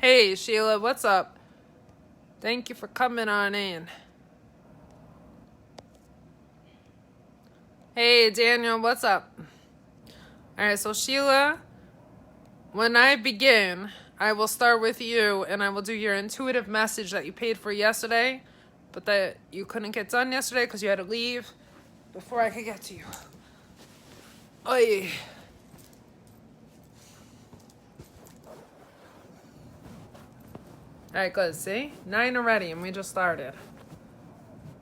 Hey, Sheila, what's up? Thank you for coming on in. Hey, Daniel, what's up? Alright, so Sheila, when I begin, I will start with you and I will do your intuitive message that you paid for yesterday, but that you couldn't get done yesterday because you had to leave before I could get to you. Oy. Alright, good. See? 9 already, and we just started.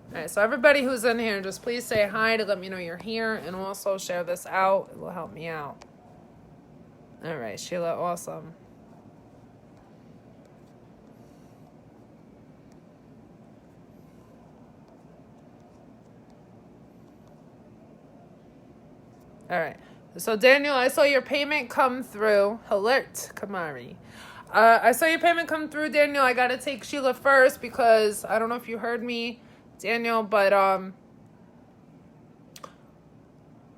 Alright, so everybody who's in here, just please say hi to let me know you're here, and also share this out. It will help me out. Alright, Sheila, awesome. Alright, so Daniel, I saw your payment come through. Alert, Kamari. I saw your payment come through, Daniel. I gotta take Sheila first because I don't know if you heard me, Daniel, but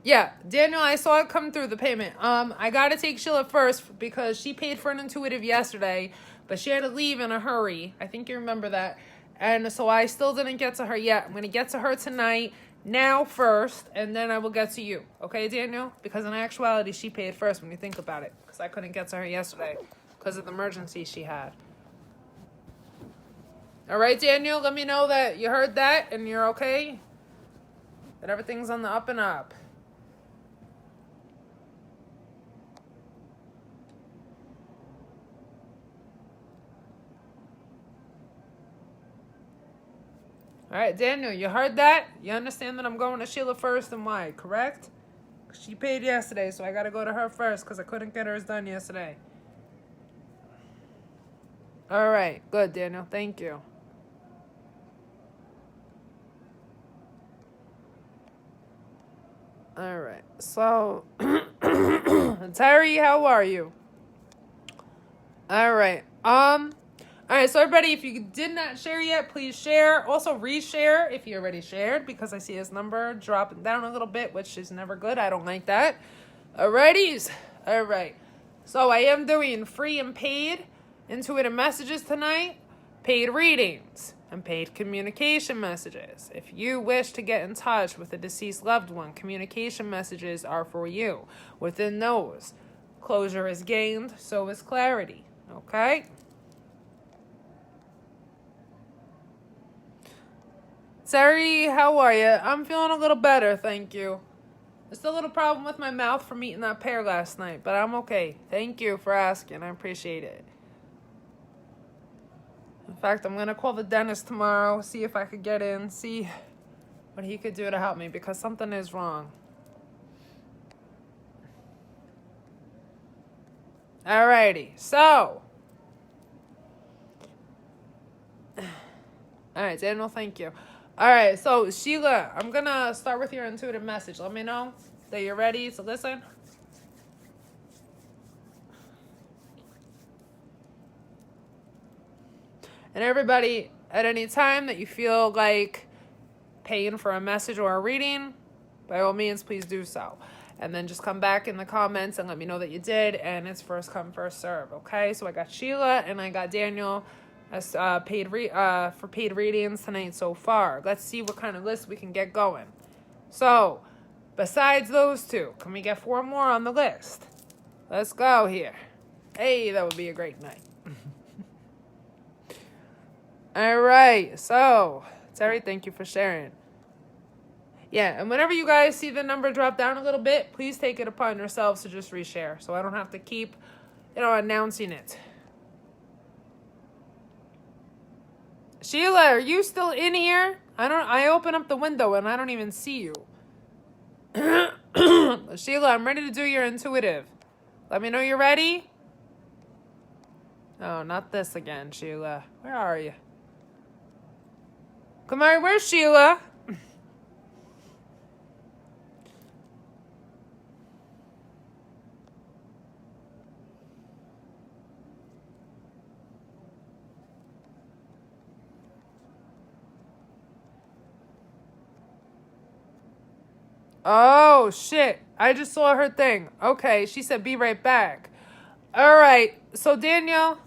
yeah, Daniel, I saw it come through the payment. I gotta take Sheila first because she paid for an intuitive yesterday, but she had to leave in a hurry. I think you remember that. And so I still didn't get to her yet. I'm gonna get to her tonight, now first, and then I will get to you. Okay, Daniel? Because in actuality, she paid first when you think about it. Because I couldn't get to her yesterday because of the emergency she had. All right, Daniel, let me know that you heard that and you're okay. That everything's on the up and up. All right, Daniel, you heard that? You understand that I'm going to Sheila first and why, correct? She paid yesterday, so I got to go to her first because I couldn't get hers done yesterday. All right, good, Daniel. Thank you. All right, so Terry, how are you? All right, Alright, so everybody, if you did not share yet, please share. Also, reshare if you already shared, because I see his number dropping down a little bit, which is never good. I don't like that. Alrighties. Alright. So I am doing free and paid intuitive messages tonight, paid readings, and paid communication messages. If you wish to get in touch with a deceased loved one, communication messages are for you. Within those, closure is gained, so is clarity. Okay? Sari, how are you? I'm feeling a little better, thank you. There's still a little problem with my mouth from eating that pear last night, but I'm okay. Thank you for asking. I appreciate it. In fact, I'm going to call the dentist tomorrow, see if I could get in, see what he could do to help me, because something is wrong. Alrighty, so. Alright, Daniel, thank you. Alright, so Sheila, I'm going to start with your intuitive message. Let me know that you're ready to listen. And everybody, at any time that you feel like paying for a message or a reading, by all means, please do so. And then just come back in the comments and let me know that you did. And it's first come, first serve. Okay, so I got Sheila and I got Daniel as for paid readings tonight so far. Let's see what kind of list we can get going. So, besides those two, can we get 4 more on the list? Let's go here. Hey, that would be a great night. All right, so Terry, thank you for sharing. Yeah, and whenever you guys see the number drop down a little bit, please take it upon yourselves to just reshare, so I don't have to keep, announcing it. Sheila, are you still in here? I open up the window and I don't even see you. Sheila, I'm ready to do your intuitive. Let me know you're ready. Oh, not this again, Sheila. Where are you? Come on, where's Sheila? Oh, shit. I just saw her thing. Okay, she said be right back. All right. So, Daniel,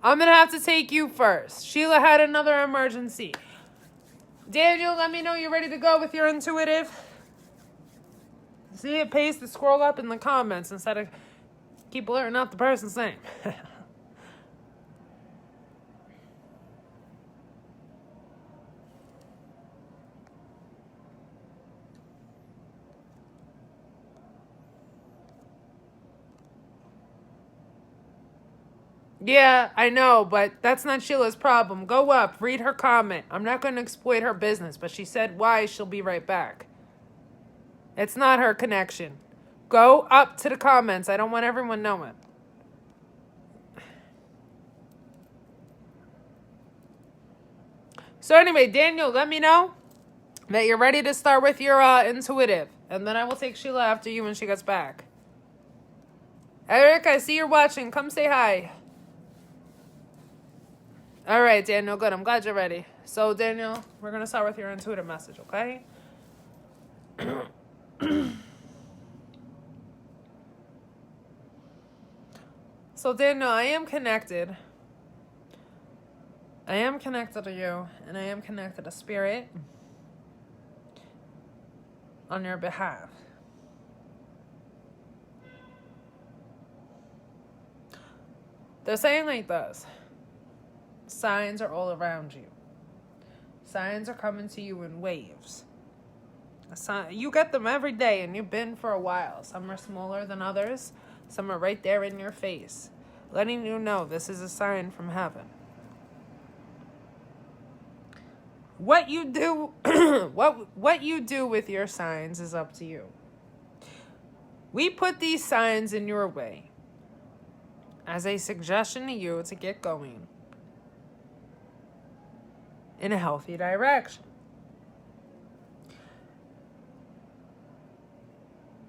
I'm going to have to take you first. Sheila had another emergency. Daniel, let me know you're ready to go with your intuitive. See, it pays to scroll up in the comments instead of keep blurting out the person's name. Yeah, I know, but that's not Sheila's problem. Go up, read her comment. I'm not going to exploit her business, but she said why, she'll be right back. It's not her connection. Go up to the comments. I don't want everyone knowing. So anyway, Daniel, let me know that you're ready to start with your intuitive. And then I will take Sheila after you when she gets back. Eric, I see you're watching. Come say hi. All right, Daniel, good. I'm glad you're ready. So, Daniel, we're going to start with your intuitive message, okay? So, Daniel, I am connected. I am connected to you, and I am connected to Spirit on your behalf. They're saying like this. Signs are all around you. Signs are coming to you in waves. You get them every day, and you've been for a while. Some are smaller than others. Some are right there in your face, letting you know this is a sign from heaven. What you do, what you do with your signs is up to you. We put these signs in your way as a suggestion to you to get going in a healthy direction.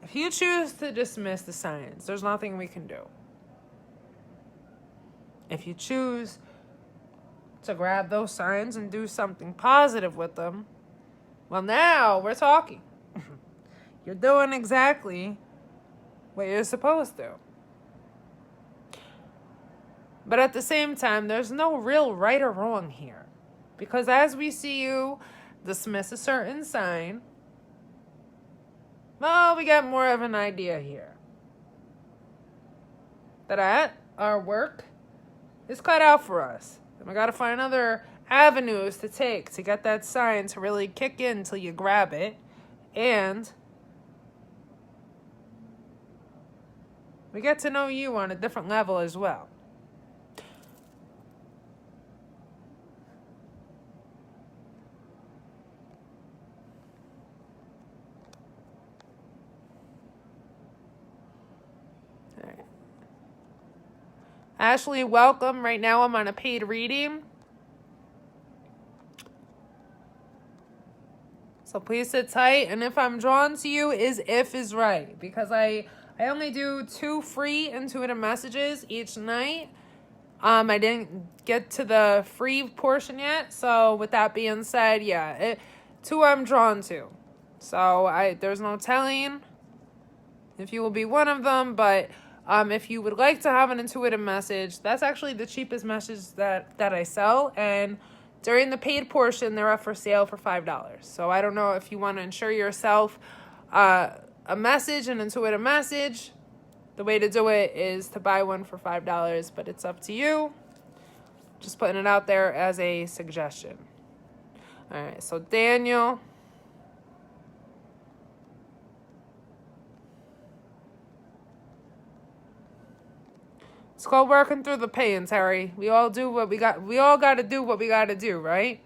If you choose to dismiss the signs, there's nothing we can do. If you choose to grab those signs and do something positive with them, well, now we're talking. You're doing exactly what you're supposed to. But at the same time, there's no real right or wrong here. Because as we see you dismiss a certain sign, well, we got more of an idea here. That our work is cut out for us. And we got to find other avenues to take to get that sign to really kick in till you grab it. And we get to know you on a different level as well. Ashley, welcome. Right now I'm on a paid reading. So please sit tight. And if I'm drawn to you, is right. Because I only do 2 free intuitive messages each night. I didn't get to the free portion yet. So with that being said, yeah, 2 I'm drawn to. So there's no telling if you will be one of them, but if you would like to have an intuitive message, that's actually the cheapest message that I sell. And during the paid portion, they're up for sale for $5. So I don't know if you want to insure yourself a message, an intuitive message. The way to do it is to buy one for $5, but it's up to you. Just putting it out there as a suggestion. All right, so Daniel. It's called working through the pain, Terry. We all got to do what we got to do, right?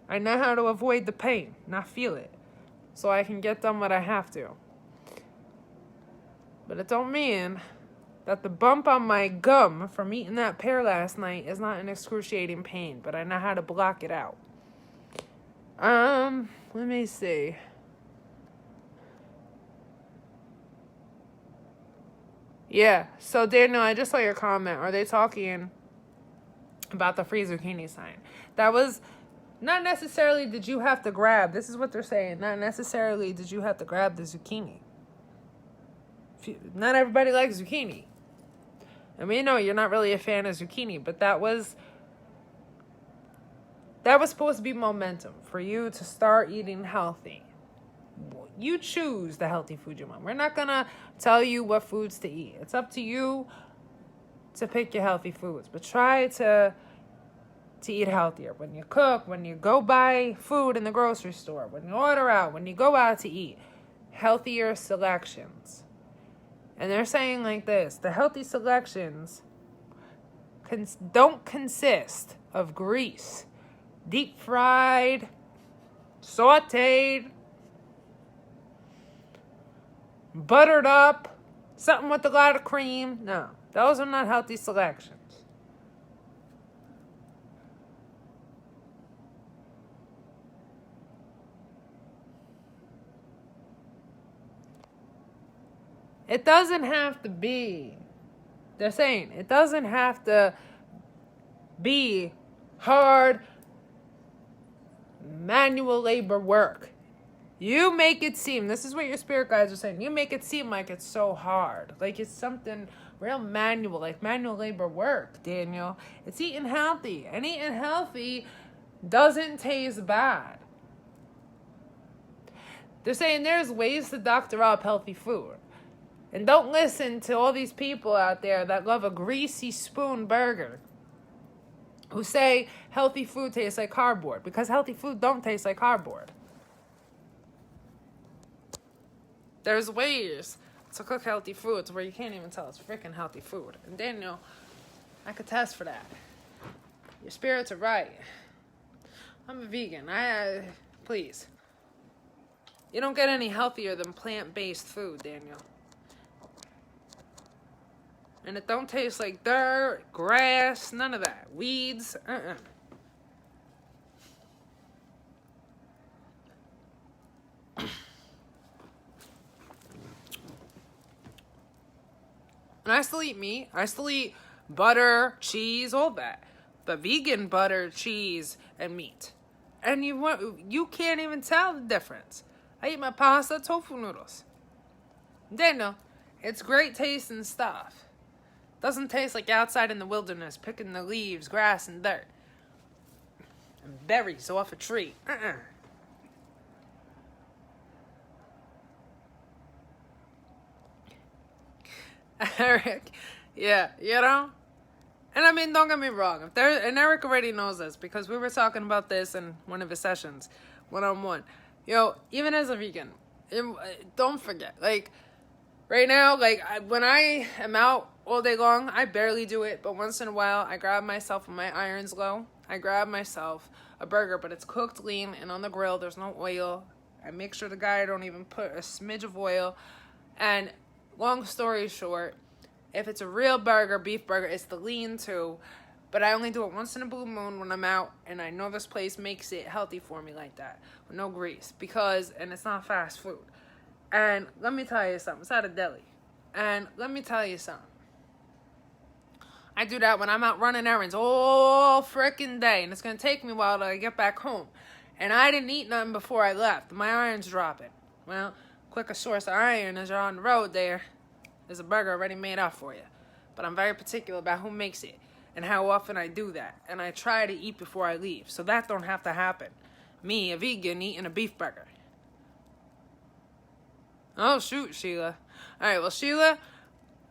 I know how to avoid the pain, not feel it, so I can get done what I have to. But it don't mean that the bump on my gum from eating that pear last night is not an excruciating pain, but I know how to block it out. Let me see. Yeah, so Daniel, I just saw your comment. Are they talking about the free zucchini sign? That was not necessarily did you have to grab. This is what they're saying. Not necessarily did you have to grab the zucchini. Not everybody likes zucchini. And we know you're not really a fan of zucchini, but that was supposed to be momentum for you to start eating healthy. You choose the healthy food you want. We're not going to tell you what foods to eat. It's up to you to pick your healthy foods. But try to eat healthier. When you cook, when you go buy food in the grocery store, when you order out, when you go out to eat, healthier selections. And they're saying like this, the healthy selections don't consist of grease, deep fried, sauteed, buttered up, something with a lot of cream. No, those are not healthy selections. It doesn't have to be, they're saying, it doesn't have to be hard manual labor work. You make it seem, this is what your spirit guides are saying, you make it seem like it's so hard. Like it's something real manual, like manual labor work, Daniel. It's eating healthy. And eating healthy doesn't taste bad. They're saying there's ways to doctor up healthy food. And don't listen to all these people out there that love a greasy spoon burger who say healthy food tastes like cardboard, because healthy food don't taste like cardboard. There's ways to cook healthy foods where you can't even tell it's freaking healthy food. And Daniel, I could test for that. Your spirits are right. I'm a vegan. Please. You don't get any healthier than plant-based food, Daniel. And it don't taste like dirt, grass, none of that. Weeds, And I still eat meat. I still eat butter, cheese, all that. But vegan butter, cheese, and meat. And you can't even tell the difference. I eat my pasta, tofu noodles. Daniel, it's great tasting stuff. Doesn't taste like outside in the wilderness, picking the leaves, grass, and dirt. And berries off a tree. Eric, yeah, you know? And I mean, don't get me wrong. And Eric already knows this because we were talking about this in one of his sessions, one-on-one. Even as a vegan, don't forget, like, right now, like, when I am out all day long, I barely do it, but once in a while, I grab myself when my iron's low. I grab myself a burger, but it's cooked lean and on the grill. There's no oil. I make sure the guy don't even put a smidge of oil. And long story short, if it's a real burger, beef burger, it's the lean too. But I only do it once in a blue moon when I'm out, and I know this place makes it healthy for me like that, with no grease, and it's not fast food. And let me tell you something, it's out of deli. And let me tell you something. I do that when I'm out running errands all freaking day, and it's going to take me a while till I get back home. And I didn't eat nothing before I left. My iron's dropping. Well, quicker source of iron as you're on the road there's a burger already made up for you. But I'm very particular about who makes it and how often I do that. And I try to eat before I leave, so that don't have to happen. Me, a vegan, eating a beef burger. Oh, shoot, Sheila. All right, well, Sheila,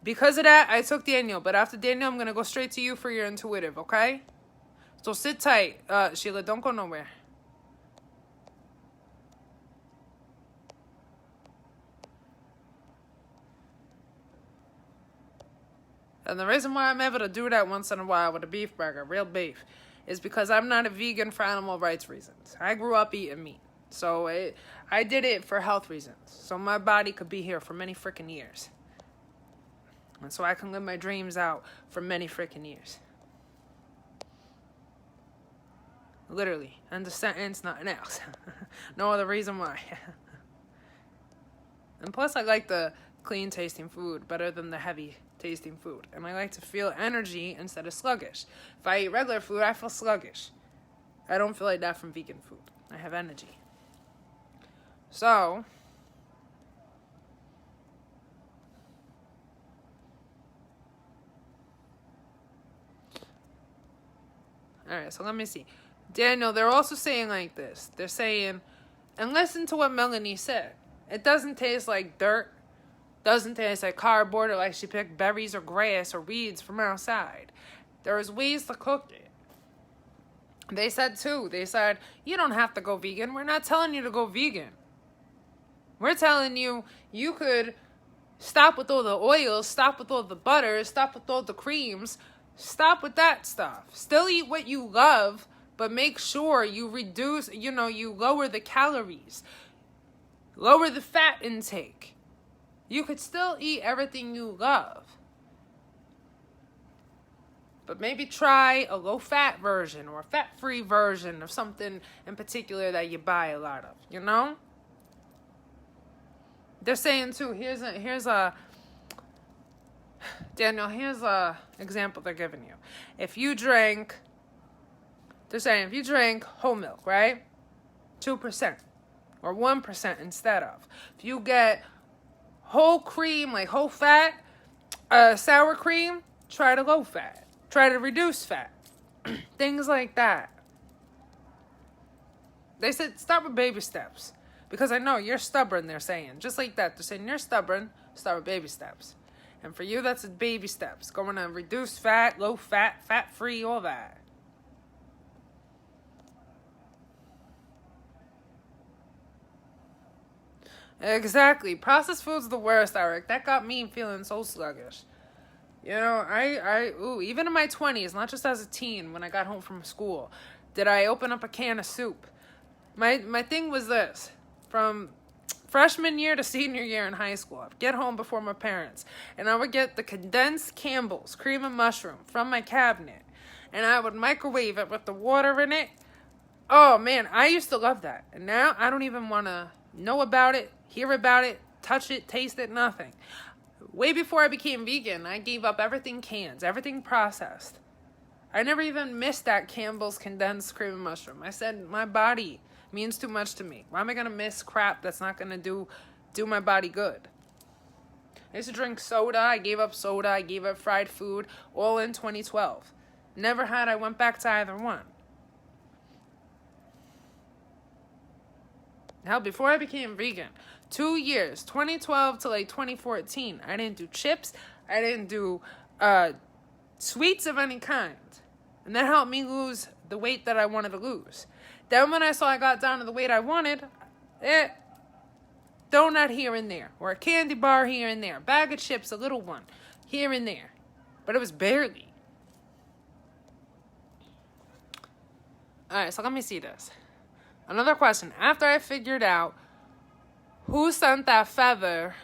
because of that, I took Daniel. But after Daniel, I'm going to go straight to you for your intuitive, okay? So sit tight, Sheila. Don't go nowhere. And the reason why I'm able to do that once in a while with a beef burger, real beef, is because I'm not a vegan for animal rights reasons. I grew up eating meat. So I did it for health reasons. So my body could be here for many freaking years. And so I can live my dreams out for many freaking years. Literally. End of sentence, nothing else. No other reason why. And plus I like the clean tasting food better than the heavy tasting food. And I like to feel energy instead of sluggish. If I eat regular food, I feel sluggish. I don't feel like that from vegan food. I have energy. So, All right, so let me see. Daniel, they're also saying like this. They're saying, and listen to what Melanie said. It doesn't taste like dirt. Doesn't taste like cardboard or like she picked berries or grass or weeds from outside. There's ways to cook it. They said too, you don't have to go vegan. We're not telling you to go vegan. We're telling you, you could stop with all the oils, stop with all the butters, stop with all the creams, stop with that stuff. Still eat what you love, but make sure you reduce, you lower the calories, lower the fat intake. You could still eat everything you love. But maybe try a low-fat version or a fat-free version of something in particular that you buy a lot of, They're saying, too, here's a Daniel, here's a example they're giving you. They're saying if you drink whole milk, right? 2% or 1% instead of. If you get whole cream, like whole fat, sour cream, try to low fat. Try to reduce fat. Things like that. They said start with baby steps. Because I know you're stubborn, they're saying. Just like that. They're saying you're stubborn, start with baby steps. And for you, that's baby steps. Going to reduce fat, low fat, fat-free, all that. Exactly. Processed food's the worst, Eric. That got me feeling so sluggish. Even in my 20s, not just as a teen, when I got home from school, did I open up a can of soup. My thing was this. From freshman year to senior year in high school, I'd get home before my parents, and I would get the condensed Campbell's cream and mushroom from my cabinet, and I would microwave it with the water in it. Oh, man, I used to love that. And now I don't even want to know about it, hear about it, touch it, taste it, nothing. Way before I became vegan, I gave up everything cans, everything processed. I never even missed that Campbell's condensed cream and mushroom. I said, my body means too much to me. Why am I going to miss crap that's not going to do my body good? I used to drink soda. I gave up soda. I gave up fried food, all in 2012. I went back to either one. Hell, before I became vegan, 2 years, 2012 to like 2014, I didn't do chips. I didn't do sweets of any kind. And that helped me lose the weight that I wanted to lose. Then when I saw I got down to the weight I wanted, donut here and there, or a candy bar here and there, bag of chips, a little one, here and there. But it was barely. Alright, so let me see this. Another question. After I figured out who sent that feather,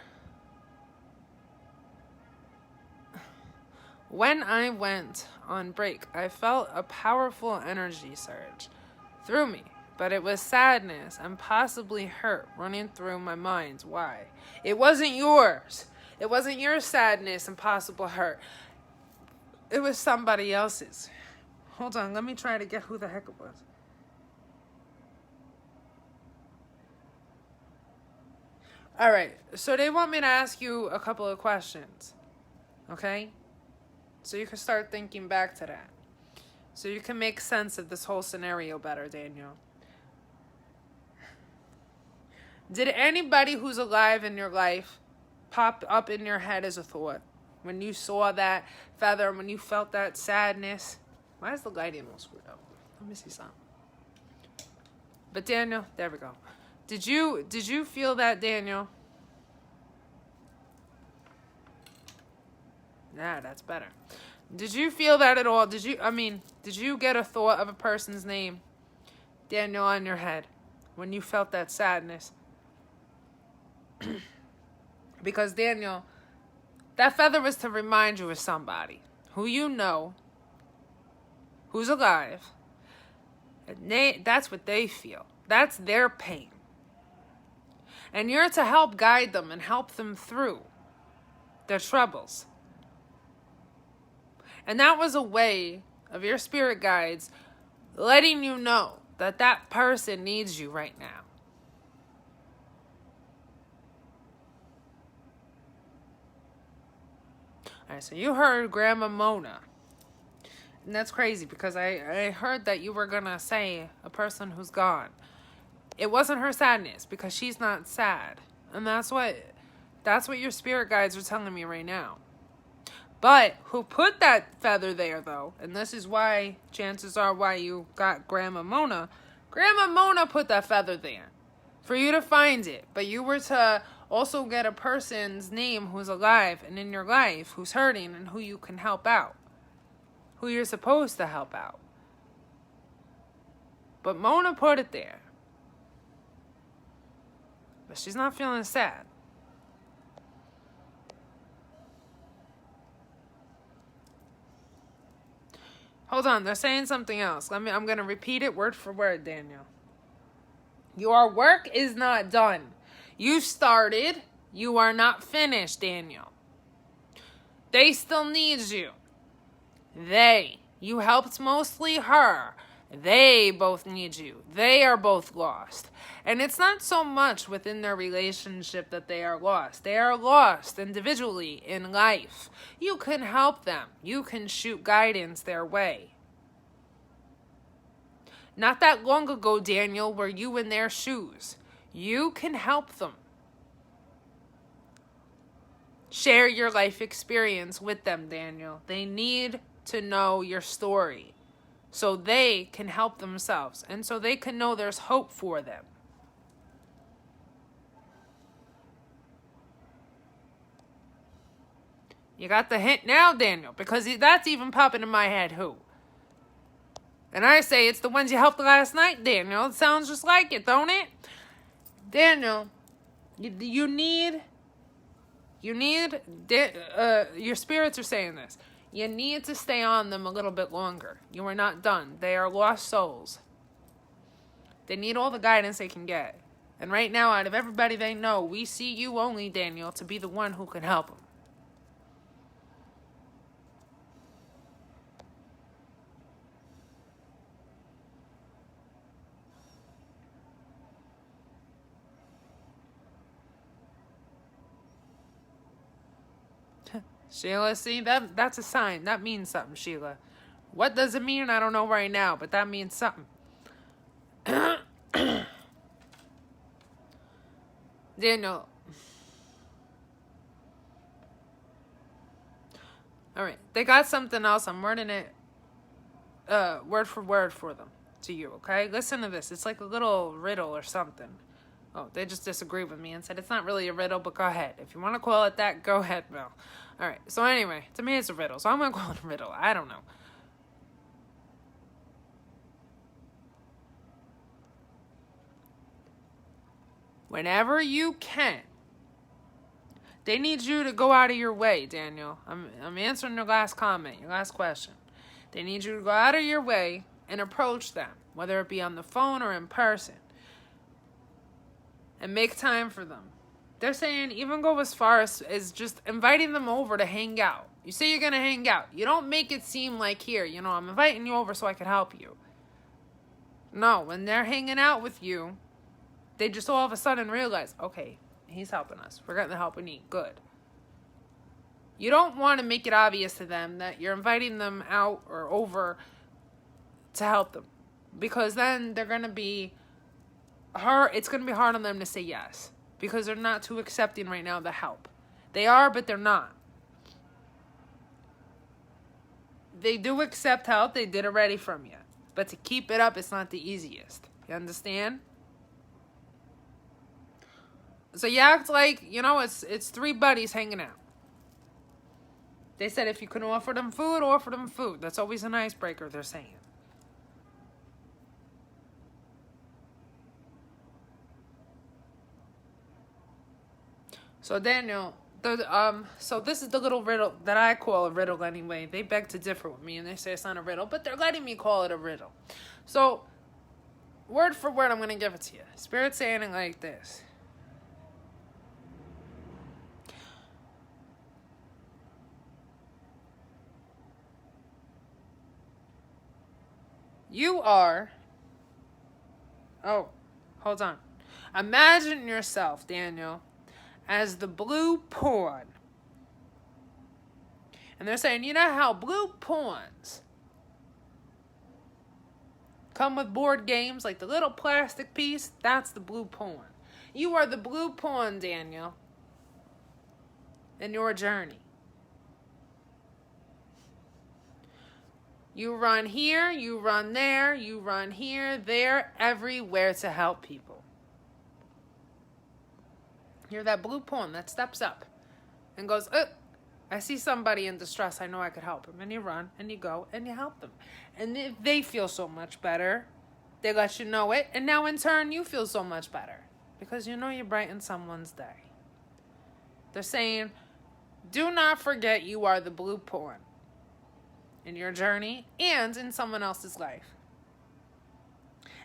when I went on break, I felt a powerful energy surge through me, but it was sadness and possibly hurt running through my mind. Why? It wasn't yours. It wasn't your sadness and possible hurt. It was somebody else's. Hold on, let me try to get who the heck it was. All right, so they want me to ask you a couple of questions, okay? So you can start thinking back to that. So you can make sense of this whole scenario better, Daniel. Did anybody who's alive in your life pop up in your head as a thought when you saw that feather, when you felt that sadness? Why is the lighting all screwed up? Let me see something. But Daniel, there we go. Did you feel that, Daniel? Nah, that's better. Did you feel that at all? Did you get a thought of a person's name, Daniel, on your head when you felt that sadness? Because, Daniel, that feather was to remind you of somebody who you know, who's alive, and that's what they feel. That's their pain. And you're to help guide them and help them through their troubles. And that was a way of your spirit guides letting you know that that person needs you right now. All right, so you heard Grandma Mona. that's crazy because I heard that you were going to say a person who's gone. It wasn't her sadness because she's not sad. And that's what your spirit guides are telling me right now. But who put that feather there, though, and this is why, chances are why you got Grandma Mona. Grandma Mona put that feather there for you to find it. But you were to also get a person's name who's alive and in your life, who's hurting and who you can help out. Who you're supposed to help out. But Mona put it there. But she's not feeling sad. Hold on, they're saying something else. I'm going to repeat it word for word, Daniel. Your work is not done. You started. You are not finished, Daniel. They still need you. You helped mostly her. They both need you. They are both lost. And it's not so much within their relationship that they are lost. They are lost individually in life. You can help them. You can shoot guidance their way. Not that long ago, Daniel, were you in their shoes. You can help them. Share your life experience with them, Daniel. They need to know your story so they can help themselves and so they can know there's hope for them. You got the hint now, Daniel, because that's even popping in my head, who? And I say it's the ones you helped last night, Daniel. It sounds just like it, don't it? Daniel, you need, your spirits are saying this. You need to stay on them a little bit longer. You are not done. They are lost souls. They need all the guidance they can get. And right now, out of everybody they know, we see you only, Daniel, to be the one who can help them. Sheila, see, that's a sign. That means something, Sheila. What does it mean? I don't know right now, but that means something. Daniel. Alright, they got something else. I'm wording it word for word for them, to you, okay? Listen to this. It's like a little riddle or something. Oh, they just disagreed with me and said it's not really a riddle, but go ahead. If you want to call it that, go ahead, Bill. Alright, so anyway, to me it's a riddle, so I'm going to call it a riddle. I don't know. Whenever you can, they need you to go out of your way, Daniel. I'm answering your last comment, your last question. They need you to go out of your way and approach them, whether it be on the phone or in person, and make time for them. They're saying even go as far as just inviting them over to hang out. You say you're going to hang out. You don't make it seem like, here, I'm inviting you over so I can help you. No, when they're hanging out with you, they just all of a sudden realize, okay, he's helping us. We're getting the help we need. Good. You don't want to make it obvious to them that you're inviting them out or over to help them. Because then they're going to be hard. It's going to be hard on them to say yes. Because they're not too accepting right now of the help. They are, but they're not. They do accept help. They did already from you. But to keep it up, it's not the easiest. You understand? So you act like, it's three buddies hanging out. They said if you can offer them food, offer them food. That's always an icebreaker, they're saying. So Daniel, so this is the little riddle that I call a riddle anyway. They beg to differ with me and they say it's not a riddle, but they're letting me call it a riddle. So, word for word, I'm going to give it to you. Spirit's saying it like this. You are... Oh, hold on. Imagine yourself, Daniel, as the blue pawn. And they're saying, you know how blue pawns come with board games, like the little plastic piece, that's the blue pawn. You are the blue pawn, Daniel, in your journey. You run here, you run there, you run here, there, everywhere to help people. You're that blue pawn that steps up and goes, I see somebody in distress, I know I could help them. And you run, and you go, and you help them. And if they feel so much better, they let you know it, and now in turn, you feel so much better. Because you know you brighten someone's day. They're saying, do not forget you are the blue pawn in your journey and in someone else's life.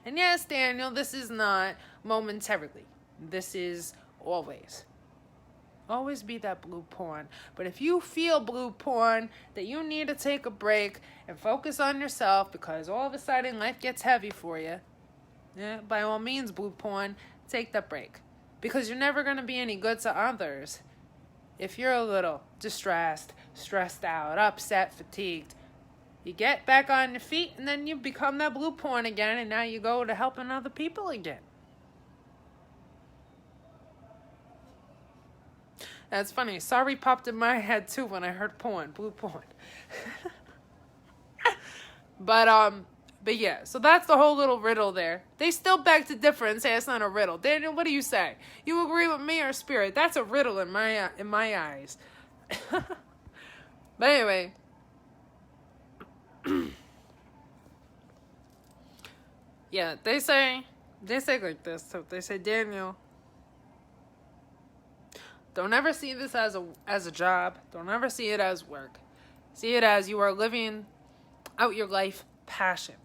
And yes, Daniel, this is not momentarily. This is always. Always be that blue pawn. But if you feel, blue pawn, that you need to take a break and focus on yourself because all of a sudden life gets heavy for you, by all means, blue pawn, take that break. Because you're never going to be any good to others if you're a little distressed, stressed out, upset, fatigued. You get back on your feet and then you become that blue pawn again, and now you go to helping other people again. That's funny. Sorry popped in my head too when I heard pawn, blue pawn. But yeah, so that's the whole little riddle there. They still beg to differ and say it's not a riddle. Daniel, what do you say? You agree with me or Spirit? That's a riddle in my eyes. But anyway. Yeah, they say like this. So they say, Daniel, don't ever see this as a job. Don't ever see it as work. See it as you are living out your life passion.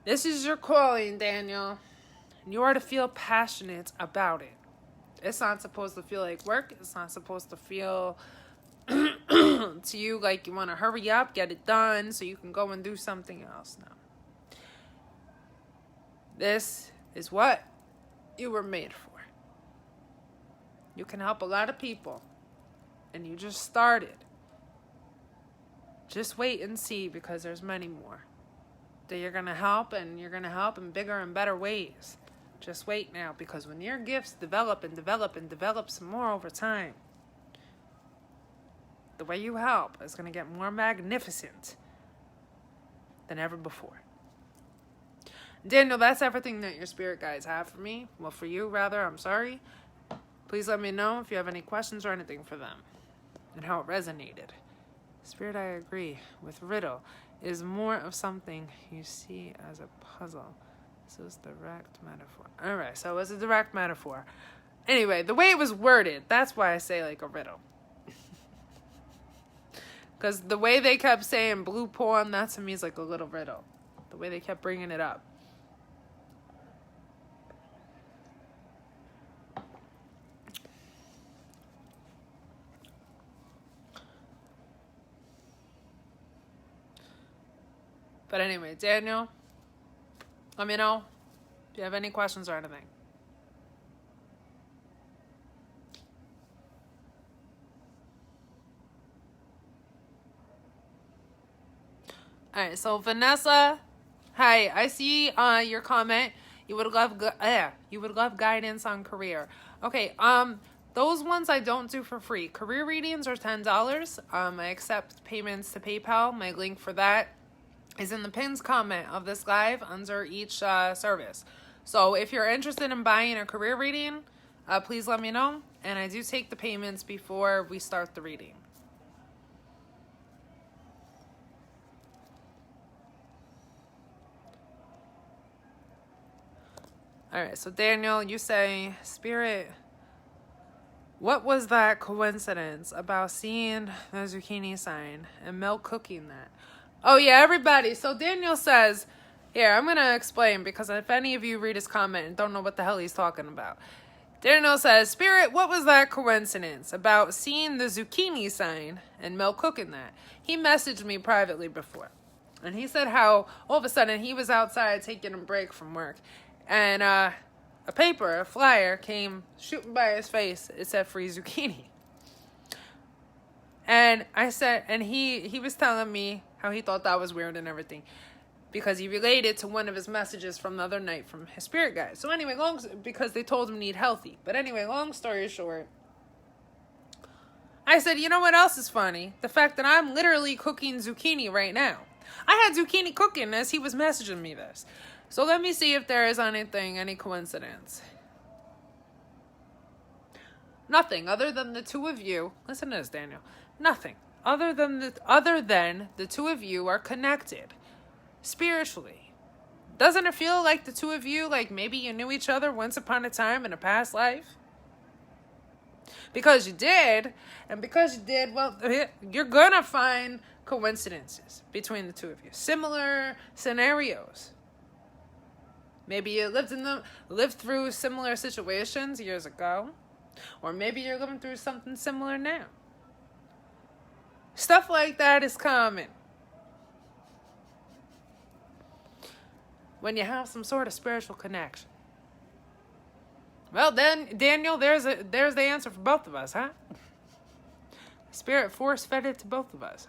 This is your calling, Daniel. You are to feel passionate about it. It's not supposed to feel like work. It's not supposed to feel to you like you want to hurry up, get it done, so you can go and do something else. No. This is what you were made for. You can help a lot of people. And you just started. Just wait and see, because there's many more that you're going to help, and you're going to help in bigger and better ways. Just wait now, because when your gifts develop and develop and develop some more over time, the way you help is going to get more magnificent than ever before. Daniel, that's everything that your spirit guides have for me. Well, for you, rather, I'm sorry. Please let me know if you have any questions or anything for them and how it resonated. Spirit, I agree with riddle is more of something you see as a puzzle. So it's direct metaphor. All right, so it was a direct metaphor. Anyway, the way it was worded, that's why I say like a riddle. Because the way they kept saying blue pawn, that to me is like a little riddle. The way they kept bringing it up. But anyway, Daniel, let me know if you have any questions or anything. All right, so Vanessa, hi, I see your comment. You would love guidance on career. Okay, those ones I don't do for free. Career readings are $10. I accept payments to PayPal. My link for that is in the pinned comment of this live under each service. So if you're interested in buying a career reading, please let me know. And I do take the payments before we start the reading. All right, so Daniel, you say, Spirit, what was that coincidence about seeing the zucchini sign and Mel cooking that? Oh, yeah, everybody. So Daniel says, here, I'm going to explain, because if any of you read his comment and don't know what the hell he's talking about. Daniel says, Spirit, what was that coincidence about seeing the zucchini sign and Mel cooking that? He messaged me privately before. And he said how all of a sudden he was outside taking a break from work. And a flyer came shooting by his face. It said free zucchini. And I said, and he was telling me how he thought that was weird and everything. because he related to one of his messages from the other night from his spirit guide. So anyway, because they told him to eat healthy. But anyway, long story short, I said, you know what else is funny? The fact that I'm literally cooking zucchini right now. I had zucchini cooking as he was messaging me this. So let me see if there is any coincidence. Nothing other than the two of you. Listen to this, Daniel. Nothing other than the two of you are connected spiritually. Doesn't it feel like the two of you, like maybe you knew each other once upon a time in a past life? Because you did, well, you're gonna find coincidences between the two of you. Similar scenarios. Maybe you lived through similar situations years ago. Or maybe you're living through something similar now. Stuff like that is common. When you have some sort of spiritual connection. Well, then, Daniel, there's the answer for both of us, huh? Spirit force-fed it to both of us.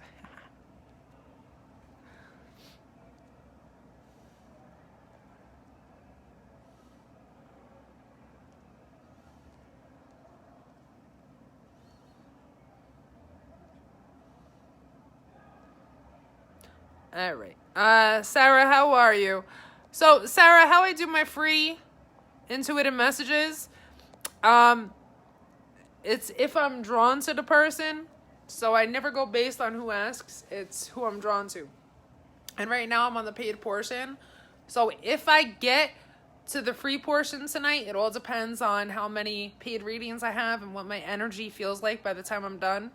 All right. Sarah, how are you? So, Sarah, how I do my free intuitive messages, it's if I'm drawn to the person. So I never go based on who asks. It's who I'm drawn to. And right now I'm on the paid portion. So if I get to the free portion tonight, it all depends on how many paid readings I have and what my energy feels like by the time I'm done.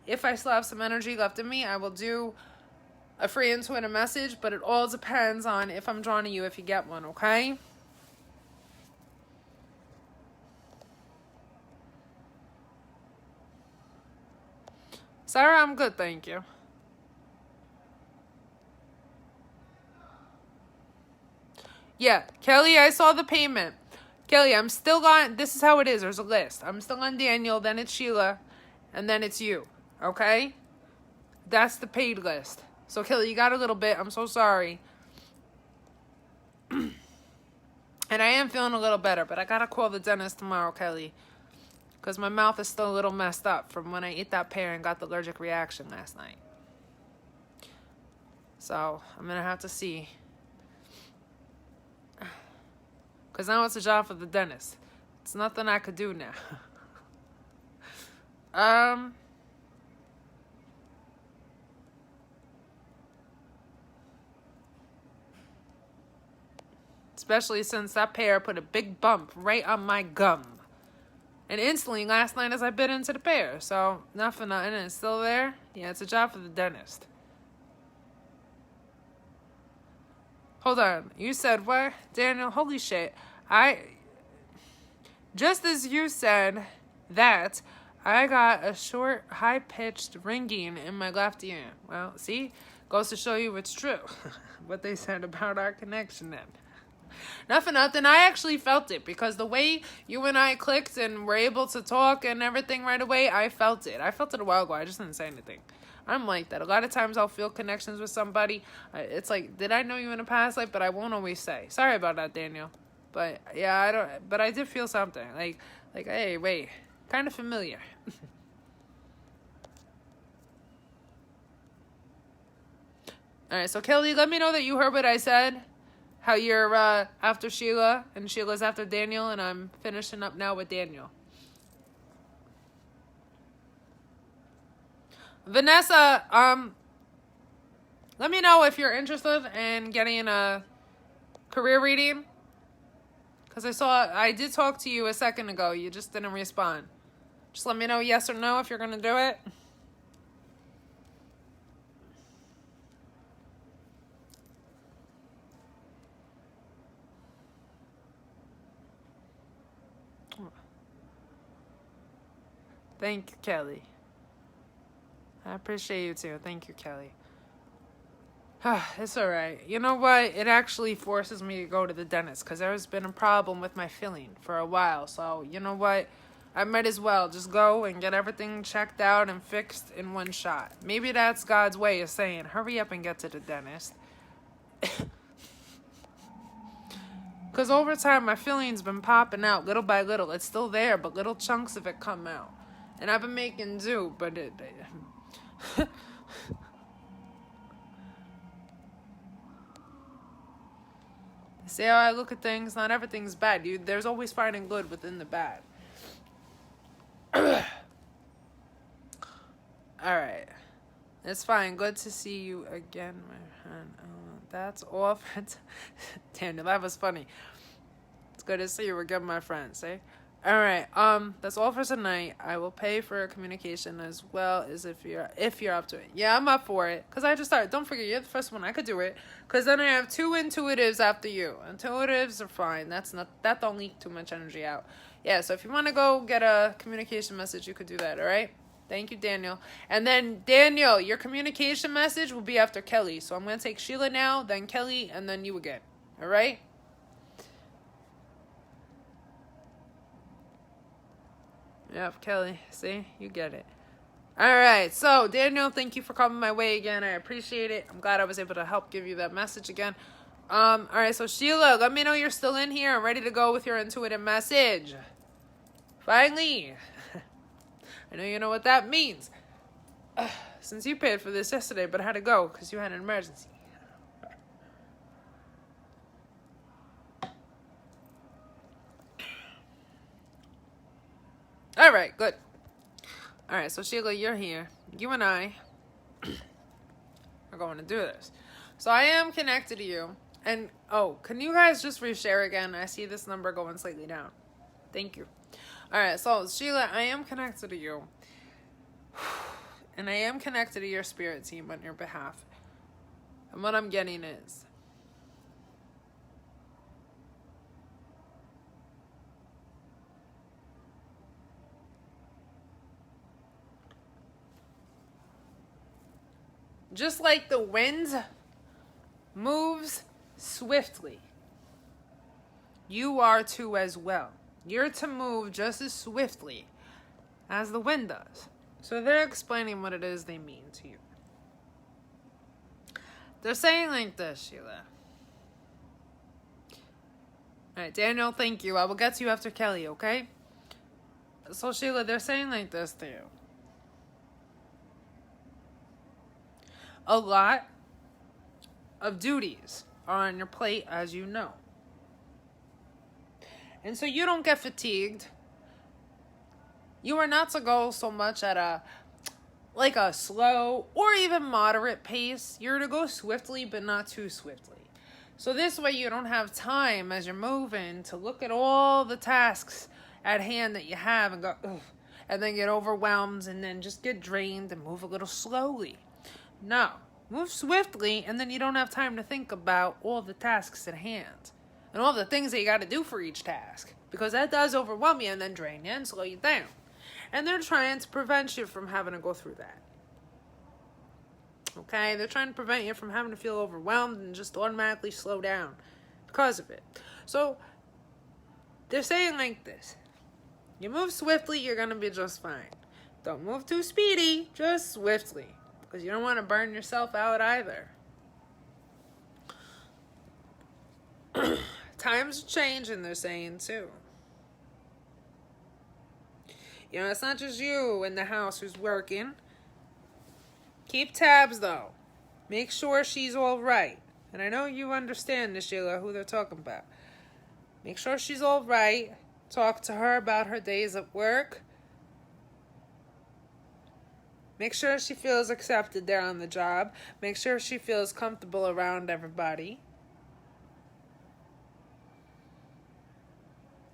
If I still have some energy left in me, I will do a free intuitive message, but it all depends on if I'm drawn to you, if you get one, okay? Sarah, I'm good, thank you. Yeah, Kelly, I saw the payment. Kelly, I'm still on, this is how it is, there's a list. I'm still on Daniel, then it's Sheila, and then it's you, okay? That's the paid list. So, Kelly, you got a little bit. I'm so sorry. And I am feeling a little better, but I got to call the dentist tomorrow, Kelly. Because my mouth is still a little messed up from when I ate that pear and got the allergic reaction last night. So, I'm going to have to see. Because now it's a job for the dentist. It's nothing I could do now. Especially since that pear put a big bump right on my gum. And instantly last night as I bit into the pear. So, not for nothing. And it's still there. Yeah, it's a job for the dentist. Hold on. You said what? Daniel, holy shit. Just as you said that, I got a short, high-pitched ringing in my left ear. Well, see? Goes to show you it's true. What they said about our connection then. Not for nothing, I actually felt it because the way you and I clicked and were able to talk and everything right away, I felt it. I felt it a while ago. I just didn't say anything. I'm like that. A lot of times I'll feel connections with somebody. It's like, did I know you in a past life? But I won't always say. Sorry about that, Daniel. But yeah, but I did feel something. Like, hey, wait, kind of familiar. All right, so Kelly, let me know that you heard what I said. How you're after Sheila, and Sheila's after Daniel, and I'm finishing up now with Daniel. Vanessa, let me know if you're interested in getting a career reading. Because I did talk to you a second ago. You just didn't respond. Just let me know yes or no if you're going to do it. Thank you, Kelly. I appreciate you too. Thank you, Kelly. It's alright. You know what? It actually forces me to go to the dentist because there's been a problem with my filling for a while. So, you know what? I might as well just go and get everything checked out and fixed in one shot. Maybe that's God's way of saying, hurry up and get to the dentist. Because over time, my feeling's been popping out little by little. It's still there, but little chunks of it come out. And I've been making do, but it see how I look at things? Not everything's bad. There's always finding good within the bad. Alright. It's fine. Good to see you again, my friend. That's all for Daniel, that was funny. It's good to see you again, my friend. See? Alright, that's all for tonight. I will pay for communication as well as if you're up to it. Yeah, I'm up for it. Cause I just started. Don't forget, you're the first one. I could do it. Cause then I have 2 intuitives after you. Intuitives are fine. That don't leak too much energy out. Yeah, so if you want to go get a communication message, you could do that, alright? Thank you, Daniel. And then, Daniel, your communication message will be after Kelly. So I'm going to take Sheila now, then Kelly, and then you again. All right? Yep, Kelly. See? You get it. All right. So, Daniel, thank you for coming my way again. I appreciate it. I'm glad I was able to help give you that message again. All right. So, Sheila, let me know you're still in here. I'm ready to go with your intuitive message. Finally. I know you know what that means. Since you paid for this yesterday, but I had to go because you had an emergency. All right, good. All right, so Sheila, you're here. You and I are going to do this. So I am connected to you. And, can you guys just reshare again? I see this number going slightly down. Thank you. All right, so Sheila, I am connected to you. And I am connected to your spirit team on your behalf. And what I'm getting is, just like the wind moves swiftly, you are to as well. You're to move just as swiftly as the wind does. So they're explaining what it is they mean to you. They're saying like this, Sheila. Alright, Daniel, thank you. I will get to you after Kelly, okay? So, Sheila, they're saying like this to you. A lot of duties are on your plate, as you know. And so you don't get fatigued. You are not to go so much at a slow or even moderate pace. You're to go swiftly, but not too swiftly. So this way you don't have time as you're moving to look at all the tasks at hand that you have and go, ugh, and then get overwhelmed and then just get drained and move a little slowly. No, move swiftly, and then you don't have time to think about all the tasks at hand and all the things that you got to do for each task, because that does overwhelm you and then drain you and slow you down. And they're trying to prevent you from having to go through that. Okay? They're trying to prevent you from having to feel overwhelmed and just automatically slow down because of it. So, they're saying like this. You move swiftly, you're going to be just fine. Don't move too speedy, just swiftly. Because you don't want to burn yourself out either. Times are changing, they're saying too. You know, it's not just you in the house who's working. Keep tabs, though. Make sure she's all right. And I know you understand this, Sheila, who they're talking about. Make sure she's all right. Talk to her about her days at work. Make sure she feels accepted there on the job. Make sure she feels comfortable around everybody.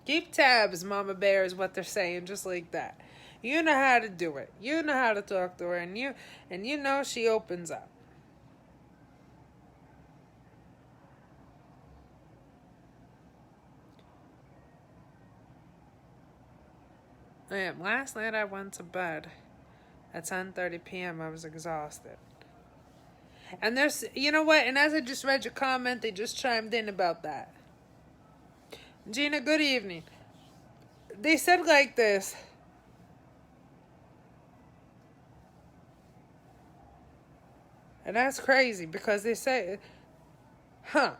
Keep tabs, Mama Bear, is what they're saying, just like that. You know how to do it. You know how to talk to her, and you know she opens up. Last night I went to bed at 10:30 p.m. I was exhausted. And there's, you know what? And as I just read your comment, they just chimed in about that. Gina, good evening. They said like this. And that's crazy because they say Huh.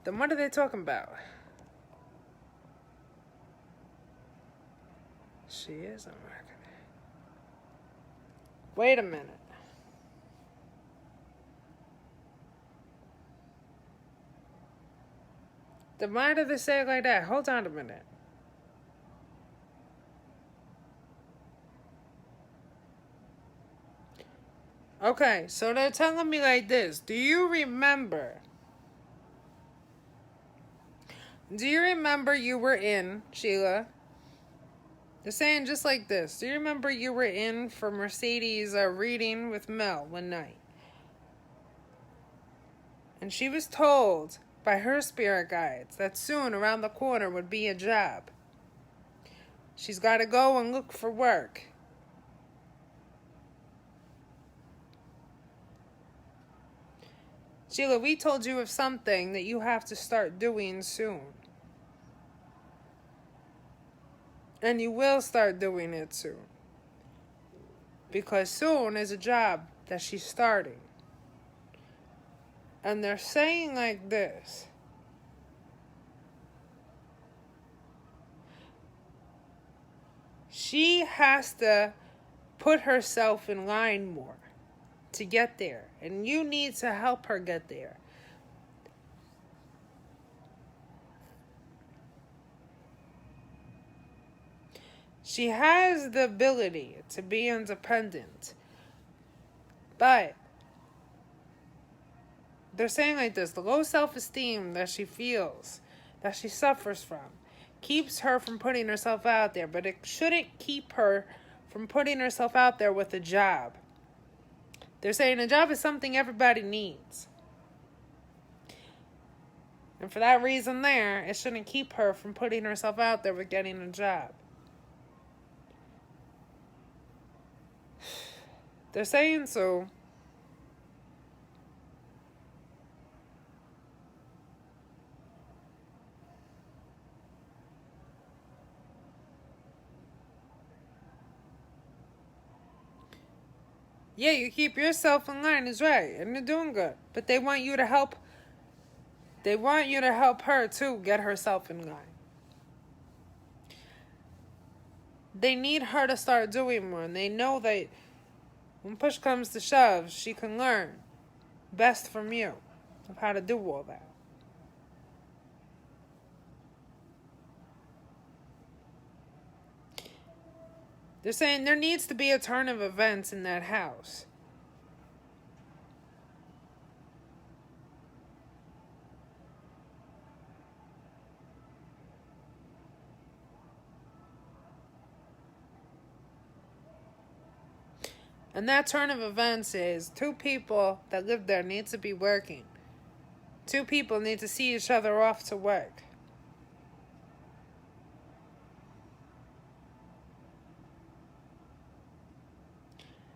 Then what are they talking about? She is American. Wait a minute. Then why did they say it like that? Hold on a minute. Okay, so they're telling me like this. Do you remember you were in, Sheila? They're saying just like this. Do you remember you were in for Mercedes' reading with Mel one night? And she was told by her spirit guides that soon around the corner would be a job. She's got to go and look for work. Sheila, we told you of something that you have to start doing soon. And you will start doing it soon. Because soon is a job that she's starting. And they're saying like this. She has to put herself in line more to get there. And you need to help her get there. She has the ability to be independent. But they're saying like this, the low self-esteem that she feels, that she suffers from, keeps her from putting herself out there. But it shouldn't keep her from putting herself out there with a job. They're saying a job is something everybody needs. And for that reason there, it shouldn't keep her from putting herself out there with getting a job. They're saying so. Yeah, you keep yourself in line is right, and you're doing good. But they want you to help. They want you to help her too get herself in line. They need her to start doing more, and they know that when push comes to shove, she can learn best from you of how to do all that. They're saying there needs to be a turn of events in that house. And that turn of events is 2 people that live there need to be working. 2 people need to see each other off to work.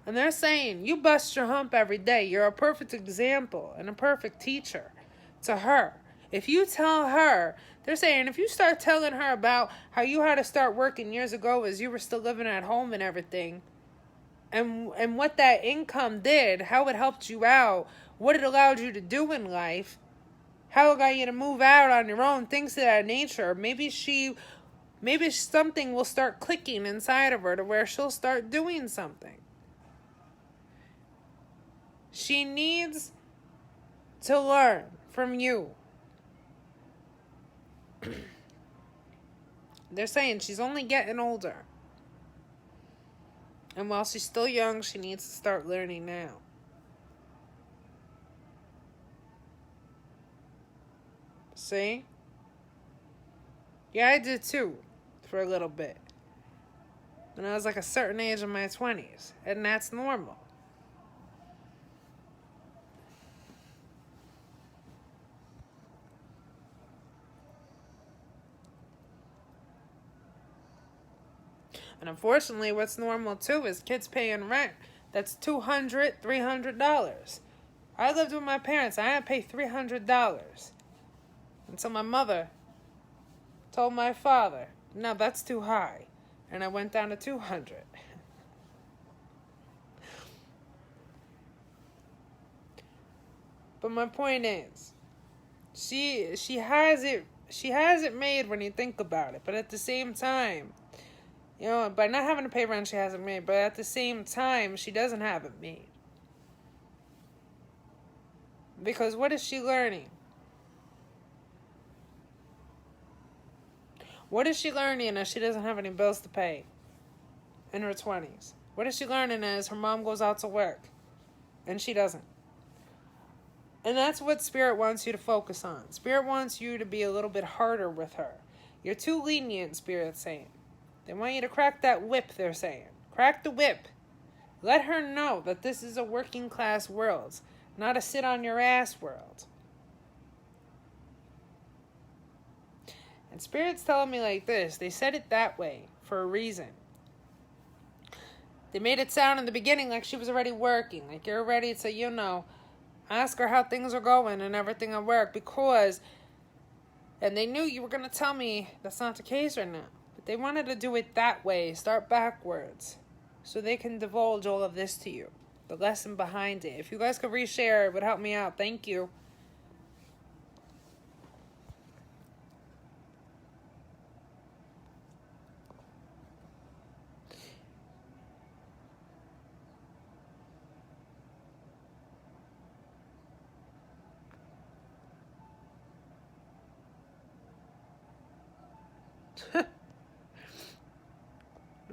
And they're saying, you bust your hump every day. You're a perfect example and a perfect teacher to her. If you tell her, they're saying, if you start telling her about how you had to start working years ago as you were still living at home and everything, and what that income did, how it helped you out, what it allowed you to do in life, how it got you to move out on your own, things of that nature, maybe something will start clicking inside of her to where she'll start doing something. She needs to learn from you. They're saying she's only getting older. And while she's still young, she needs to start learning now. See? Yeah, I did too, for a little bit. When I was like a certain age in my 20s. And that's normal. And unfortunately, what's normal too is kids paying rent. That's $200, $300. I lived with my parents. I had to pay $300. Until my mother told my father, no, that's too high. And I went down to $200. But my point is, She has it made when you think about it, but at the same time, by not having to pay rent, she has it made, but at the same time, she doesn't have it made. Because what is she learning? What is she learning as she doesn't have any bills to pay in her 20s? What is she learning as her mom goes out to work and she doesn't? And that's what Spirit wants you to focus on. Spirit wants you to be a little bit harder with her. You're too lenient, Spirit's saying. They want you to crack that whip, they're saying. Crack the whip. Let her know that this is a working class world, not a sit on your ass world. And Spirit's telling me like this. They said it that way for a reason. They made it sound in the beginning like she was already working. Like you're ready to, ask her how things are going and everything at work and they knew you were going to tell me that's not the case right now. But they wanted to do it that way, start backwards, so they can divulge all of this to you. The lesson behind it. If you guys could reshare, it would help me out. Thank you.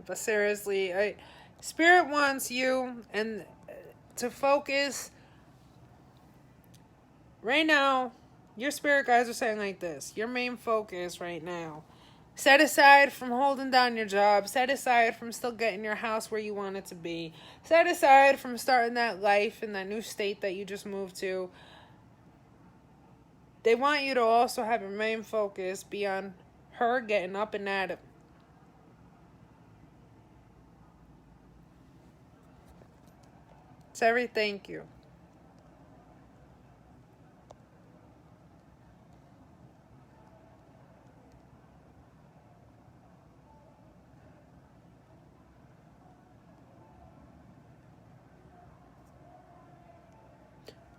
But seriously, Spirit wants you and to focus. Right now, your spirit guides are saying like this. Your main focus right now. Set aside from holding down your job. Set aside from still getting your house where you want it to be. Set aside from starting that life in that new state that you just moved to. They want you to also have your main focus be on her getting up and at it. Terry, thank you.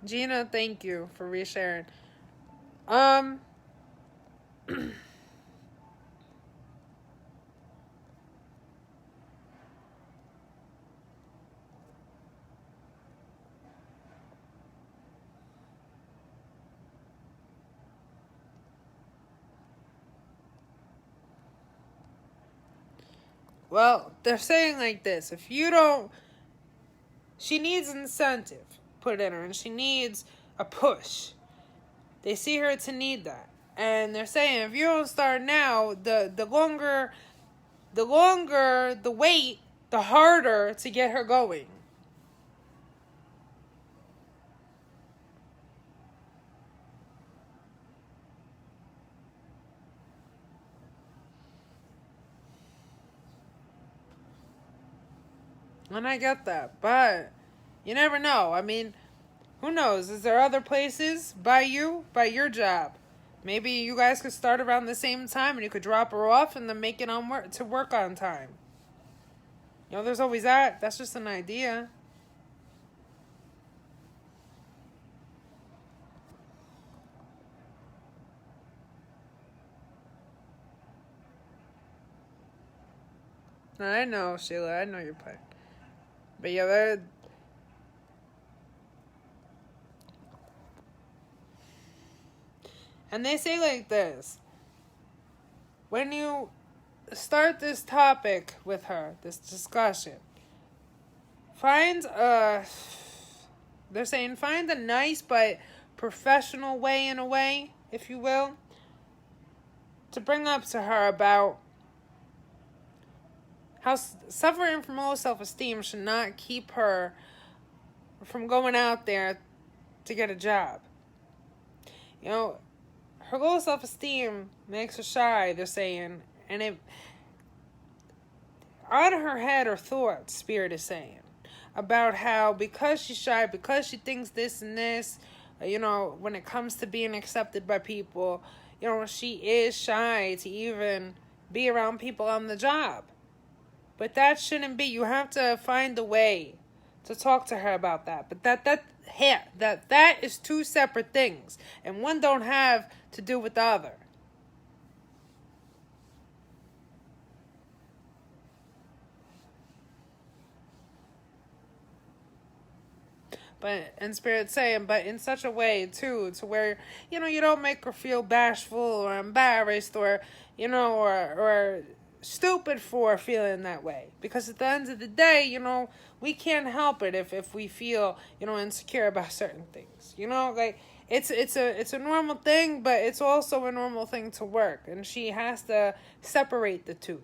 Gina, thank you for resharing. Well, they're saying like this. If you don't... She needs incentive put in her, and she needs a push. They see her to need that. And they're saying if you don't start now, the longer the wait, the harder to get her going. And I get that, but you never know. I mean, who knows? Is there other places by your job? Maybe you guys could start around the same time and you could drop her off and then make it on work on time. There's always that. That's just an idea. I know, Sheila. I know your plan. But yeah, and they say like this. When you start this topic with her, this discussion, they're saying find a nice but professional way, in a way, if you will, to bring up to her about how suffering from low self-esteem should not keep her from going out there to get a job. Her low self-esteem makes her shy, they're saying, and it on her head are thoughts, Spirit is saying, about how because she's shy, because she thinks this and this, when it comes to being accepted by people, she is shy to even be around people on the job. But that shouldn't be. You have to find a way to talk to her about that. But that is two separate things, and one don't have to do with the other. But in Spirit saying, but in such a way too, to where, you don't make her feel bashful or embarrassed or, or stupid for feeling that way. Because at the end of the day, we can't help it if we feel, insecure about certain things. Like it's a normal thing, but it's also a normal thing to work, and she has to separate the two.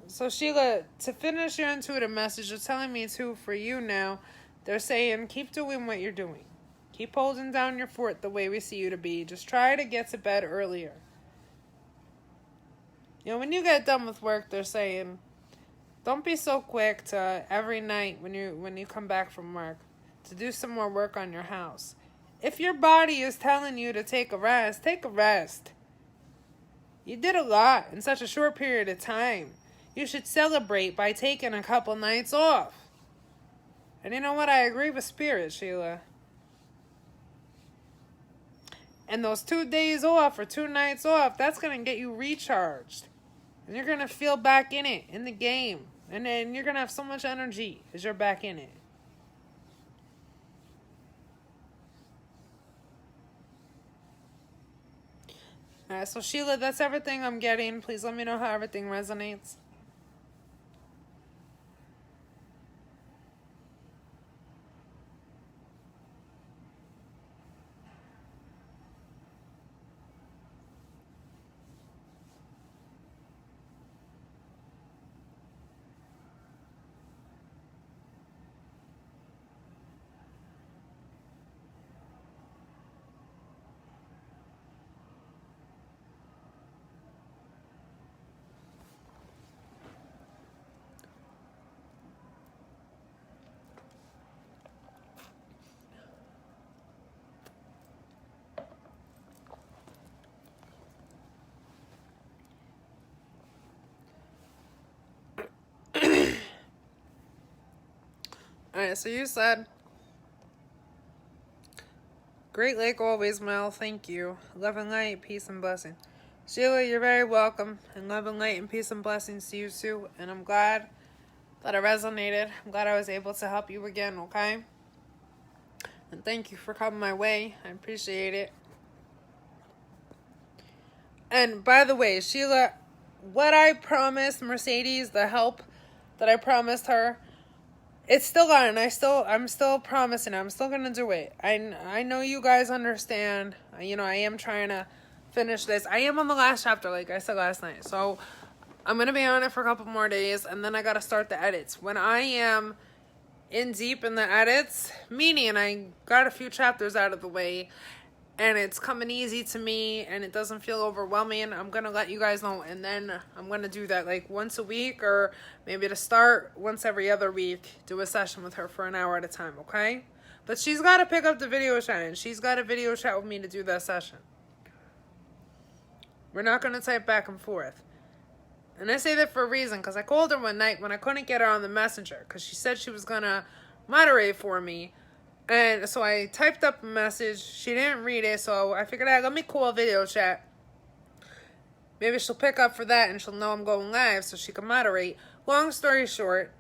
So Sheila, to finish your intuitive message, they're telling me too for you now. They're saying keep doing what you're doing. Keep holding down your fort the way we see you to be. Just try to get to bed earlier. When you get done with work, they're saying don't be so quick to every night when you come back from work to do some more work on your house. If your body is telling you to take a rest, take a rest. You did a lot in such a short period of time. You should celebrate by taking a couple nights off. And you know what? I agree with Spirit, Sheila. And those 2 days off or 2 nights off, that's going to get you recharged. And you're going to feel back in it, in the game. And then you're going to have so much energy as you're back in it. Alright, so Sheila, that's everything I'm getting. Please let me know how everything resonates. Alright, so you said, Great Lake always, Mel. Thank you. Love and light, peace and blessing. Sheila, you're very welcome. And love and light and peace and blessings to you too. And I'm glad that it resonated. I'm glad I was able to help you again, okay? And thank you for coming my way. I appreciate it. And by the way, Sheila, what I promised Mercedes, the help that I promised her, it's still on. I'm still promising. I'm still gonna do it. I know you guys understand. I am trying to finish this. I am on the last chapter, like I said last night. So I'm gonna be on it for a couple more days, and then I gotta start the edits. When I am in deep in the edits, meaning I got a few chapters out of the way, and it's coming easy to me, and it doesn't feel overwhelming, I'm gonna let you guys know, and then I'm gonna do that like once a week, or maybe to start once every other week, do a session with her for an hour at a time, okay? But she's got to pick up the video chat, and she's got a video chat with me to do that session. We're not gonna type back and forth. And I say that for a reason, because I called her one night when I couldn't get her on the messenger, because she said she was gonna moderate for me. And so I typed up a message. She didn't read it, so I figured out, let me call video chat. Maybe she'll pick up for that and she'll know I'm going live so she can moderate. Long story short,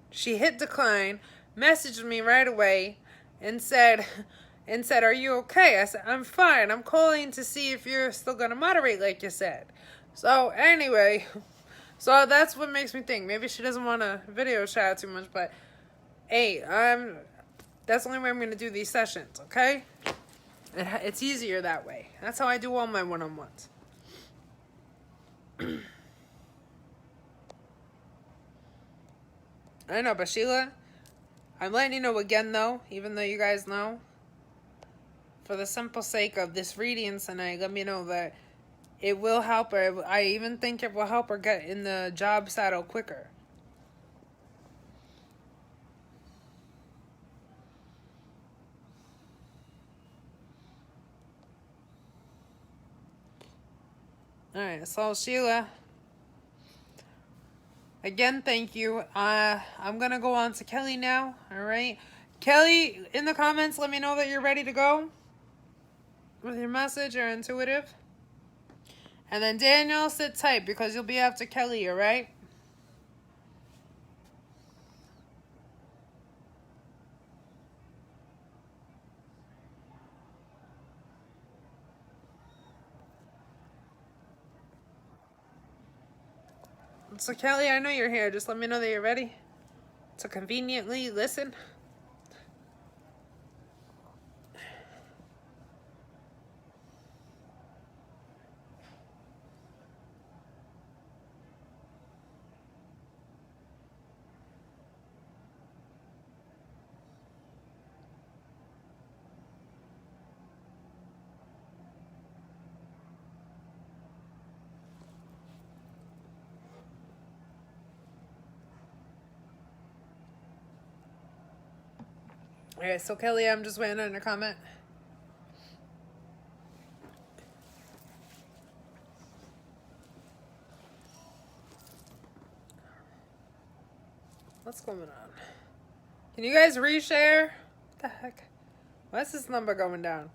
she hit decline, messaged me right away, and said, are you okay? I said, I'm fine. I'm calling to see if you're still going to moderate like you said. So anyway, so that's what makes me think. Maybe she doesn't want to video chat too much, but hey, that's the only way I'm going to do these sessions, okay? It's easier that way. That's how I do all my one-on-ones. I know, but Sheila, I'm letting you know again, though, even though you guys know, for the simple sake of this reading tonight, let me know that it will help her. I even think it will help her get in the job saddle quicker. Alright, so Sheila, again, thank you. I'm gonna go on to Kelly now. Alright. Kelly, in the comments, let me know that you're ready to go with your message or intuitive. And then Daniel, sit tight because you'll be after Kelly, alright? So Kelly, I know you're here. Just let me know that you're ready to conveniently listen. Alright, so Kelly, I'm just waiting on your comment. What's going on? Can you guys reshare? What the heck? Why is this number going down?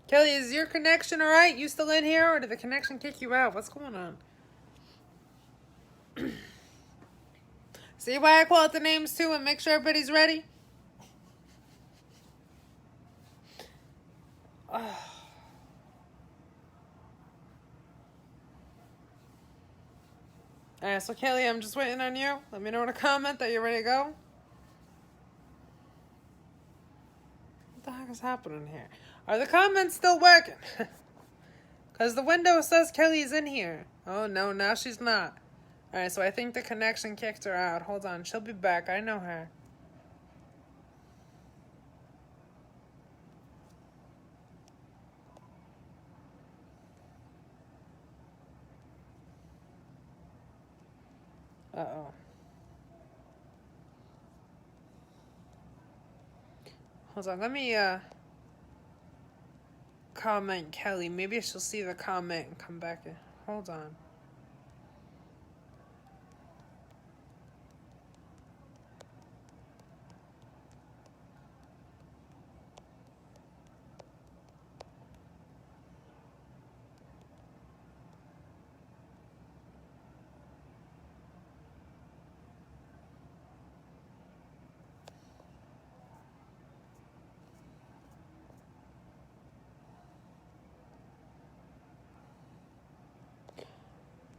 Kelly, is your connection alright? You still in here or did the connection kick you out? What's going on? See why I call out the names too and make sure everybody's ready? Oh. Alright, so Kelly, I'm just waiting on you. Let me know in a comment that you're ready to go. What the heck is happening here? Are the comments still working? Because the window says Kelly's in here. Oh no, now she's not. Alright, so I think the connection kicked her out. Hold on, she'll be back. I know her. Uh-oh. Hold on, let me comment Kelly. Maybe she'll see the comment and come back in. Hold on.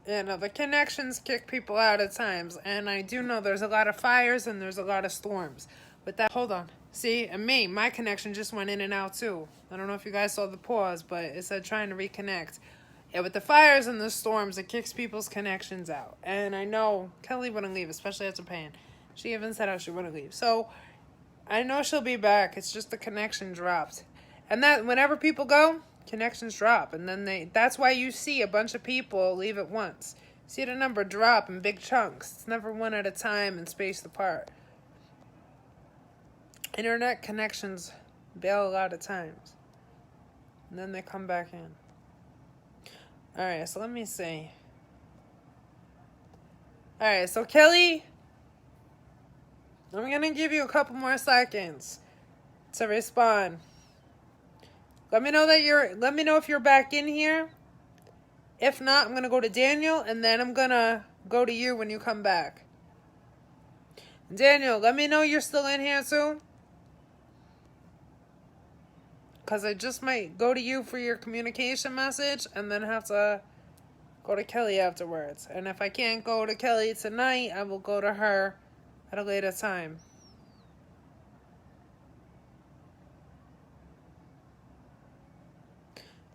Yeah, no, the connections kick people out at times. And I do know there's a lot of fires and there's a lot of storms. But that, hold on. See, and my connection just went in and out too. I don't know if you guys saw the pause, but it said trying to reconnect. Yeah, with the fires and the storms, it kicks people's connections out. And I know Kelly wouldn't leave, especially after paying. She even said how she wouldn't leave. So I know she'll be back. It's just the connection dropped. And that whenever people go, connections drop. And then that's why you see a bunch of people leave at once. See the number drop in big chunks. It's never one at a time and spaced apart. Internet connections bail a lot of times. And then they come back in. Alright, so let me see. Alright, so Kelly, I'm going to give you a couple more seconds to respond. Let me know if you're back in here. If not, I'm going to go to Daniel and then I'm going to go to you when you come back. Daniel, let me know you're still in here too. Because I just might go to you for your communication message and then have to go to Kelly afterwards. And if I can't go to Kelly tonight, I will go to her at a later time.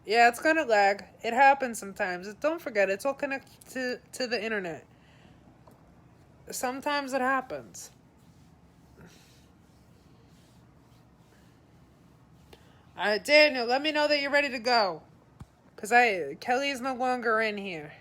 Yeah, it's gonna lag. It happens sometimes. Don't forget, it's all connected to the internet. Sometimes it happens. Alright, Daniel, let me know that you're ready to go. Because Kelly is no longer in here.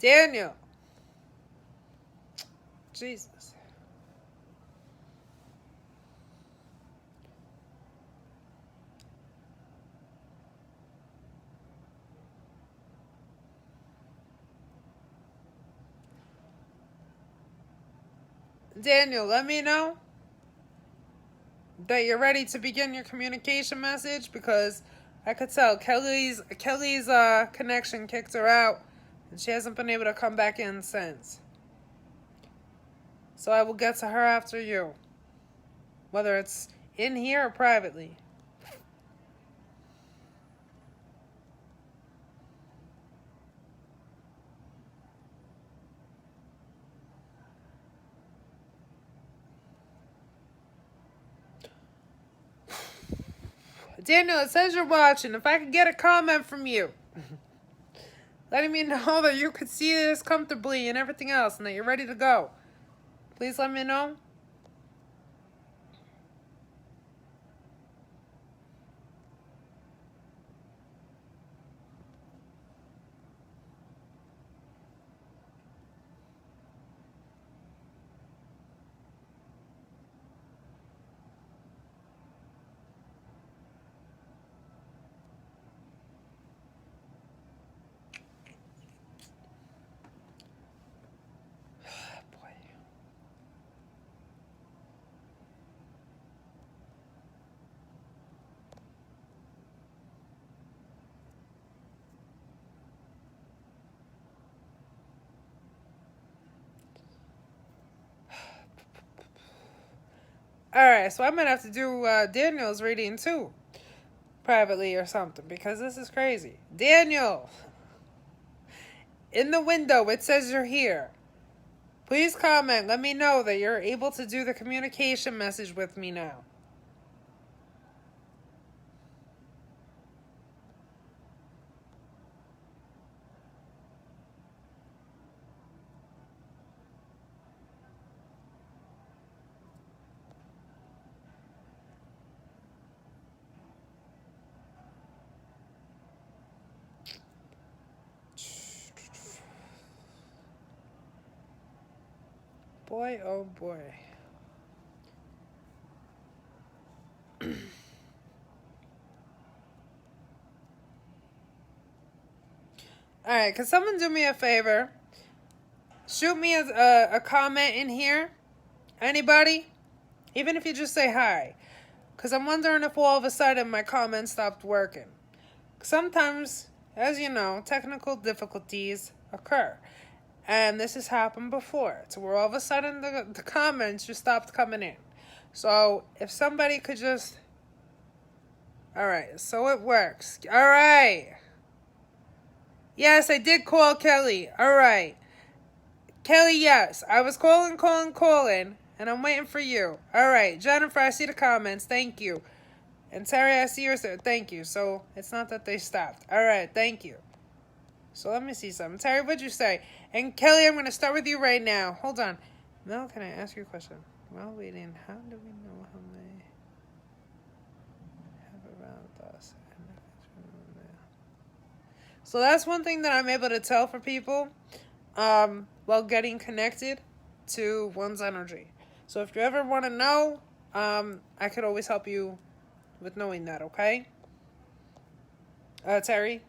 Daniel. Jesus. Daniel, let me know that you're ready to begin your communication message, because I could tell Kelly's connection kicked her out and she hasn't been able to come back in since. So I will get to her after you, whether it's in here or privately. Daniel, it says you're watching. If I could get a comment from you letting me know that you could see this comfortably and everything else and that you're ready to go, please let me know. Alright, so I might have to do Daniel's reading too, privately or something, because this is crazy. Daniel, in the window, it says you're here. Please comment. Let me know that you're able to do the communication message with me now. Boy, oh boy. Alright, can someone do me a favor? Shoot me a comment in here. Anybody? Even if you just say hi. Because I'm wondering if all of a sudden my comment stopped working. Sometimes, as you know, technical difficulties occur. And this has happened before. So where all of a sudden the comments just stopped coming in. So if somebody could just... Alright, so it works. Alright. Yes, I did call Kelly. Alright. Kelly, yes. I was calling, and I'm waiting for you. Alright, Jennifer, I see the comments. Thank you. And Terry, I see yours there. Thank you. So it's not that they stopped. Alright, thank you. So let me see something. Terry, what'd you say? And Kelly, I'm going to start with you right now. Hold on. Mel, can I ask you a question? While waiting, how do we know how many have around us? So that's one thing that I'm able to tell for people while getting connected to one's energy. So if you ever want to know, I could always help you with knowing that, okay? Terry?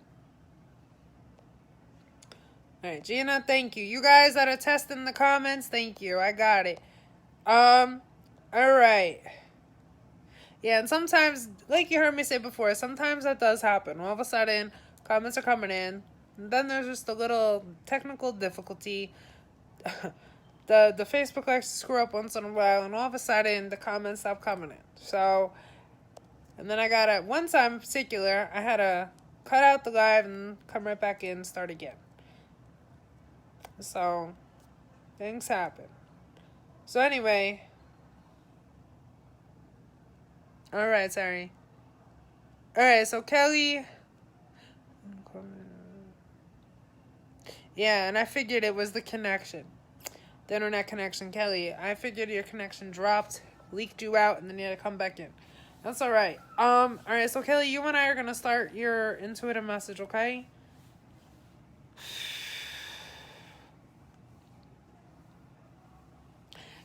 Alright, Gina, thank you. You guys that are testing the comments, thank you. I got it. Alright. Yeah, and sometimes, like you heard me say before, sometimes that does happen. All of a sudden, comments are coming in, and then there's just a little technical difficulty. The Facebook likes to screw up once in a while, and all of a sudden, the comments stop coming in. So, and then I got at one time in particular, I had to cut out the live and come right back in and start again. So, things happen. So anyway. Alright, sorry. Alright, so Kelly. Yeah, and I figured it was the connection. The internet connection, Kelly. I figured your connection dropped, leaked you out, and then you had to come back in. That's alright. Alright, so Kelly, you and I are gonna start your intuitive message, okay?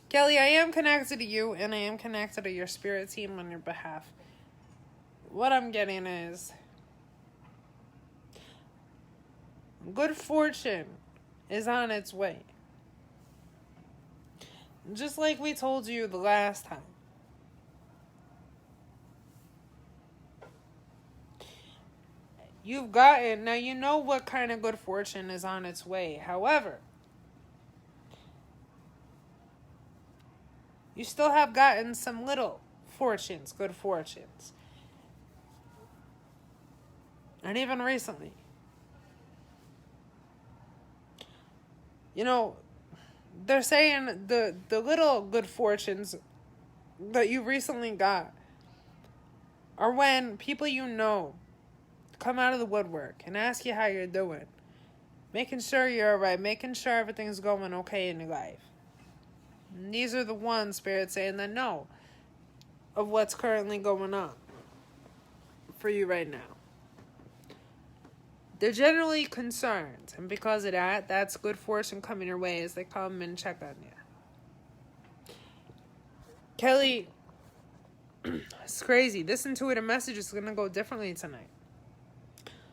Kelly, I am connected to you, and I am connected to your spirit team on your behalf. What I'm getting is good fortune is on its way. Just like we told you the last time. You've gotten, now you know what kind of good fortune is on its way. However, you still have gotten some little fortunes, good fortunes. And even recently. You know, they're saying the little good fortunes that you recently got are when people you know come out of the woodwork and ask you how you're doing. Making sure you're alright, making sure everything's going okay in your life. And these are the ones, Spirit, saying that know of what's currently going on for you right now. They're generally concerned, and because of that, that's good fortune coming your way as they come and check on you. Kelly, it's crazy. This intuitive message is going to go differently tonight.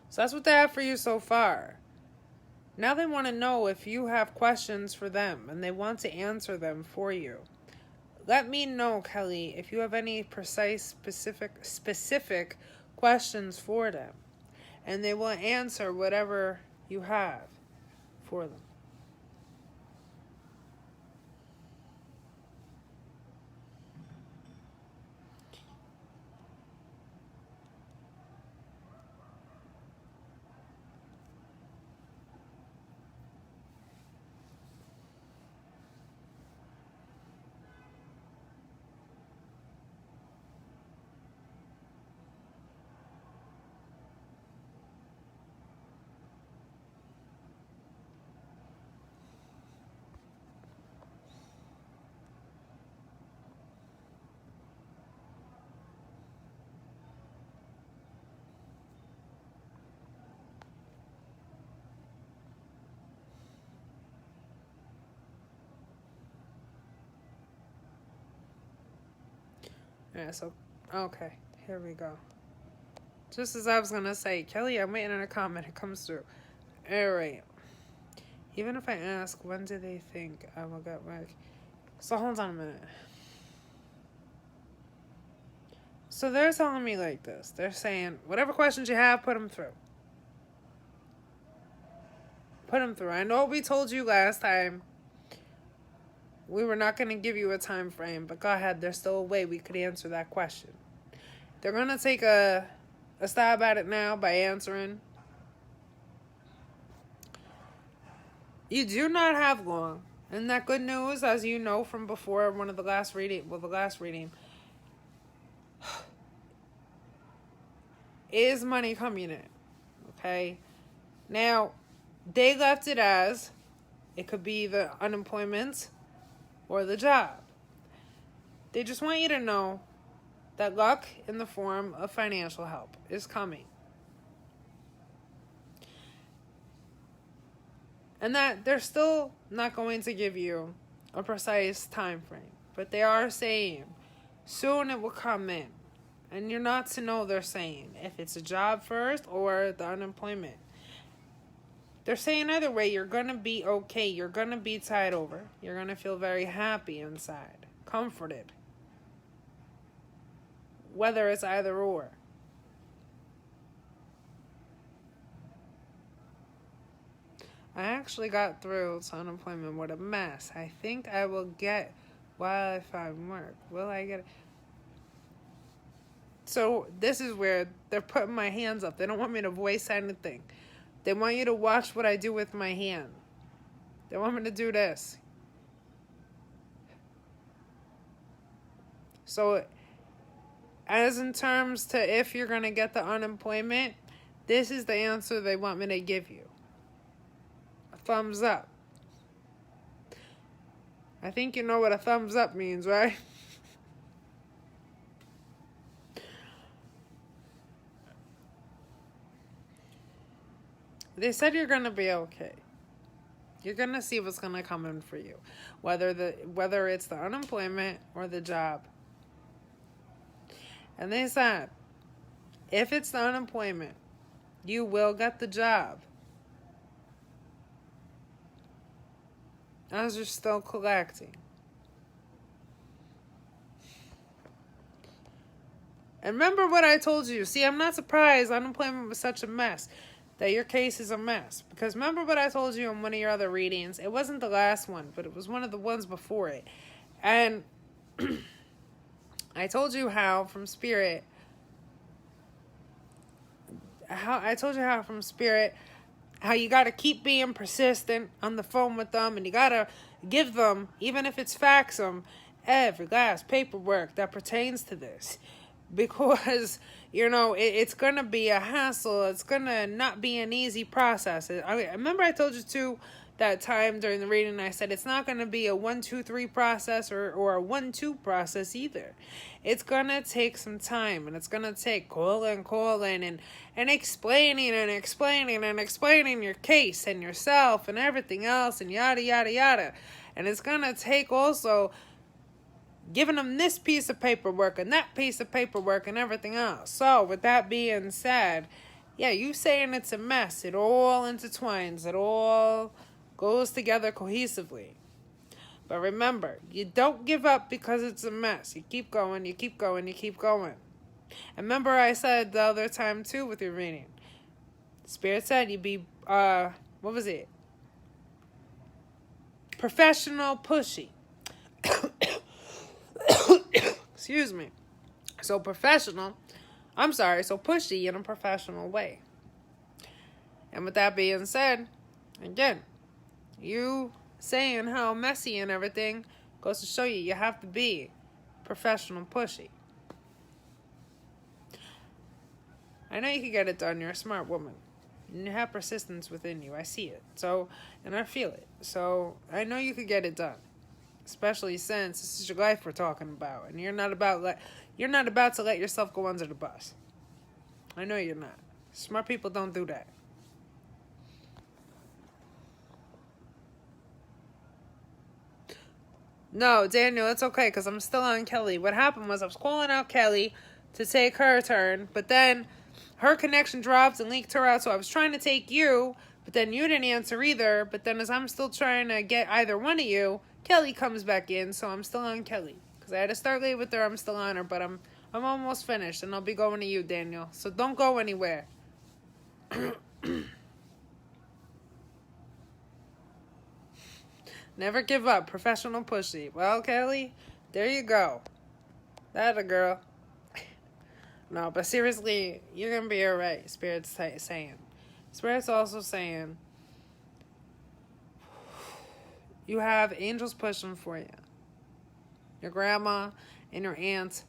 So that's what they have for you so far. Now they want to know if you have questions for them, and they want to answer them for you. Let me know, Kelly, if you have any precise, specific questions for them. And they will answer whatever you have for them. Yeah, so, okay, here we go. Just as I was going to say, Kelly, I'm waiting on a comment. It comes through. All right. Even if I ask, when do they think I will get back? So hold on a minute. So they're telling me like this. They're saying, whatever questions you have, put them through. Put them through. I know we told you last time we were not going to give you a time frame, but go ahead. There's still a way we could answer that question. They're going to take a stab at it now by answering. You do not have long. And that good news, as you know from before, the last reading, is money coming in. Okay? Now, they left it as it could be the unemployment or the job. They just want you to know that luck in the form of financial help is coming. And that they're still not going to give you a precise time frame. But they are saying soon it will come in. And you're not to know, they're saying, if it's a job first or the unemployment. They're saying either way, you're going to be okay. You're going to be tied over. You're going to feel very happy inside. Comforted. Whether it's either or. I actually got through to unemployment with a mess. I think I will get while I find work. Will I get it? So this is where they're putting my hands up. They don't want me to voice anything. They want you to watch what I do with my hand. They want me to do this. So as in terms to if you're going to get the unemployment, this is the answer they want me to give you. A thumbs up. I think you know what a thumbs up means, right? They said you're going to be okay. You're going to see what's going to come in for you, whether it's the unemployment or the job. And they said, if it's the unemployment, you will get the job as you're still collecting. And remember what I told you. See, I'm not surprised unemployment was such a mess, that your case is a mess. Because remember what I told you in one of your other readings. It wasn't the last one, but it was one of the ones before it. And I told you how from Spirit, how you got to keep being persistent on the phone with them, and you got to give them, even if it's fax them, every last paperwork that pertains to this. Because, it's going to be a hassle. It's going to not be an easy process. I remember I told you too that time during the reading, I said it's not going to be a 1, 2, 3 process or a 1, 2 process either. It's going to take some time, and it's going to take calling and explaining your case and yourself and everything else and yada, yada, yada. And it's going to take also giving them this piece of paperwork and that piece of paperwork and everything else. So with that being said, yeah, you saying it's a mess. It all intertwines. It all goes together cohesively. But remember, you don't give up because it's a mess. You keep going, you keep going, you keep going. And remember I said the other time too with your reading, Spirit said you'd be, what was it? Professional pushy. Excuse me. So pushy in a professional way. And with that being said, again, you saying how messy and everything goes to show you have to be professional pushy. I know you can get it done. You're a smart woman. And you have persistence within you. I see it. And I feel it. So I know you could get it done. Especially since this is your life we're talking about, and you're not about to let yourself go under the bus. I know you're not. Smart people don't do that. No, Daniel, it's okay, because I'm still on Kelly. What happened was I was calling out Kelly to take her turn, but then her connection dropped and leaked her out, so I was trying to take you, but then you didn't answer either. But then as I'm still trying to get either one of you, Kelly comes back in, so I'm still on Kelly. Because I had to start late with her, I'm still on her, but I'm almost finished, and I'll be going to you, Daniel. So don't go anywhere. Never give up. Professional pushy. Well, Kelly, there you go. That a girl. No, but seriously, you're going to be alright, Spirit's saying. Spirit's also saying you have angels pushing for you. Your grandma and your aunt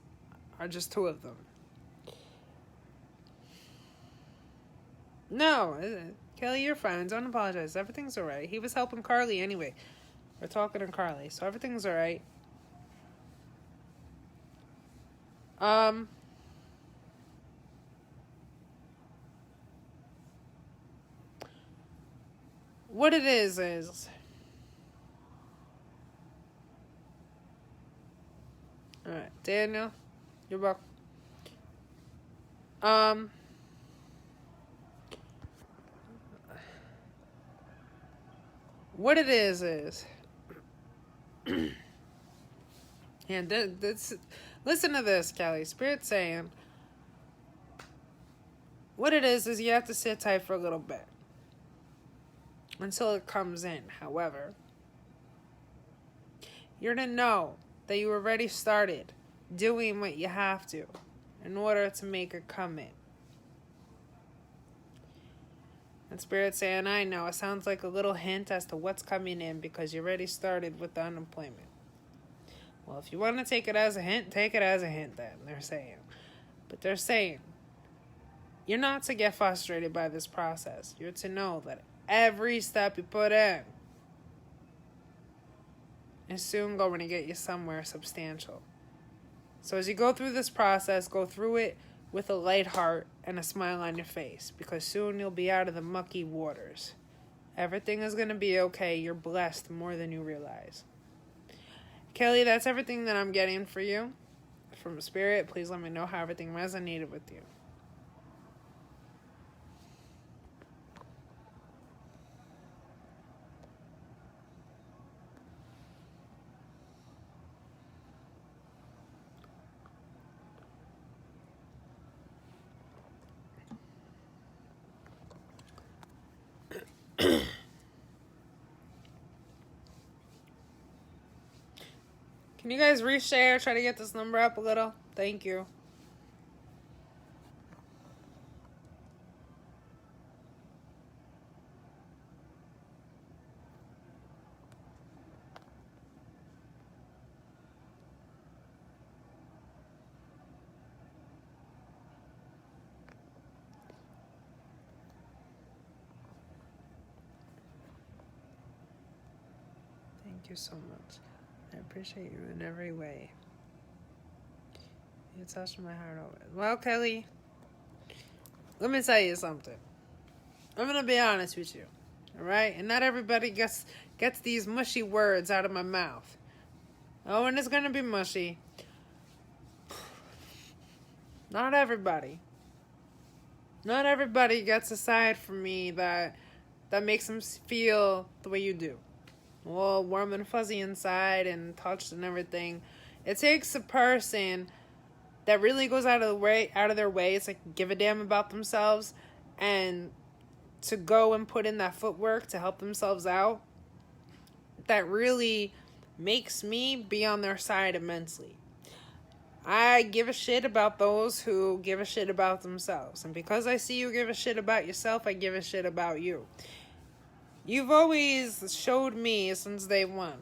are just two of them. No, Kelly, you're fine. Don't apologize. Everything's alright. He was helping Carly anyway. We're talking to Carly, so everything's alright. What it is alright, Daniel, you're welcome. What it is and this, listen to this, Kelly. Spirit's saying what it is you have to sit tight for a little bit until it comes in. However, you're to know that you already started doing what you have to in order to make it come in. And Spirit's saying, I know, it sounds like a little hint as to what's coming in because you already started with the unemployment. Well, if you want to take it as a hint, take it as a hint then, they're saying. But they're saying, you're not to get frustrated by this process. You're to know that every step you put in is soon going to get you somewhere substantial. So as you go through this process, go through it with a light heart and a smile on your face, because soon you'll be out of the mucky waters Everything is going to be okay. You're blessed more than you realize. Kelly, that's everything that I'm getting for you from Spirit. Please let me know how everything resonated with you. Can you guys reshare? Try to get this number up a little. Thank you. Thank you so much. I appreciate you in every way. You touched my heart always. Well, Kelly, let me tell you something. I'm going to be honest with you. All right? And not everybody gets these mushy words out of my mouth. Oh, and it's going to be mushy. Not everybody. Not everybody gets a side from me that makes them feel the way you do. All warm and fuzzy inside and touched and everything. It takes a person that really goes out of their way. It's like give a damn about themselves and to go and put in that footwork to help themselves out. That really makes me be on their side immensely. I give a shit about those who give a shit about themselves. And because I see you give a shit about yourself, I give a shit about you. You've always showed me since day one,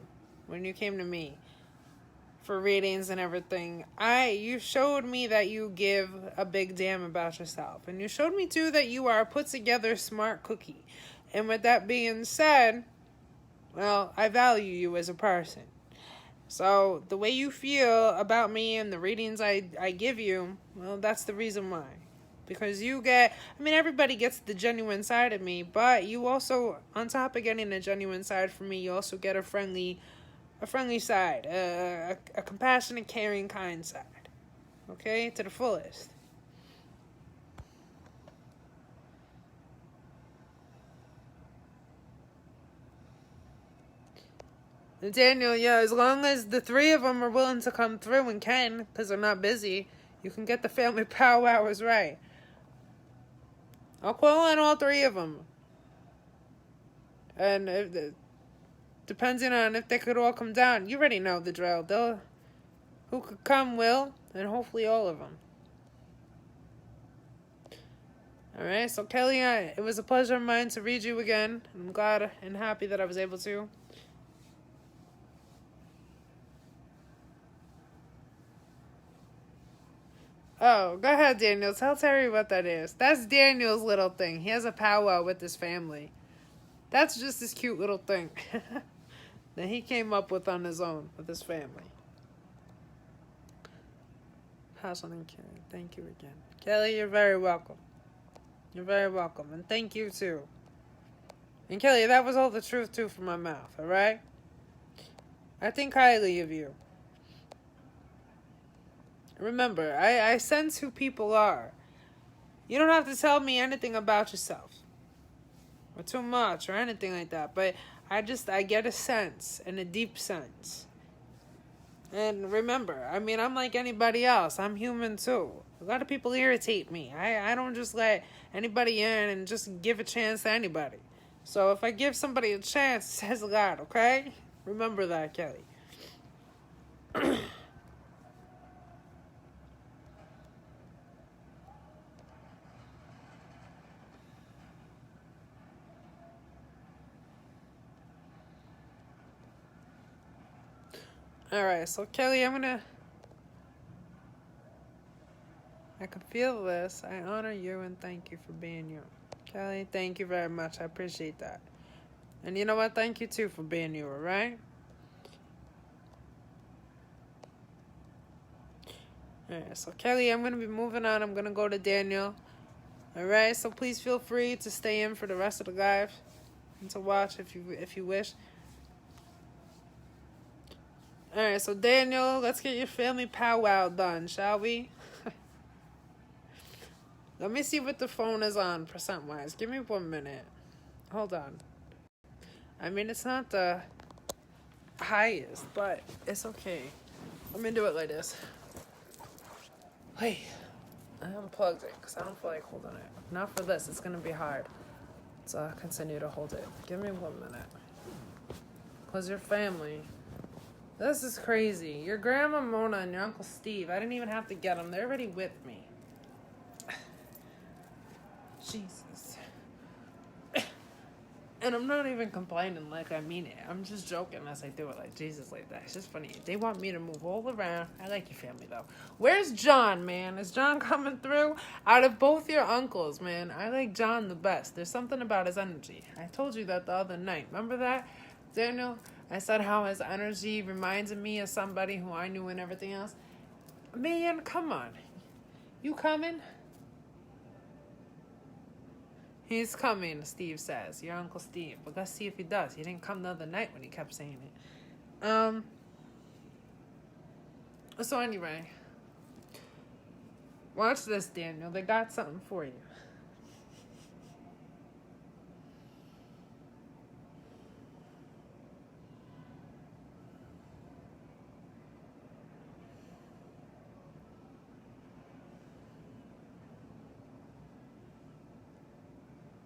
when you came to me for readings and everything, you showed me that you give a big damn about yourself. And you showed me too that you are a put together smart cookie. And with that being said, well, I value you as a person. So the way you feel about me and the readings I give you, well, that's the reason why. Because everybody gets the genuine side of me, but you also, on top of getting a genuine side from me, you also get a friendly side, a compassionate, caring, kind side. Okay? To the fullest. And Daniel, yeah, as long as the three of them are willing to come through and can, because they're not busy, you can get the family powwows right. I'll call on all three of them. And depending on if they could all come down, you already know the drill. Who could come will, and hopefully all of them. Alright, so Kelly, it was a pleasure of mine to read you again. I'm glad and happy that I was able to. Oh, go ahead, Daniel. Tell Terry what that is. That's Daniel's little thing. He has a powwow with his family. That's just his cute little thing that he came up with on his own with his family. Hassel and Kelly, thank you again. Kelly, you're very welcome. You're very welcome. And thank you, too. And Kelly, that was all the truth, too, from my mouth, alright? I think highly of you. Remember, I sense who people are. You don't have to tell me anything about yourself. Or too much or anything like that. But I get a sense, and a deep sense. And remember, I'm like anybody else. I'm human too. A lot of people irritate me. I don't just let anybody in and just give a chance to anybody. So if I give somebody a chance, it says a lot, okay? Remember that, Kelly. Alright, so Kelly, I can feel this. I honor you and thank you for being you. Kelly, thank you very much. I appreciate that. And you know what? Thank you too for being you, alright? Alright, so Kelly, I'm going to be moving on. I'm going to go to Daniel. Alright, so please feel free to stay in for the rest of the live. and to watch if you wish. All right, so Daniel, let's get your family powwow done, shall we? Let me see what the phone is on percent-wise. Give me 1 minute. Hold on. I mean, it's not the highest, but it's okay. Let me do it like this. Hey, I unplugged it because I don't feel like holding it. Not for this. It's going to be hard. So I'll continue to hold it. Give me 1 minute. Because your family... This is crazy. Your grandma Mona and your Uncle Steve, I didn't even have to get them. They're already with me. Jesus. And I'm not even complaining like I mean it. I'm just joking as I do it like Jesus like that. It's just funny. They want me to move all around. I like your family though. Where's John, man? Is John coming through? Out of both your uncles, man, I like John the best. There's something about his energy. I told you that the other night. Remember that, Daniel? I said how his energy reminds me of somebody who I knew and everything else. Man, come on. You coming? He's coming, Steve says. Your Uncle Steve. But let's see if he does. He didn't come the other night when he kept saying it. So anyway. Watch this, Daniel. They got something for you.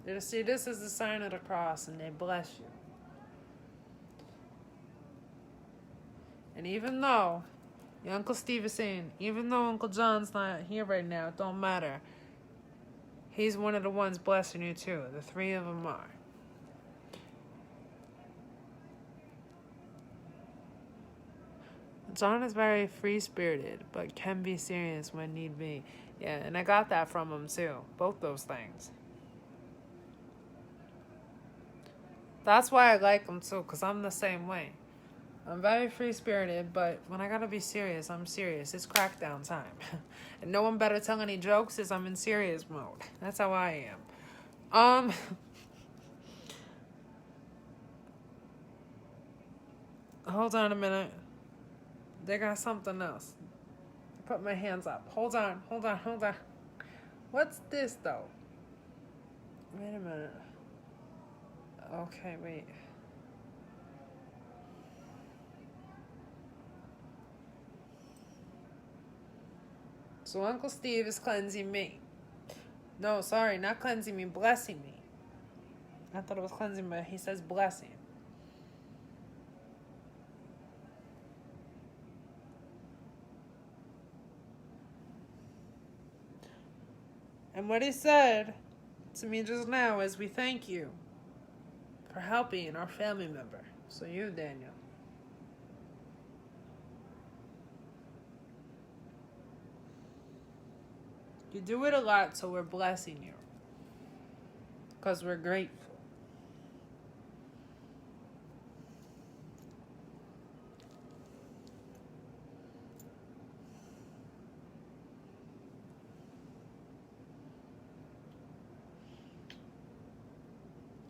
You see, this is the sign of the cross, and they bless you. And even though your Uncle Steve is saying, even though Uncle John's not here right now, it don't matter. He's one of the ones blessing you too. The three of them are. John is very free-spirited, but can be serious when need be. Yeah, and I got that from him too. Both those things. That's why I like him too, because I'm the same way. I'm very free-spirited, but when I gotta be serious, I'm serious. It's crackdown time. And no one better tell any jokes as I'm in serious mode. That's how I am. Hold on a minute. They got something else. I put my hands up. Hold on. What's this, though? Wait a minute. Okay, wait. So Uncle Steve is cleansing me. No, sorry, not cleansing me, blessing me. I thought it was cleansing, but he says blessing. And what he said to me just now is, we thank you for helping our family member. So you, Daniel. You do it a lot, so we're blessing you. Because we're grateful.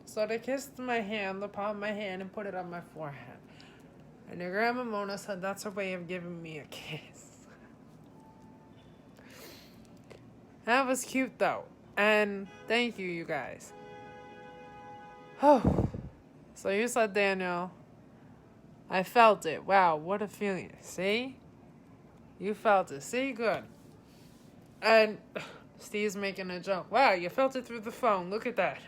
So they kissed my hand, the palm of my hand, and put it on my forehead. And your grandma Mona said that's her way of giving me a kiss. That was cute, though. And thank you, you guys. Oh. So you said, Daniel, I felt it. Wow, what a feeling. See? You felt it. See? Good. And Steve's making a joke. Wow, you felt it through the phone. Look at that.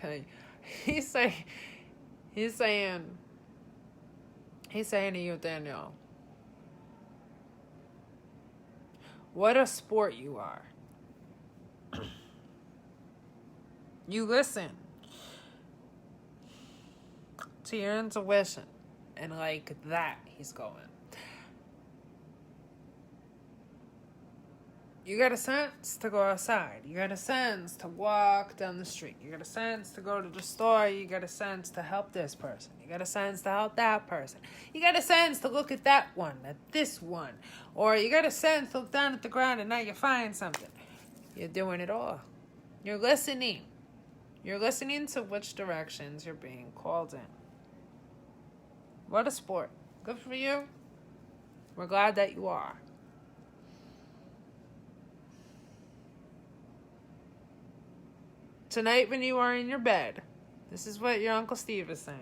Hey. He's saying to you, Daniel, what a sport you are. You listen to your intuition, and like that, he's going. You got a sense to go outside. You got a sense to walk down the street. You got a sense to go to the store. You got a sense to help this person. You got a sense to help that person. You got a sense to look at that one, at this one. Or you got a sense to look down at the ground and now you find something. You're doing it all. You're listening. You're listening to which directions you're being called in. What a sport. Good for you. We're glad that you are. Tonight when you are in your bed, this is what your Uncle Steve is saying.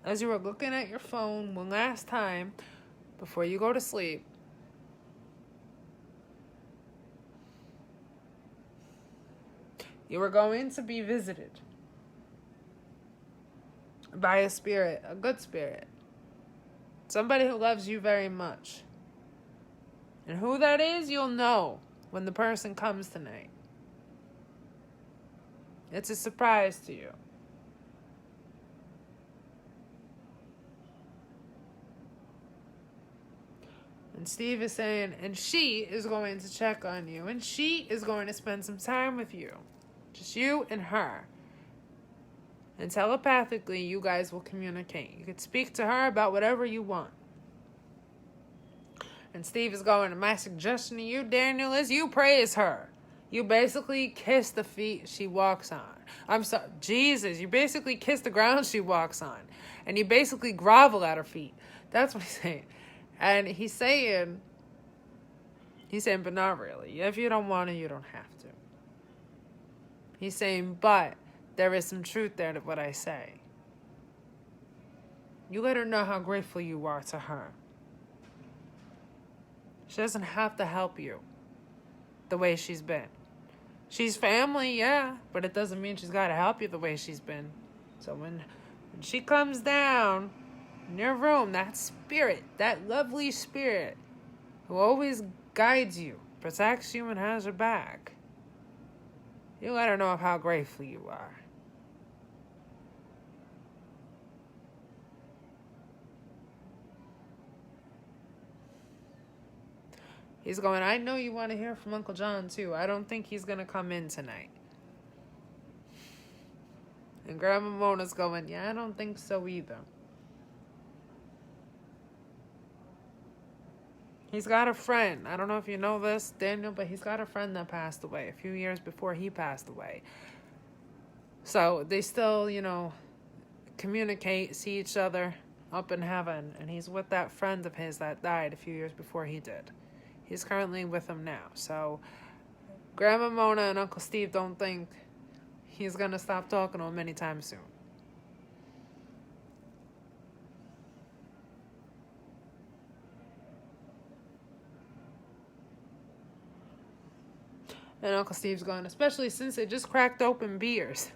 As you were looking at your phone one last time before you go to sleep, you were going to be visited by a spirit, a good spirit. Somebody who loves you very much. And who that is, you'll know when the person comes tonight. It's a surprise to you. And Steve is saying, and she is going to check on you. And she is going to spend some time with you. Just you and her. And telepathically, you guys will communicate. You could speak to her about whatever you want. And Steve is going, and my suggestion to you, Daniel, is you praise her. You basically kiss the feet she walks on. I'm sorry, Jesus, you basically kiss the ground she walks on. And you basically grovel at her feet. That's what he's saying. And he's saying, but not really. If you don't want to, you don't have to. He's saying, but there is some truth there to what I say. You let her know how grateful you are to her. She doesn't have to help you the way she's been. She's family, yeah, but it doesn't mean she's got to help you the way she's been. So when she comes down in your room, that spirit, that lovely spirit who always guides you, protects you, and has your back, you let her know of how grateful you are. He's going, I know you want to hear from Uncle John, too. I don't think he's going to come in tonight. And Grandma Mona's going, yeah, I don't think so either. He's got a friend. I don't know if you know this, Daniel, but he's got a friend that passed away a few years before he passed away. So they still, communicate, see each other up in heaven. And he's with that friend of his that died a few years before he did. He's currently with him now. So Grandma Mona and Uncle Steve don't think he's going to stop talking to him anytime soon. And Uncle Steve's going, especially since they just cracked open beers.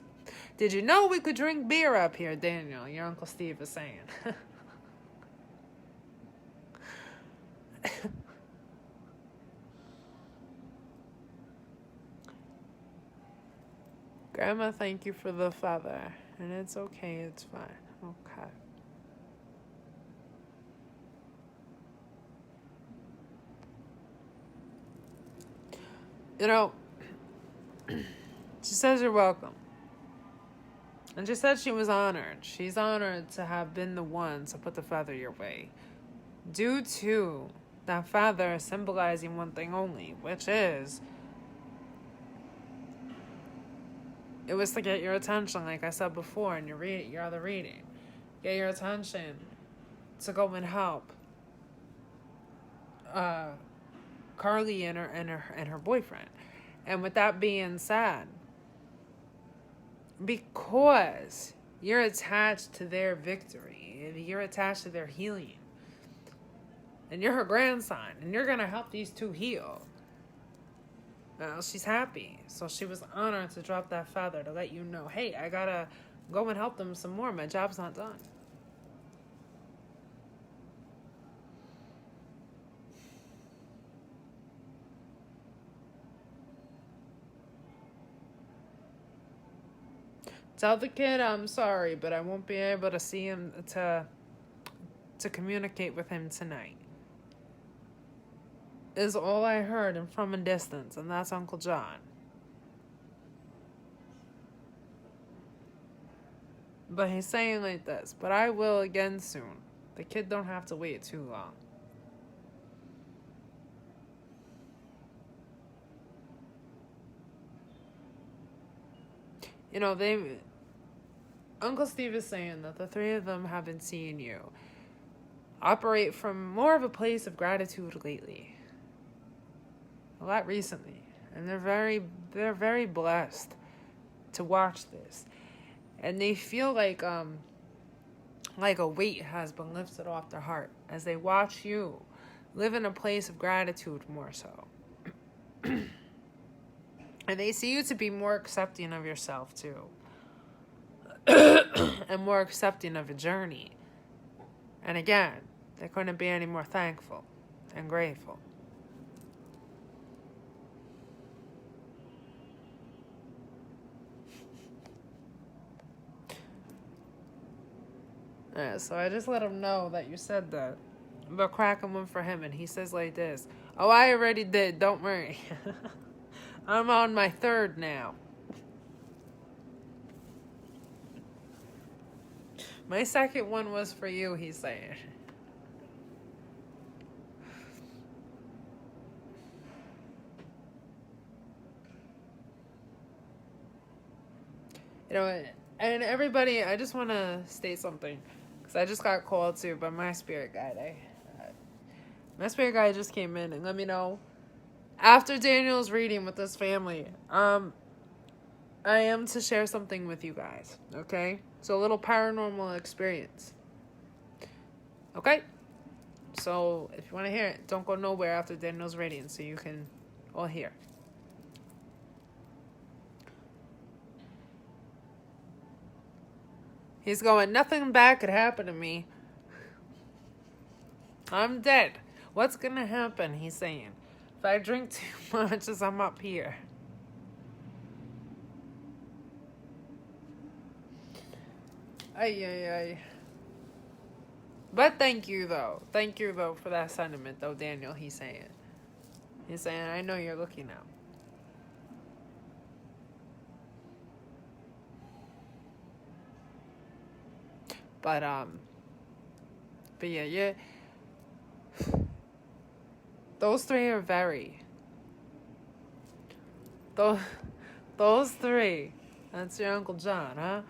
Did you know we could drink beer up here, Daniel? Your Uncle Steve is saying. Grandma, thank you for the feather. And it's okay, it's fine. Okay. She says you're welcome. And she said she was honored. She's honored to have been the one to put the feather your way. Due to that feather symbolizing one thing only, which is, it was to get your attention, like I said before in your other reading. Get your attention to go and help Carly and her boyfriend. And with that being said, because you're attached to their victory, you're attached to their healing, and you're her grandson, and you're going to help these two heal. Well, she's happy. So she was honored to drop that feather to let you know, hey, I got to go and help them some more. My job's not done. Tell the kid I'm sorry, but I won't be able to see him to communicate with him tonight. Is all I heard and from a distance, and that's Uncle John. But he's saying like this, but I will again soon. The kid don't have to wait too long. Uncle Steve is saying that the three of them have been seeing you operate from more of a place of gratitude lately. A lot recently. And they're very blessed to watch this. And they feel like a weight has been lifted off their heart as they watch you live in a place of gratitude more so. And they see you to be more accepting of yourself too. And more accepting of a journey. And again, they couldn't be any more thankful and grateful. Yeah, so I just let him know that you said that. But cracking one for him, and he says like this, "Oh, I already did, don't worry." I'm on my third now. My second one was for you, he's saying. And everybody, I just want to state something. Because I just got called to by my spirit guide. My spirit guide just came in and let me know. After Daniel's reading with this family, I am to share something with you guys. Okay? So a little paranormal experience. Okay? So if you want to hear it, don't go nowhere after Daniel's reading so you can all hear. He's going, nothing bad could happen to me. I'm dead. What's going to happen, he's saying, if I drink too much as I'm up here? Ay. But thank you, though. Thank you, though, for that sentiment, though, Daniel, he's saying. He's saying, I know you're looking out. But yeah. Those three are very... Those three, that's your Uncle John, huh?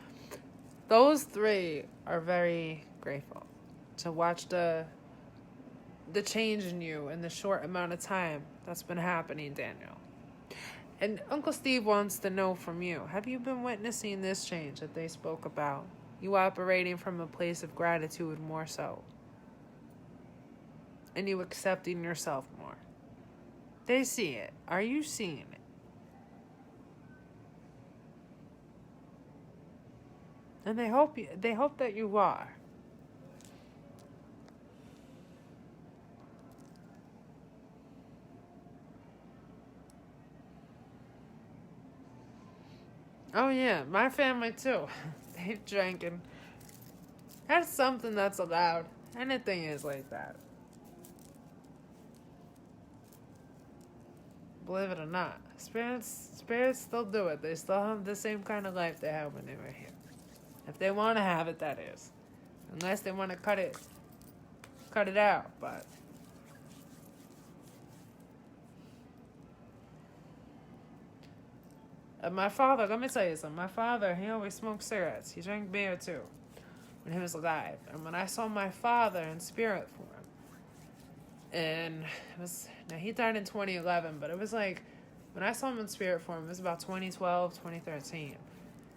Those three are very grateful to watch the change in you in the short amount of time that's been happening, Daniel. And Uncle Steve wants to know from you, have you been witnessing this change that they spoke about? You operating from a place of gratitude more so. And you accepting yourself more. They see it. Are you seeing it? And they hope that you are. Oh yeah, my family too. They've drinking. That's something that's allowed. Anything is like that. Believe it or not. Spirits still do it. They still have the same kind of life they had when they were here. If they want to have it, that is. Unless they want to cut it out, but... my father, let me tell you something. My father, he always smoked cigarettes. He drank beer, too, when he was alive. And when I saw my father in spirit form, and he died in 2011, but it was like, when I saw him in spirit form, it was about 2012, 2013.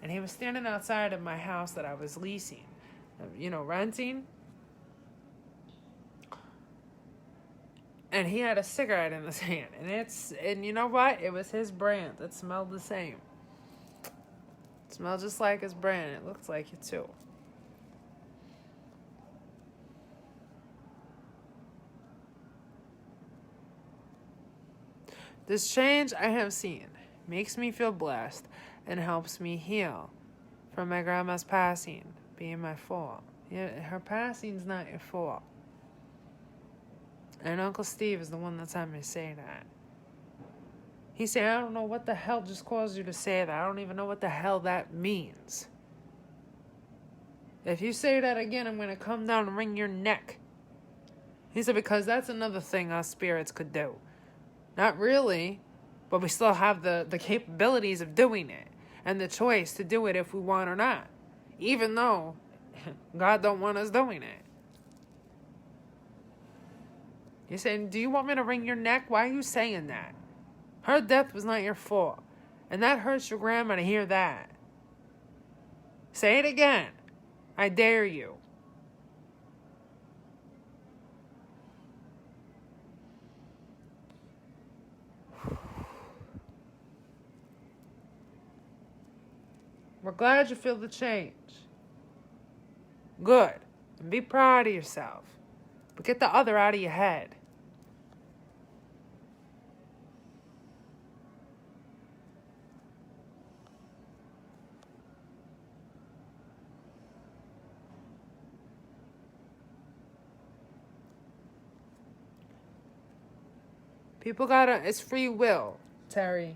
And he was standing outside of my house that I was leasing, renting. And he had a cigarette in his hand. And you know what? It was his brand. It smelled the same. It smelled just like his brand. It looked like it too. This change I have seen makes me feel blessed and helps me heal from my grandma's passing being my fault. Yeah, her passing's not your fault. And Uncle Steve is the one that's had me say that. He said, I don't know what the hell just caused you to say that. I don't even know what the hell that means. If you say that again, I'm going to come down and wring your neck. He said, because that's another thing us spirits could do. Not really, but we still have the capabilities of doing it. and the choice to do it if we want or not, even though God don't want us doing it. You're saying, do you want me to wring your neck? Why are you saying that? Her death was not your fault. And that hurts your grandma to hear that. Say it again. I dare you. We're glad you feel the change. Good. And be proud of yourself. But get the other out of your head. It's free will, Terry.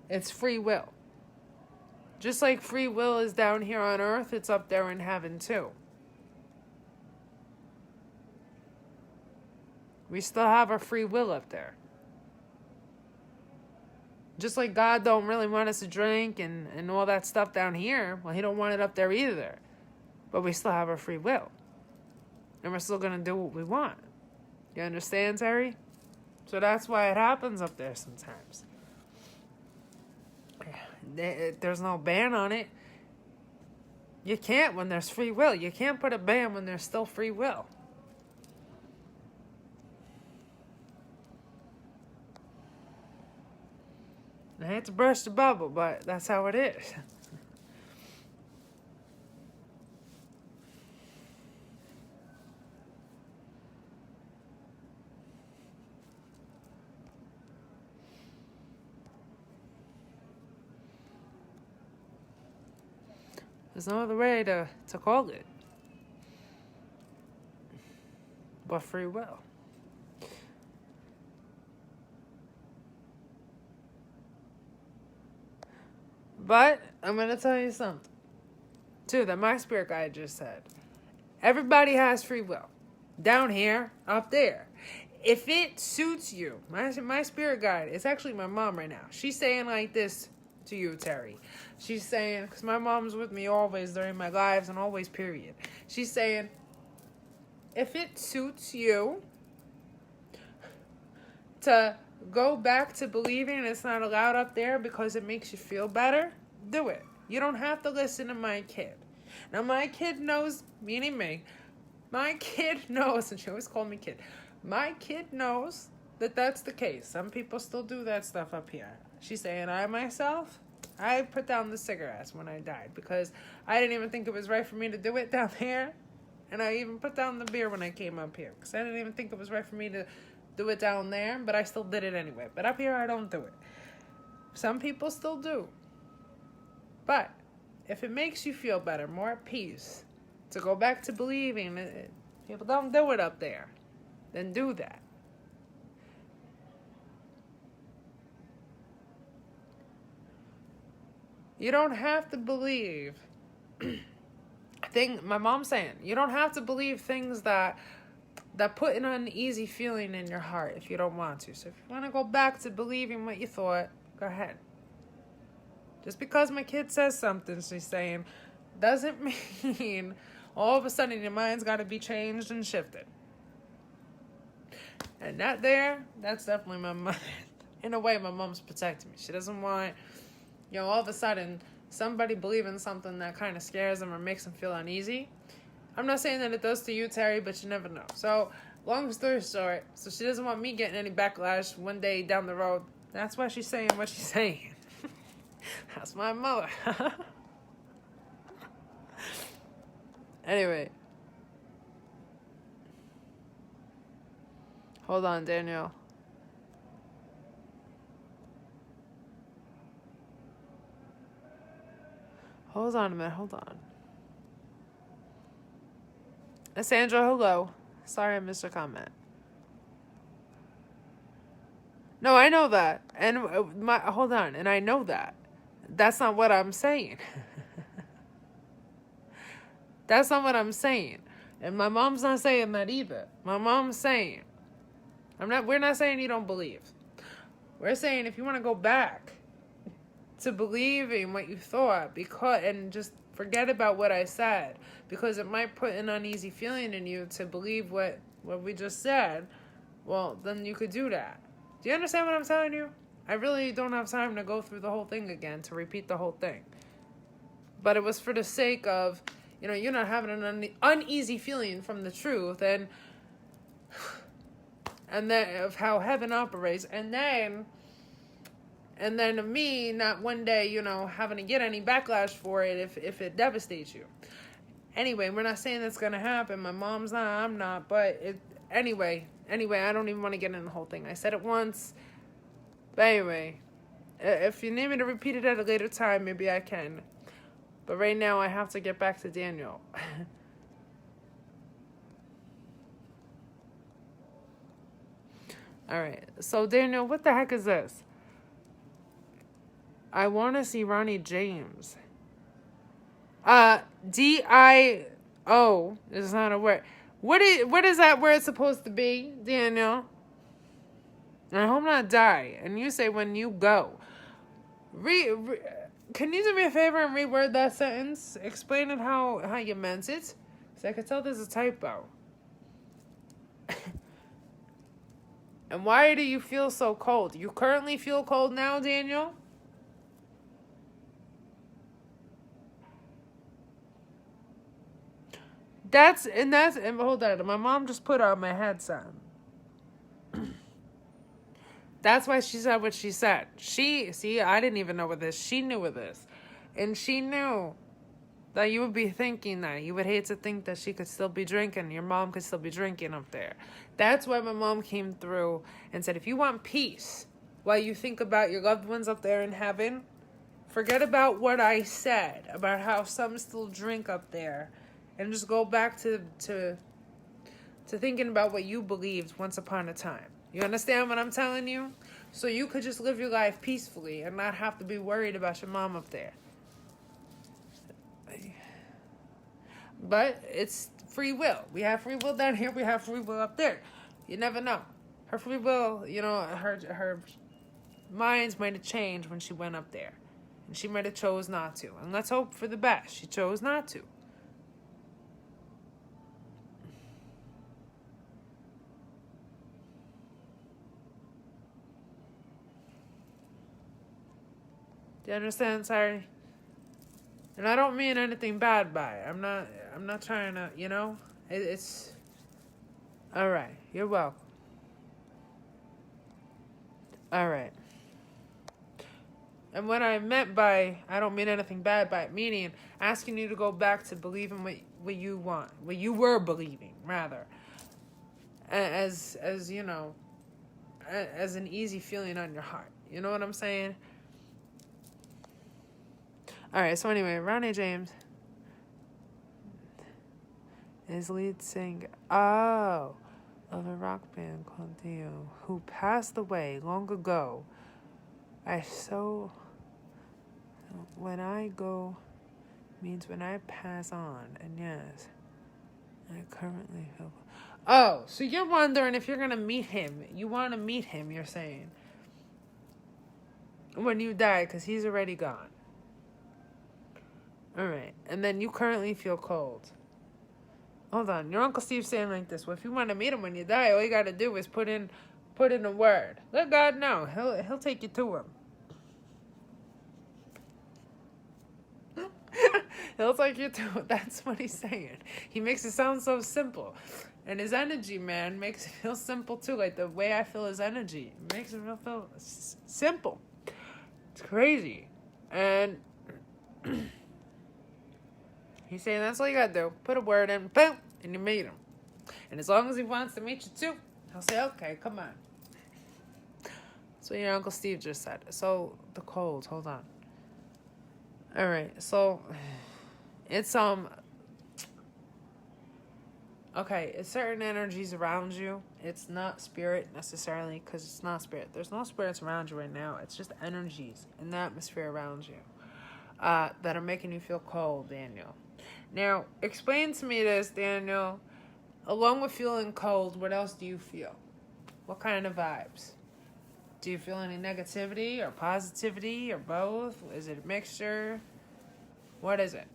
It's free will. Just like free will is down here on earth, it's up there in heaven too. We still have our free will up there. Just like God don't really want us to drink and all that stuff down here, well, he don't want it up there either. But we still have our free will. And we're still going to do what we want. You understand, Terry? So that's why it happens up there sometimes. There's no ban on it. You can't when there's free will. You can't put a ban when there's still free will. I hate to burst the bubble, but that's how it is. There's no other way to call it but free will. But I'm going to tell you something, too, that my spirit guide just said. Everybody has free will. Down here, up there. If it suits you, my spirit guide, it's actually my mom right now. She's saying like this to you, Terry. She's saying, because my mom's with me always during my lives and always, period. She's saying, if it suits you to go back to believing it's not allowed up there because it makes you feel better, do it. You don't have to listen to my kid. Now, my kid knows, meaning me, my kid knows, and she always called me kid, my kid knows that that's the case. Some people still do that stuff up here. She's saying, I put down the cigarettes when I died because I didn't even think it was right for me to do it down there. And I even put down the beer when I came up here because I didn't even think it was right for me to do it down there, but I still did it anyway. But up here, I don't do it. Some people still do. But if it makes you feel better, more at peace, to go back to believing people don't do it up there, then do that. You don't have to believe my mom's saying, you don't have to believe things that put an uneasy feeling in your heart if you don't want to. So if you want to go back to believing what you thought, go ahead. Just because my kid says something, she's saying, doesn't mean all of a sudden your mind's got to be changed and shifted. And that's definitely my mother. In a way, my mom's protecting me. She doesn't want, all of a sudden, somebody believing something that kind of scares them or makes them feel uneasy. I'm not saying that it does to you, Terry, but you never know. So, long story short, so she doesn't want me getting any backlash one day down the road. That's why she's saying what she's saying. That's my mother. Anyway. Hold on, Daniel. Hold on a minute, hold on. Sandra, hello. Sorry I missed your comment. No, I know that. And hold on, and I know that. That's not what I'm saying. That's not what I'm saying. And my mom's not saying that either. My mom's saying, we're not saying you don't believe. We're saying if you want to go back to believing what you thought, and just forget about what I said, because it might put an uneasy feeling in you to believe what we just said. Well, then you could do that. Do you understand what I'm telling you? I really don't have time to go through the whole thing again, to repeat the whole thing. But it was for the sake of, you're not having an uneasy feeling from the truth, and then of how heaven operates, and then me not one day, having to get any backlash for it if it devastates you. Anyway, we're not saying that's gonna happen. My mom's not, I'm not, but anyway, I don't even want to get in the whole thing. I said it once, but anyway, if you need me to repeat it at a later time, maybe I can. But right now, I have to get back to Daniel. All right, so Daniel, what the heck is this? I want to see Ronnie James. DIO is not a word. What is that word supposed to be, Daniel? I hope not die. And you say when you go. Can you do me a favor and reword that sentence? Explain it how you meant it. So I could tell there's a typo. And why do you feel so cold? You currently feel cold now, Daniel? And hold on. My mom just put on my headset. That's why she said what she said. I didn't even know with this. She knew with this. And she knew that you would be thinking that. You would hate to think that she could still be drinking. Your mom could still be drinking up there. That's why my mom came through and said, if you want peace while you think about your loved ones up there in heaven, forget about what I said about how some still drink up there. And just go back to thinking about what you believed once upon a time. You understand what I'm telling you? So you could just live your life peacefully and not have to be worried about your mom up there. But it's free will. We have free will down here. We have free will up there. You never know. Her free will, her minds might have changed when she went up there. And she might have chose not to. And let's hope for the best. She chose not to. Do you understand? Sorry. And I don't mean anything bad by it. I'm not trying to, it's all right. You're welcome. All right. And what I meant by I don't mean anything bad by it, meaning asking you to go back to believing what you want, what you were believing, rather. As as an easy feeling on your heart. You know what I'm saying? All right, so anyway, Ronnie James is lead singer of a rock band called Dio, who passed away long ago. When I go means when I pass on, and yes, I currently feel. Oh, so you're wondering if you're gonna meet him. You want to meet him, you're saying, when you die, because he's already gone. All right, and then you currently feel cold. Hold on, your Uncle Steve's saying like this. Well, if you want to meet him when you die, all you got to do is put in a word. Let God know. He'll take you to him. He'll take you to him. That's what he's saying. He makes it sound so simple. And his energy, man, makes it feel simple too. Like the way I feel his energy. It makes it feel simple. It's crazy. And he's saying that's all you gotta do. Put a word in, boom, and you meet him. And as long as he wants to meet you too, he'll say, okay, come on. That's what your Uncle Steve just said. So, the cold, hold on. All right, so it's, okay, it's certain energies around you. It's not spirit necessarily, because it's not spirit. There's no spirits around you right now. It's just energies in the atmosphere around you that are making you feel cold, Daniel. Now, explain to me this, Daniel. Along with feeling cold, what else do you feel? What kind of vibes? Do you feel any negativity or positivity or both? Is it a mixture? What is it?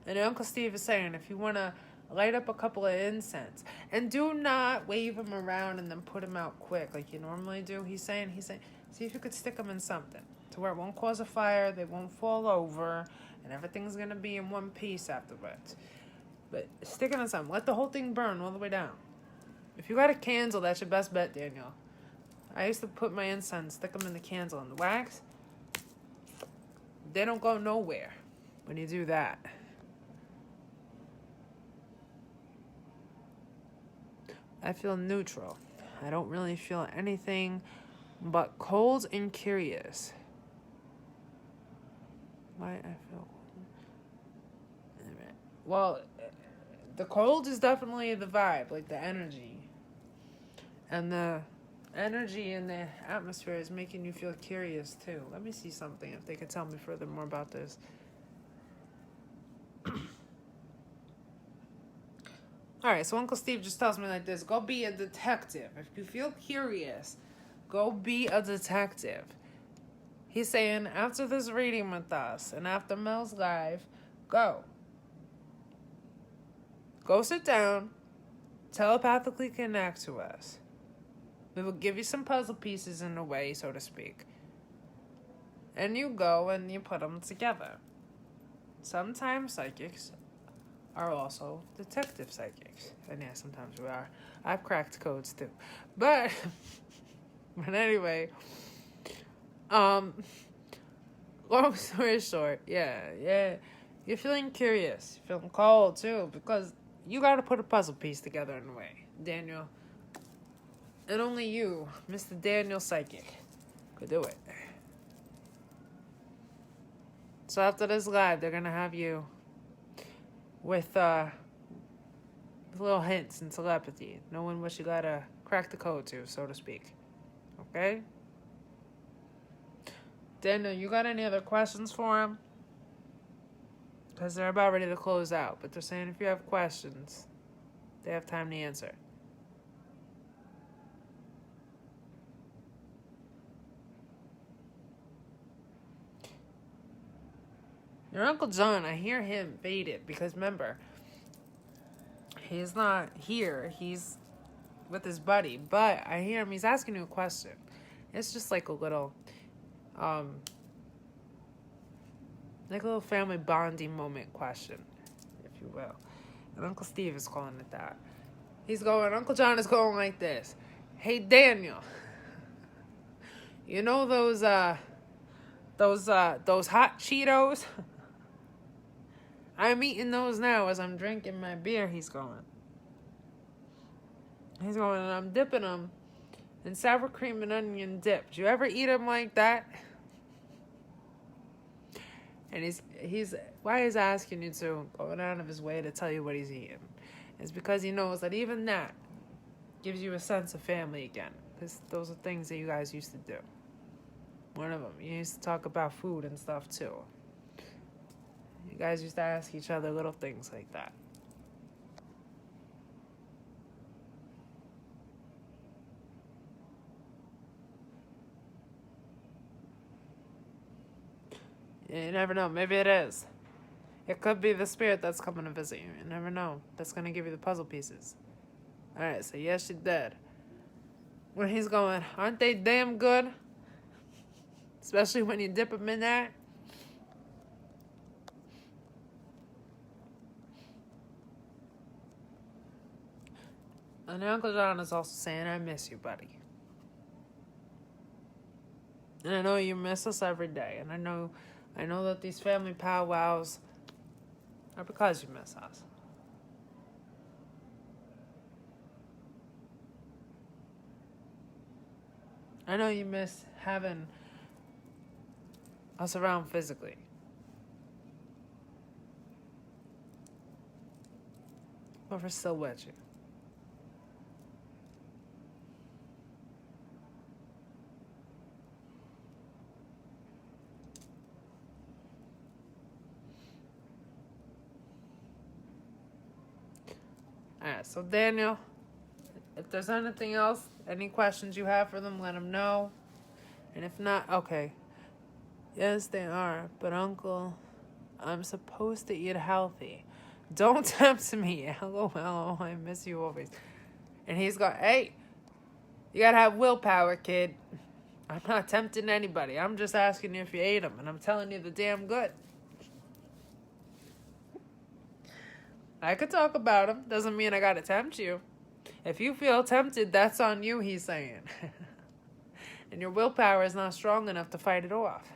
And Uncle Steve is saying if you want to light up a couple of incense and do not wave them around and then put them out quick like you normally do. He's saying, see if you could stick them in something to where it won't cause a fire, they won't fall over, and everything's going to be in one piece afterwards. But stick it in something. Let the whole thing burn all the way down. If you got a candle, that's your best bet, Daniel. I used to put my incense, stick them in the candle and the wax. They don't go nowhere when you do that. I feel neutral. I don't really feel anything but cold and curious. Why I feel... Well, the cold is definitely the vibe, like the energy. And the energy in the atmosphere is making you feel curious too. Let me see something if they could tell me further more about this. Alright, so Uncle Steve just tells me like this. Go be a detective. If you feel curious, go be a detective. He's saying after this reading with us and after Mel's live, go. Go sit down. Telepathically connect to us. We will give you some puzzle pieces in a way, so to speak. And you go and you put them together. Sometimes psychics are also detective psychics. And yeah, sometimes we are. I've cracked codes too. But anyway, long story short, yeah. You're feeling curious. You're feeling cold too, because you gotta put a puzzle piece together in a way, Daniel. And only you, Mr. Daniel Psychic, could do it. So after this live, they're gonna have you with little hints and telepathy, knowing what you gotta crack the code to, so to speak. Okay? Daniel, you got any other questions for him? Because they're about ready to close out, but they're saying if you have questions, they have time to answer. Your Uncle John, I hear him faded because remember, he's not here. He's with his buddy, but I hear him. He's asking you a question. It's just like a little, family bonding moment question, if you will. And Uncle Steve is calling it that. Uncle John is going like this. Hey, Daniel, you know those hot Cheetos? I'm eating those now as I'm drinking my beer, he's going, and I'm dipping them in sour cream and onion dip. Do you ever eat them like that? And he's why he's asking you to, going out of his way to tell you what he's eating. It's because he knows that even that gives you a sense of family again. Because those are things that you guys used to do. One of them, you used to talk about food and stuff too. You guys used to ask each other little things like that. You never know. Maybe it is. It could be the spirit that's coming to visit you. You never know. That's going to give you the puzzle pieces. Alright, so yes, you're dead. When he's going, aren't they damn good? Especially when you dip them in that. And Uncle John is also saying, I miss you, buddy. And I know you miss us every day. And I know that these family powwows are because you miss us. I know you miss having us around physically. But we're still with you. Alright, so Daniel, if there's anything else, any questions you have for them, let them know. And if not, okay. Yes, they are. But Uncle, I'm supposed to eat healthy. Don't tempt me. LOL, I miss you always. And he's got, hey, you gotta have willpower, kid. I'm not tempting anybody. I'm just asking you if you ate them. And I'm telling you they're damn good. I could talk about them. Doesn't mean I gotta tempt you. If you feel tempted, that's on you, he's saying. And your willpower is not strong enough to fight it off.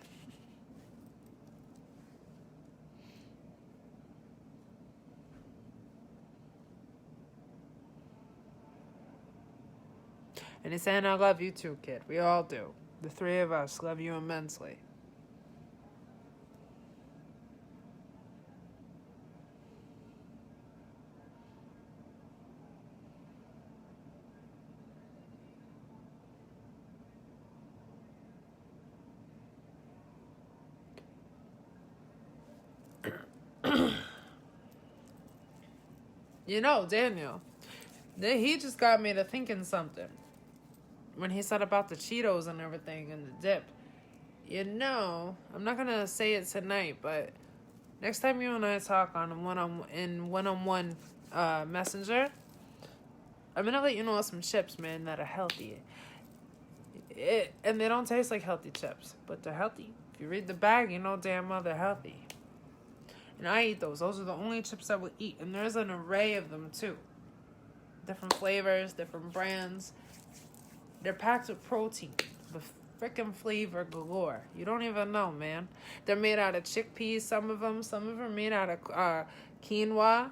And he's saying, I love you too, kid. We all do. The three of us love you immensely. You know, Daniel, he just got me to thinking something. When he said about the Cheetos and everything and the dip. You know, I'm not going to say it tonight, but next time you and I talk on one-on-one messenger, I'm going to let you know some chips, man, that are healthy. And they don't taste like healthy chips, but they're healthy. If you read the bag, you know damn well they're healthy. And I eat those. Those are the only chips I will eat. And there's an array of them, too. Different flavors, different brands. They're packed with protein. With freaking flavor galore. You don't even know, man. They're made out of chickpeas, some of them. Some of them are made out of quinoa.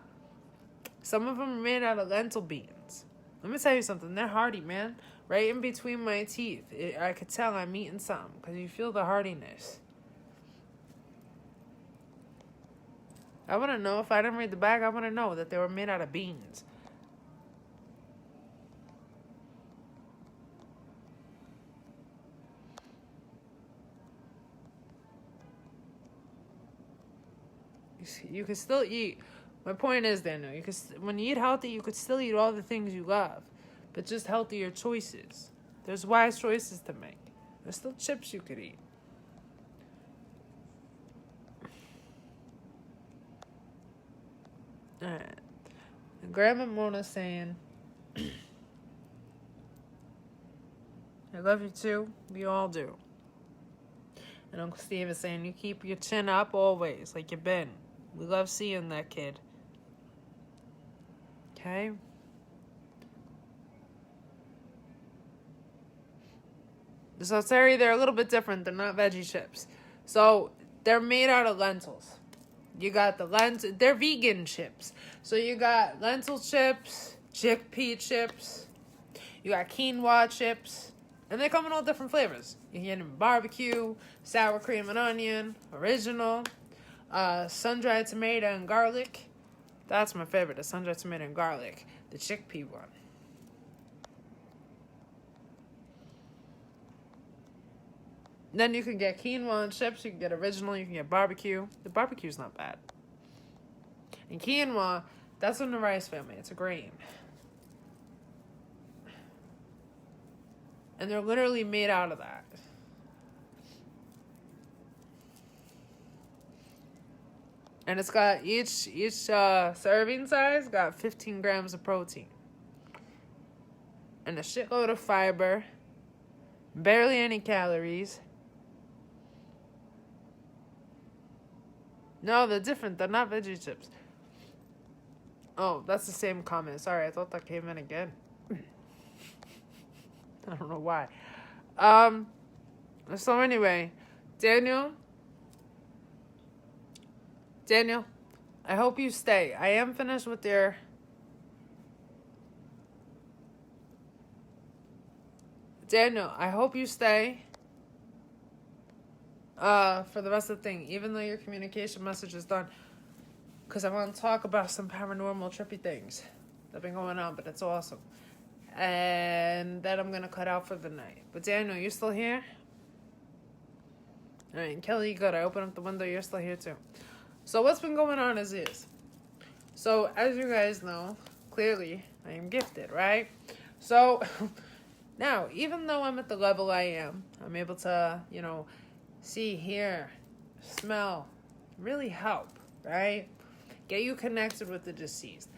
Some of them are made out of lentil beans. Let me tell you something. They're hearty, man. Right in between my teeth. I could tell I'm eating something. Because you feel the heartiness. I wouldn't know. If I didn't read the bag, I wouldn't know that they were made out of beans. You can still eat. My point is, Daniel, when you eat healthy, you could still eat all the things you love. But just healthier choices. There's wise choices to make. There's still chips you could eat. Alright. And Grandma Mona's saying, I love you too. We all do. And Uncle Steve is saying, you keep your chin up always, like you've been. We love seeing that, kid. Okay? So, Terry, they're a little bit different. They're not veggie chips. So, they're made out of lentils. You got the lentil. They're vegan chips. So you got lentil chips, chickpea chips. You got quinoa chips. And they come in all different flavors. You can get them barbecue, sour cream and onion, original, sun-dried tomato and garlic. That's my favorite, the sun-dried tomato and garlic. The chickpea one. Then you can get quinoa and chips. You can get original. You can get barbecue. The barbecue's not bad. And quinoa, that's in the rice family. It's a grain. And they're literally made out of that. And it's got each serving size got 15 grams of protein. And a shitload of fiber. Barely any calories. No, they're different. They're not veggie chips. Oh, that's the same comment. Sorry, I thought that came in again. I don't know why. So anyway, Daniel, I hope you stay. I am finished with your... Daniel, I hope you stay. For the rest of the thing, even though your communication message is done, because I want to talk about some paranormal trippy things that have been going on, but it's awesome. And then I'm going to cut out for the night. But Daniel, you still here? Alright, and Kelly, good. I opened up the window. You're still here too. So what's been going on is this. So as you guys know, clearly I am gifted, right? So now, even though I'm at the level I am, I'm able to, see, hear, smell, really help, right? Get you connected with the deceased.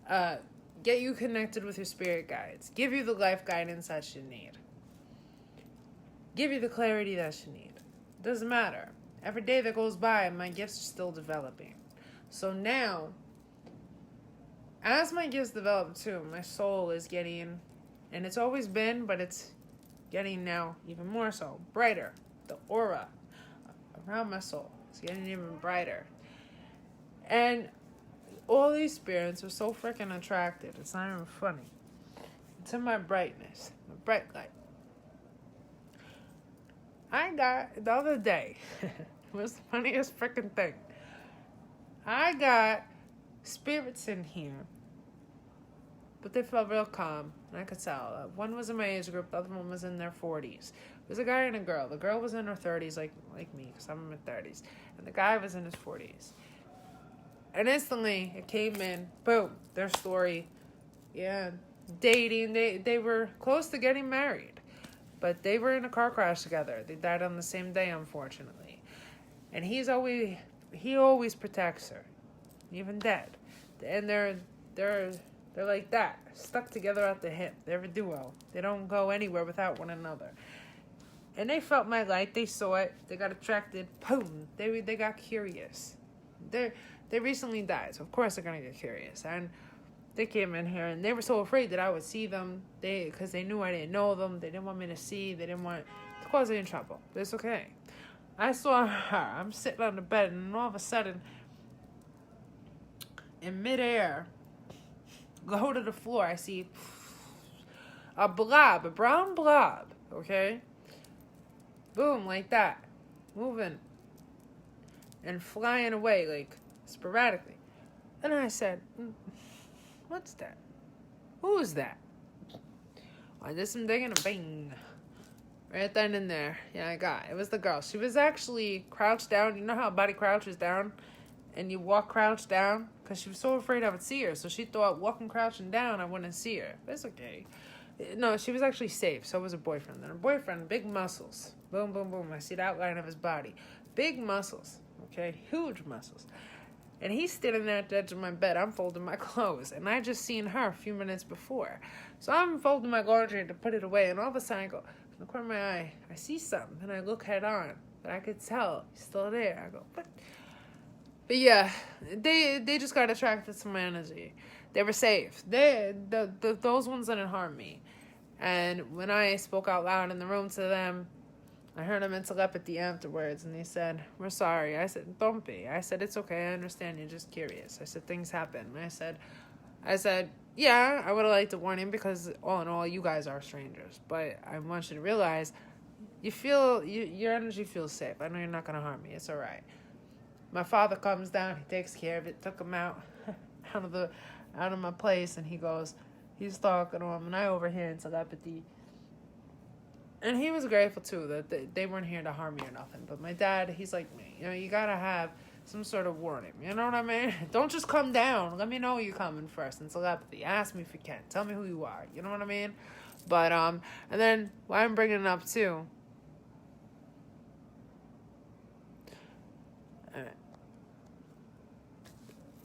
Get you connected with your spirit guides. Give you the life guidance that you need. Give you the clarity that you need. Doesn't matter. Every day that goes by, my gifts are still developing. So now, as my gifts develop too, my soul is getting, and it's always been, but it's getting now even more so, brighter. The aura around my soul is getting even brighter. And all these spirits are so freaking attracted. It's not even funny. To my brightness, my bright light. I got, the other day, it was the funniest freaking thing. I got spirits in here, but they felt real calm, and I could tell. One was in my age group, the other one was in their 40s. It was a guy and a girl. The girl was in her 30s, like me, because I'm in my 30s, and the guy was in his 40s. And instantly, it came in, boom, their story, dating. They were close to getting married, but they were in a car crash together. They died on the same day, unfortunately. And he always protects her, even dead. And they're like that, stuck together at the hip. They're a duo. They don't go anywhere without one another. And they felt my light. They saw it. They got attracted. Boom. They got curious. They recently died, so of course they're gonna get curious. And they came in here, and they were so afraid that I would see them. Because they knew I didn't know them. They didn't want me to see. They didn't want to cause any trouble. But it's okay. I saw her. I'm sitting on the bed, and all of a sudden, in midair, go to the floor, I see a brown blob, okay? Boom, like that. Moving. And flying away, like, sporadically. And I said, what's that? Who is that? I did some digging and bang. Right then and there. Yeah, I got it. It was the girl. She was actually crouched down. You know how a body crouches down? And you walk crouched down? Because she was so afraid I would see her. So she thought walking crouching down, I wouldn't see her. But it's okay. No, she was actually safe. So was her boyfriend. And her boyfriend, big muscles. Boom, boom, boom. I see the outline of his body. Big muscles. Okay? Huge muscles. And he's standing there at the edge of my bed. I'm folding my clothes. And I just seen her a few minutes before. So I'm folding my laundry to put it away. And all of a sudden I go, in the corner of my eye, I see something. And I look head on. But I could tell he's still there. I go, what? But yeah, they just got attracted to my energy. They were safe. Those ones didn't harm me. And when I spoke out loud in the room to them, I heard them in telepathy afterwards, and they said, we're sorry. I said, don't be. I said, it's okay. I understand. You're just curious. I said, things happen. And I said, yeah, I would have liked to warn him because all in all, you guys are strangers. But I want you to realize your energy feels safe. I know you're not going to harm me. It's all right. My father comes down. He takes care of it. Took him out of my place, and he's talking to him, and I overhear in telepathy. And he was grateful, too, that they weren't here to harm me or nothing. But my dad, he's like me. You got to have some sort of warning. You know what I mean? Don't just come down. Let me know you're coming first in telepathy. Ask me if you can. Tell me who you are. You know what I mean? But, and then why I'm bringing it up, too.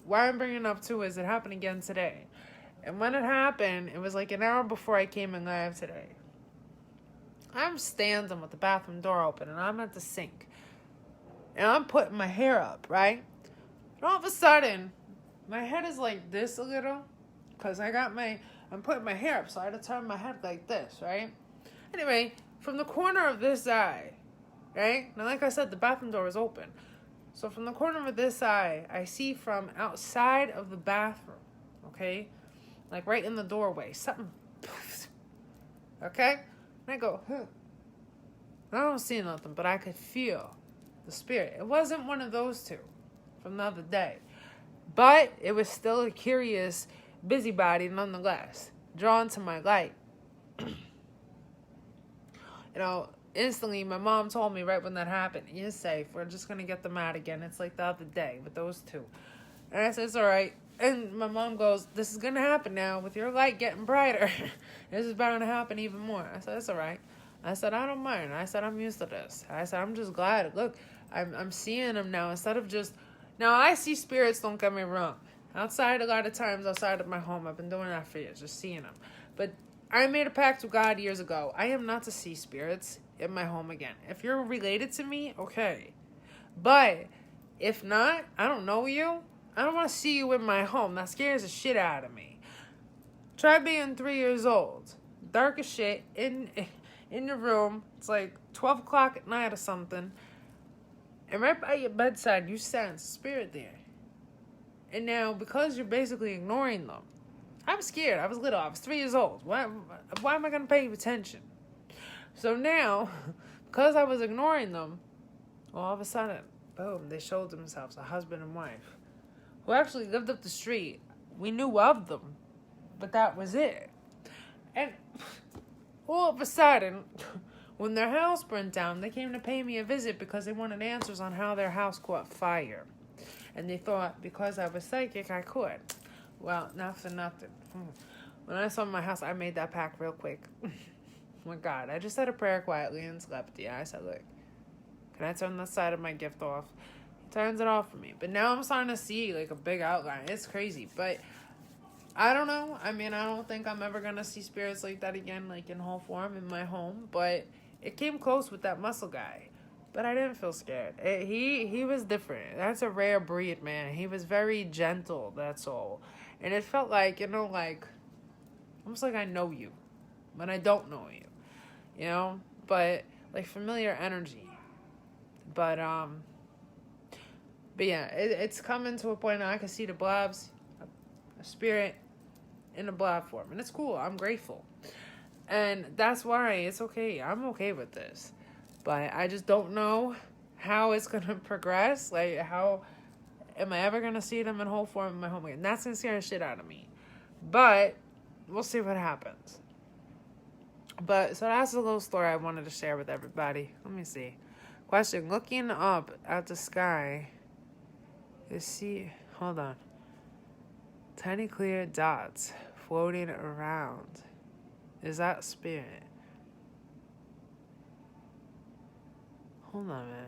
Why I'm bringing it up, too, is it happened again today. And when it happened, it was like an hour before I came in live today. I'm standing with the bathroom door open, and I'm at the sink. And I'm putting my hair up, right? And all of a sudden, my head is like this a little. Because I'm putting my hair up, so I had to turn my head like this, right? Anyway, from the corner of this eye, right? Now, like I said, the bathroom door is open. So from the corner of this eye, I see from outside of the bathroom, okay? Like right in the doorway, something, okay? And I go, I don't see nothing, but I could feel the spirit. It wasn't one of those two from the other day. But it was still a curious busybody nonetheless, drawn to my light. Instantly, my mom told me right when that happened, you're safe. We're just going to get them out again. It's like the other day with those two. And I said, it's all right. And my mom goes, this is going to happen now with your light getting brighter. This is bound to happen even more. I said, it's all right. I said, I don't mind. I said, I'm used to this. I said, I'm just glad. Look, I'm seeing them now instead of just... Now, I see spirits, don't get me wrong. Outside, a lot of times, outside of my home, I've been doing that for years, just seeing them. But I made a pact with God years ago. I am not to see spirits in my home again. If you're related to me, okay. But if not, I don't know you. I don't want to see you in my home. That scares the shit out of me. Try being 3 years old. Dark as shit. In your room. It's like 12 o'clock at night or something. And right by your bedside, you sense spirit there. And now, because you're basically ignoring them, I'm scared. I was little. I was 3 years old. Why am I going to pay you attention? So now, because I was ignoring them, all of a sudden, boom, they showed themselves, a husband and wife, who actually lived up the street. We knew of them, but that was it. And all of a sudden, when their house burnt down, they came to pay me a visit because they wanted answers on how their house caught fire. And they thought because I was psychic, I could. Well, not for nothing. When I saw my house, I made that pact real quick. Oh my God, I just said a prayer quietly and slept. Yeah, I said, look, can I turn this side of my gift off? He turns it off for me. But now I'm starting to see like a big outline. It's crazy. But I don't know. I mean, I don't think I'm ever going to see spirits like that again, like in whole form in my home. But it came close with that muscle guy. But I didn't feel scared. He was different. That's a rare breed, man. He was very gentle, that's all. And it felt like, like, almost like I know you, but I don't know you, But, like, familiar energy. But yeah, it's coming to a point now I can see the blobs, a spirit in a blob form. And it's cool. I'm grateful. And that's why it's okay. I'm okay with this. But I just don't know how it's going to progress. Like, how am I ever going to see them in whole form in my home again? That's going to scare the shit out of me. But we'll see what happens. But, so that's a little story I wanted to share with everybody. Let me see. Question. Looking up at the sky, hold on. Tiny clear dots floating around. Is that spirit? Hold on, man.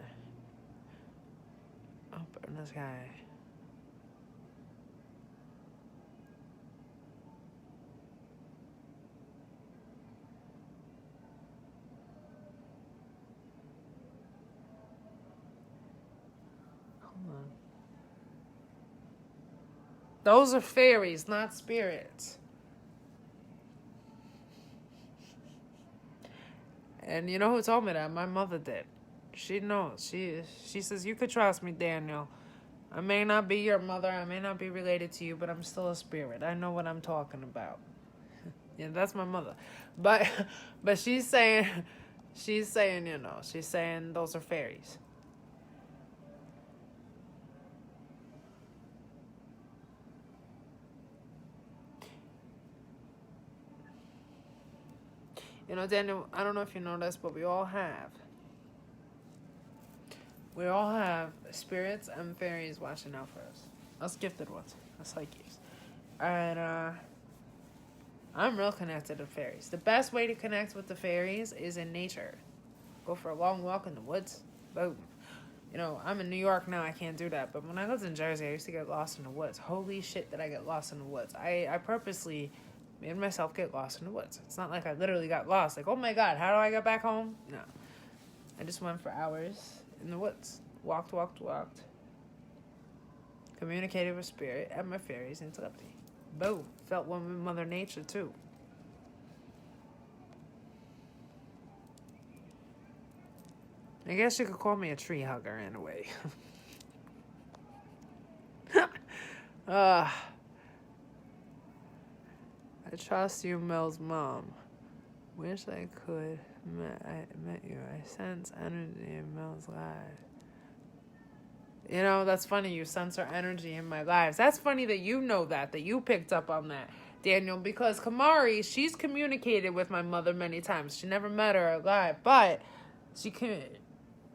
Up in the sky. Hold on. Those are fairies, not spirits. And you know who told me that? My mother did. She knows. She says, you could trust me, Daniel. I may not be your mother. I may not be related to you, but I'm still a spirit. I know what I'm talking about. Yeah, that's my mother. But she's saying, she's saying those are fairies. Daniel, I don't know if you know this, but we all have spirits and fairies watching out for us. Us gifted ones. Us psychics. And I'm real connected to fairies. The best way to connect with the fairies is in nature. Go for a long walk in the woods. Boom. I'm in New York now. I can't do that. But when I lived in Jersey, I used to get lost in the woods. Holy shit did I get lost in the woods. I purposely made myself get lost in the woods. It's not like I literally got lost. Like, oh my God, how do I get back home? No. I just went for hours in the woods. Walked. Communicated with spirit and my fairies in telepathy. Boom. Felt one with Mother Nature, too. I guess you could call me a tree hugger in a way. I trust you, Mel's mom. Wish I could. I met you. I sense energy in Mel's life. That's funny. You sense her energy in my lives. That's funny that you know that you picked up on that, Daniel, because Kamari, she's communicated with my mother many times. She never met her alive, but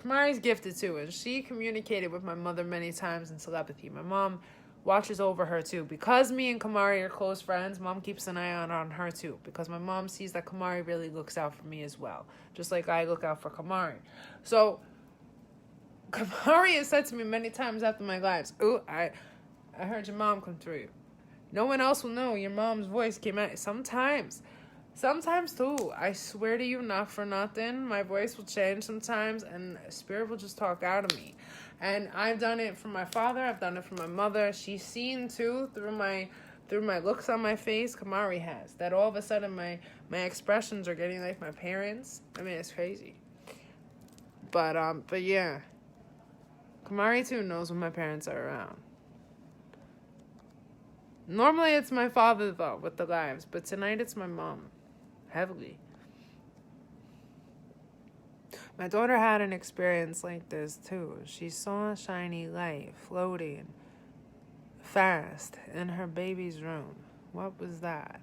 Kamari's gifted too, and she communicated with my mother many times in telepathy. My mom watches over her too. Because me and Kamari are close friends, Mom keeps an eye on her too. Because my mom sees that Kamari really looks out for me as well. Just like I look out for Kamari. So, Kamari has said to me many times after my lives, "Ooh, I heard your mom come through. No one else will know your mom's voice came out." Sometimes too, I swear to you, not for nothing, my voice will change sometimes and spirit will just talk out of me. And I've done it for my father, I've done it for my mother. She's seen too through my looks on my face. Kamari has that all of a sudden my expressions are getting like my parents. I mean, it's crazy. But yeah, Kamari too knows when my parents are around. Normally it's my father though with the lives, but tonight it's my mom. Heavily. My daughter had an experience like this too. She saw a shiny light floating fast in her baby's room. What was that?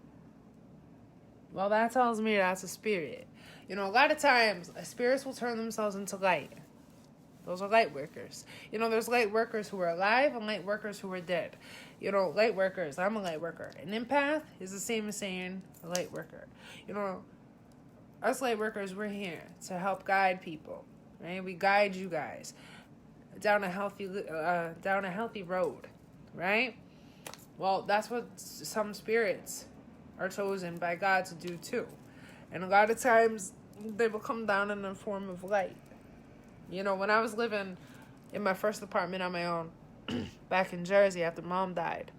Well, that tells me that's a spirit. You know, a lot of times spirits will turn themselves into light. Those are light workers. You know, there's light workers who are alive and light workers who are dead. You know, light workers, I'm a light worker. An empath is the same as saying a light worker. You know, us light workers, we're here to help guide people, right? We guide you guys down a healthy road, right? Well, that's what some spirits are chosen by God to do too. And a lot of times they will come down in the form of light. You know, when I was living in my first apartment on my own back in Jersey after Mom died,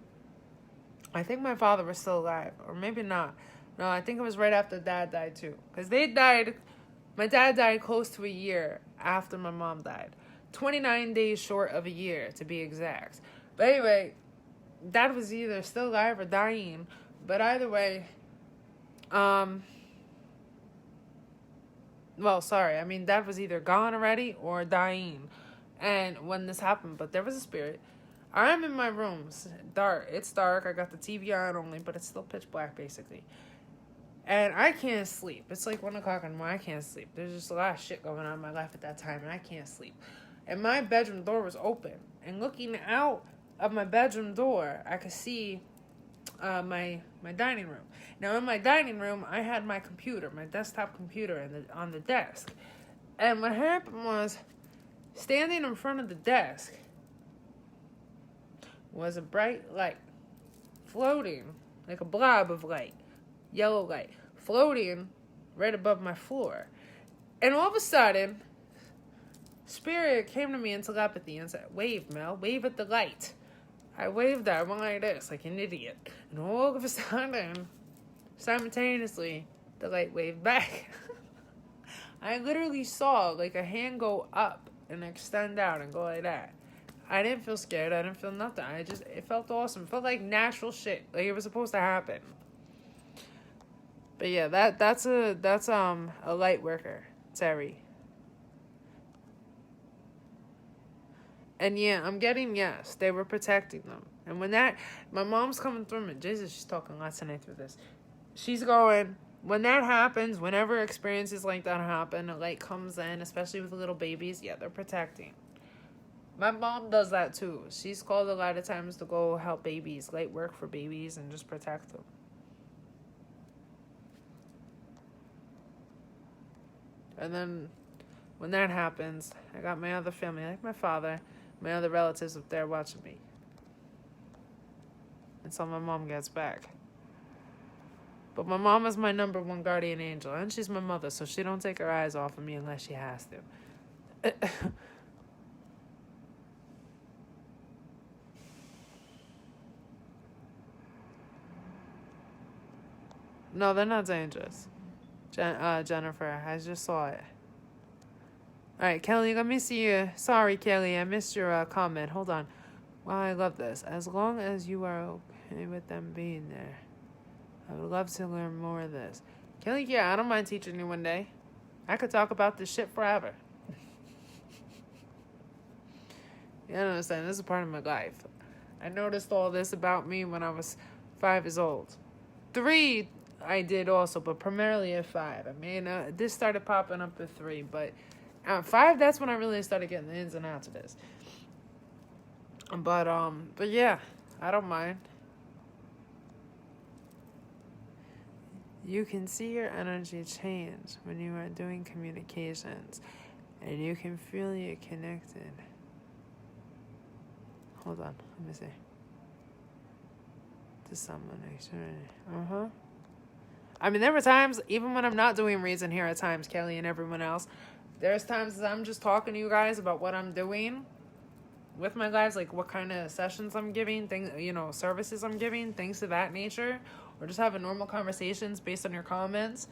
I think my father was still alive, or maybe not. No, I think it was right after Dad died too. Because my dad died close to a year after my mom died. 29 days short of a year, to be exact. But anyway, Dad was either still alive or dying. But either way, Dad was either gone already or dying. And when this happened, but there was a spirit. I'm in my room. It's dark. I got the TV on only, but it's still pitch black, basically. And I can't sleep. It's like 1 o'clock in the morning. I can't sleep. There's just a lot of shit going on in my life at that time, and I can't sleep. And my bedroom door was open. And looking out of my bedroom door, I could see my dining room. Now, in my dining room, I had my computer, my desktop computer on the desk. And what happened was, standing in front of the desk was a bright light, floating like a blob of light, yellow light, floating right above my floor. And all of a sudden, Spirit came to me in telepathy and said, "Wave, Mel, wave at the light." I waved at it, I went like this, like an idiot. And all of a sudden, simultaneously, the light waved back. I literally saw like a hand go up and extend out and go like that. I didn't feel scared. I didn't feel nothing. It felt awesome. It felt like natural shit. Like it was supposed to happen. But yeah, that's a light worker, Terry. And yeah, I'm getting yes, they were protecting them. And my mom's coming through me. Jesus, she's talking lots tonight through this. She's going, when that happens, whenever experiences like that happen, a light comes in, especially with little babies, yeah, they're protecting. My mom does that too. She's called a lot of times to go help babies, light work for babies, and just protect them. And then when that happens, I got my other family, like my father, my other relatives up there watching me. Until my mom gets back. But my mom is my number one guardian angel, and she's my mother, so she don't take her eyes off of me unless she has to. No, they're not dangerous. Jennifer, I just saw it. Alright, Kelly, let me see you. Sorry, Kelly, I missed your comment. Hold on. Wow, I love this. As long as you are okay with them being there, I would love to learn more of this. Kelly, yeah, I don't mind teaching you one day. I could talk about this shit forever. You don't understand. This is a part of my life. I noticed all this about me when I was 5 years old. 3, I did also, but primarily at 5. I mean, this started popping up at 3, but at 5, that's when I really started getting the ins and outs of this. But yeah, I don't mind. You can see your energy change when you are doing communications, and you can feel you connected. Hold on, let me see. To someone, actually. I mean, there were times, even when I'm not doing reads in here at times, Kelly and everyone else, there's times that I'm just talking to you guys about what I'm doing with my lives, like what kind of sessions I'm giving, things, services I'm giving, things of that nature, or just having normal conversations based on your comments.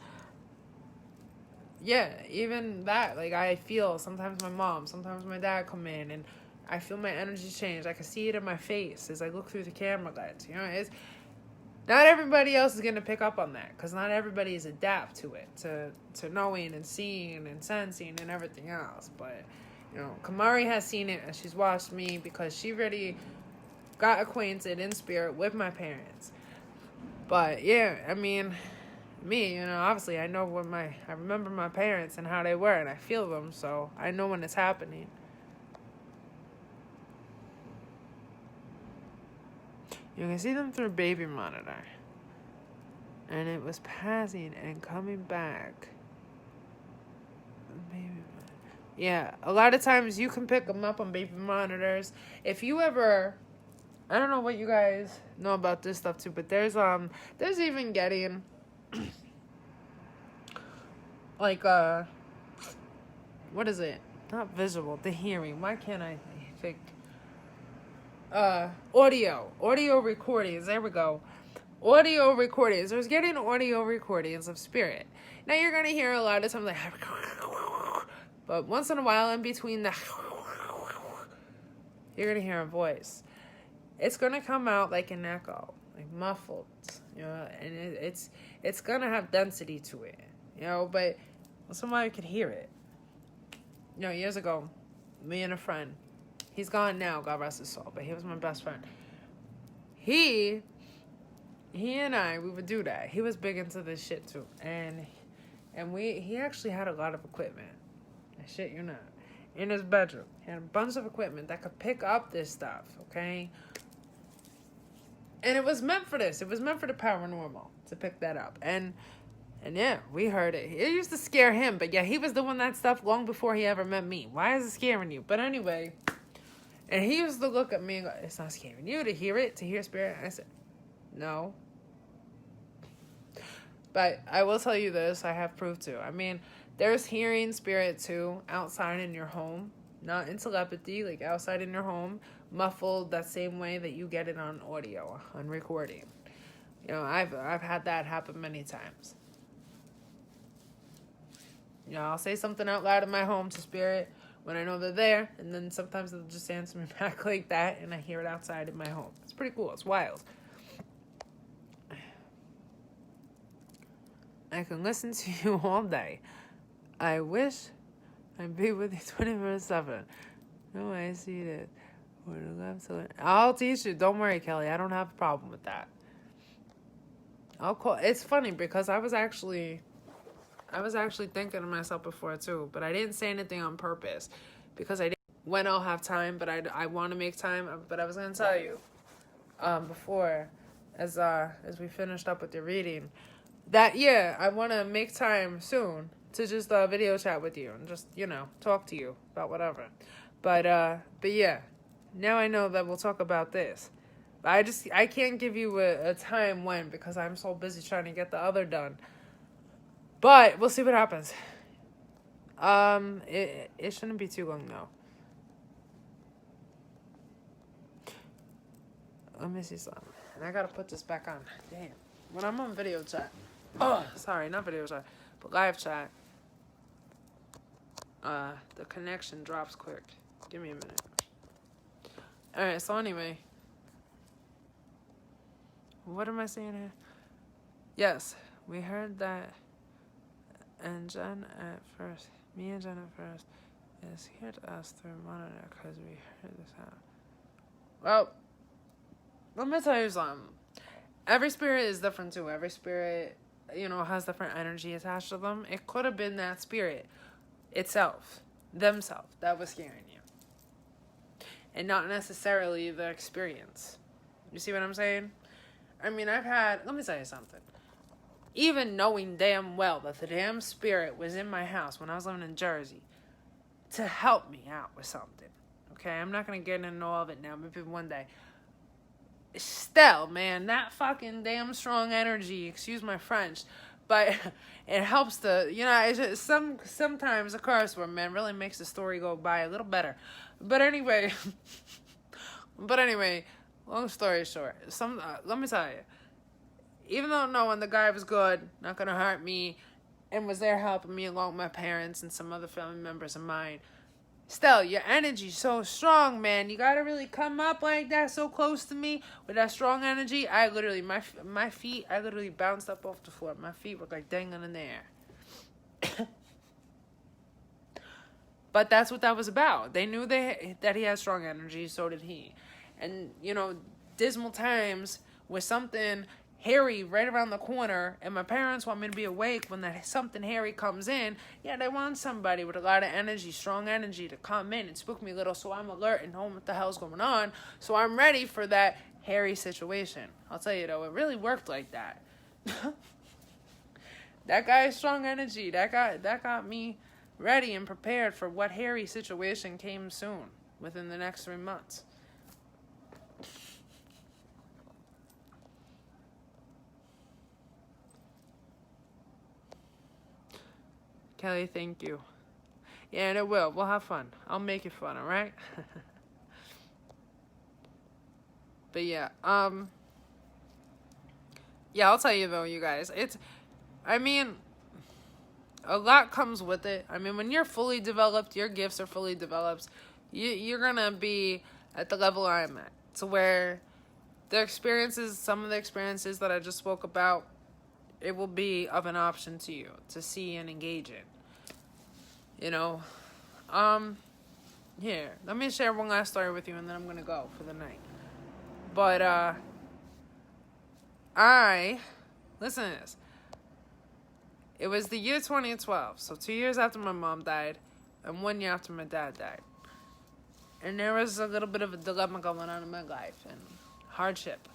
Yeah, even that, like, I feel sometimes my mom, sometimes my dad come in, and I feel my energy change. I can see it in my face as I look through the camera lens. It's not everybody else is gonna pick up on that, because not everybody is adapt to it, to knowing and seeing and sensing and everything else. But Kamari has seen it, and she's watched me because she really got acquainted in spirit with my parents. But yeah, I mean, me, obviously I know I remember my parents and how they were, and I feel them, so I know when it's happening. You can see them through baby monitor. And it was passing and coming back. Baby monitor. Yeah, a lot of times you can pick them up on baby monitors. If you ever, I don't know what you guys know about this stuff too, but there's even getting like what is it? Not visual, the hearing. Why can't I think? Audio recordings. There we go. Audio recordings. There's getting audio recordings of spirit. Now you're gonna hear a lot of times like, but once in a while, in between the, you're gonna hear a voice. It's gonna come out like an echo, like muffled, and it's gonna have density to it, but somebody could hear it. Years ago, me and a friend, he's gone now, God rest his soul, but he was my best friend. He and I, we would do that. He was big into this shit too, and he actually had a lot of equipment. I shit you not. In his bedroom, he had a bunch of equipment that could pick up this stuff. Okay. And it was meant for this. It was meant for the paranormal to pick that up. And yeah, we heard it. It used to scare him, but yeah, he was doing that stuff long before he ever met me. Why is it scaring you? But anyway, and he used to look at me and go, it's not scaring you to hear it, to hear spirit. And I said, no. But I will tell you this, I have proof too. I mean, there's hearing spirit too outside in your home, not in telepathy, like outside in your home, muffled that same way that you get it on audio, on recording. I've had that happen many times. I'll say something out loud in my home to spirit when I know they're there, and then sometimes they'll just answer me back like that, and I hear it outside in my home. It's pretty cool. It's wild. I can listen to you all day. I wish I'd be with you 24/7. No, I see that. I'll teach you. Don't worry, Kelly. I don't have a problem with that. I'll call. It's funny because I was actually thinking to myself before too, but I didn't say anything on purpose because I didn't. When I'll have time, but I want to make time. But I was gonna tell you, before, as we finished up with the reading, that I want to make time soon to just video chat with you and just talk to you about whatever. But yeah, now I know that we'll talk about this. But I can't give you a time when, because I'm so busy trying to get the other done. But we'll see what happens. It shouldn't be too long though. Let me see something. And I gotta put this back on. Damn. When I'm on video chat. Oh, sorry, not video chat, but live chat. The connection drops quick. Give me a minute. Alright, so anyway. What am I saying here? Yes, we heard that. And Jen at first, me and Jen at first, is here to us through monitor because we heard this out. Well, let me tell you something. Every spirit is different too. Every spirit, has different energy attached to them. It could have been that spirit itself, themselves, that was scaring you. And not necessarily the experience. You see what I'm saying? I mean, let me tell you something. Even knowing damn well that the damn spirit was in my house when I was living in Jersey to help me out with something. Okay, I'm not going to get into all of it now. Maybe one day. Still, man, that fucking damn strong energy, excuse my French, but it helps it's just sometimes a curse word, man, really makes the story go by a little better. But anyway, long story short, let me tell you, even though knowing the guy was good, not gonna hurt me, and was there helping me along with my parents and some other family members of mine, still, your energy's so strong, man. You gotta really come up like that, so close to me with that strong energy. I literally, my feet, I literally bounced up off the floor. My feet were like dangling in the air. But that's what that was about. They knew that he had strong energy, so did he. And, dismal times with something hairy right around the corner, and my parents want me to be awake when that something hairy comes in. Yeah, they want somebody with a lot of energy, strong energy, to come in and spook me a little, so I'm alert and know what the hell's going on, so I'm ready for that hairy situation. I'll tell you though, it really worked like that. That guy's strong energy, that got me ready and prepared for what hairy situation came soon, within the next 3 months. Kelly, thank you. Yeah, and it will. We'll have fun. I'll make it fun, alright? But yeah, I'll tell you though, you guys, a lot comes with it. I mean, when you're fully developed, your gifts are fully developed, you're gonna be at the level I'm at. To where some of the experiences that I just spoke about, it will be of an option to you to see and engage in. Here, let me share one last story with you and then I'm gonna go for the night. But, listen to this. It was the year 2012, so 2 years after my mom died and 1 year after my dad died. And there was a little bit of a dilemma going on in my life and hardship.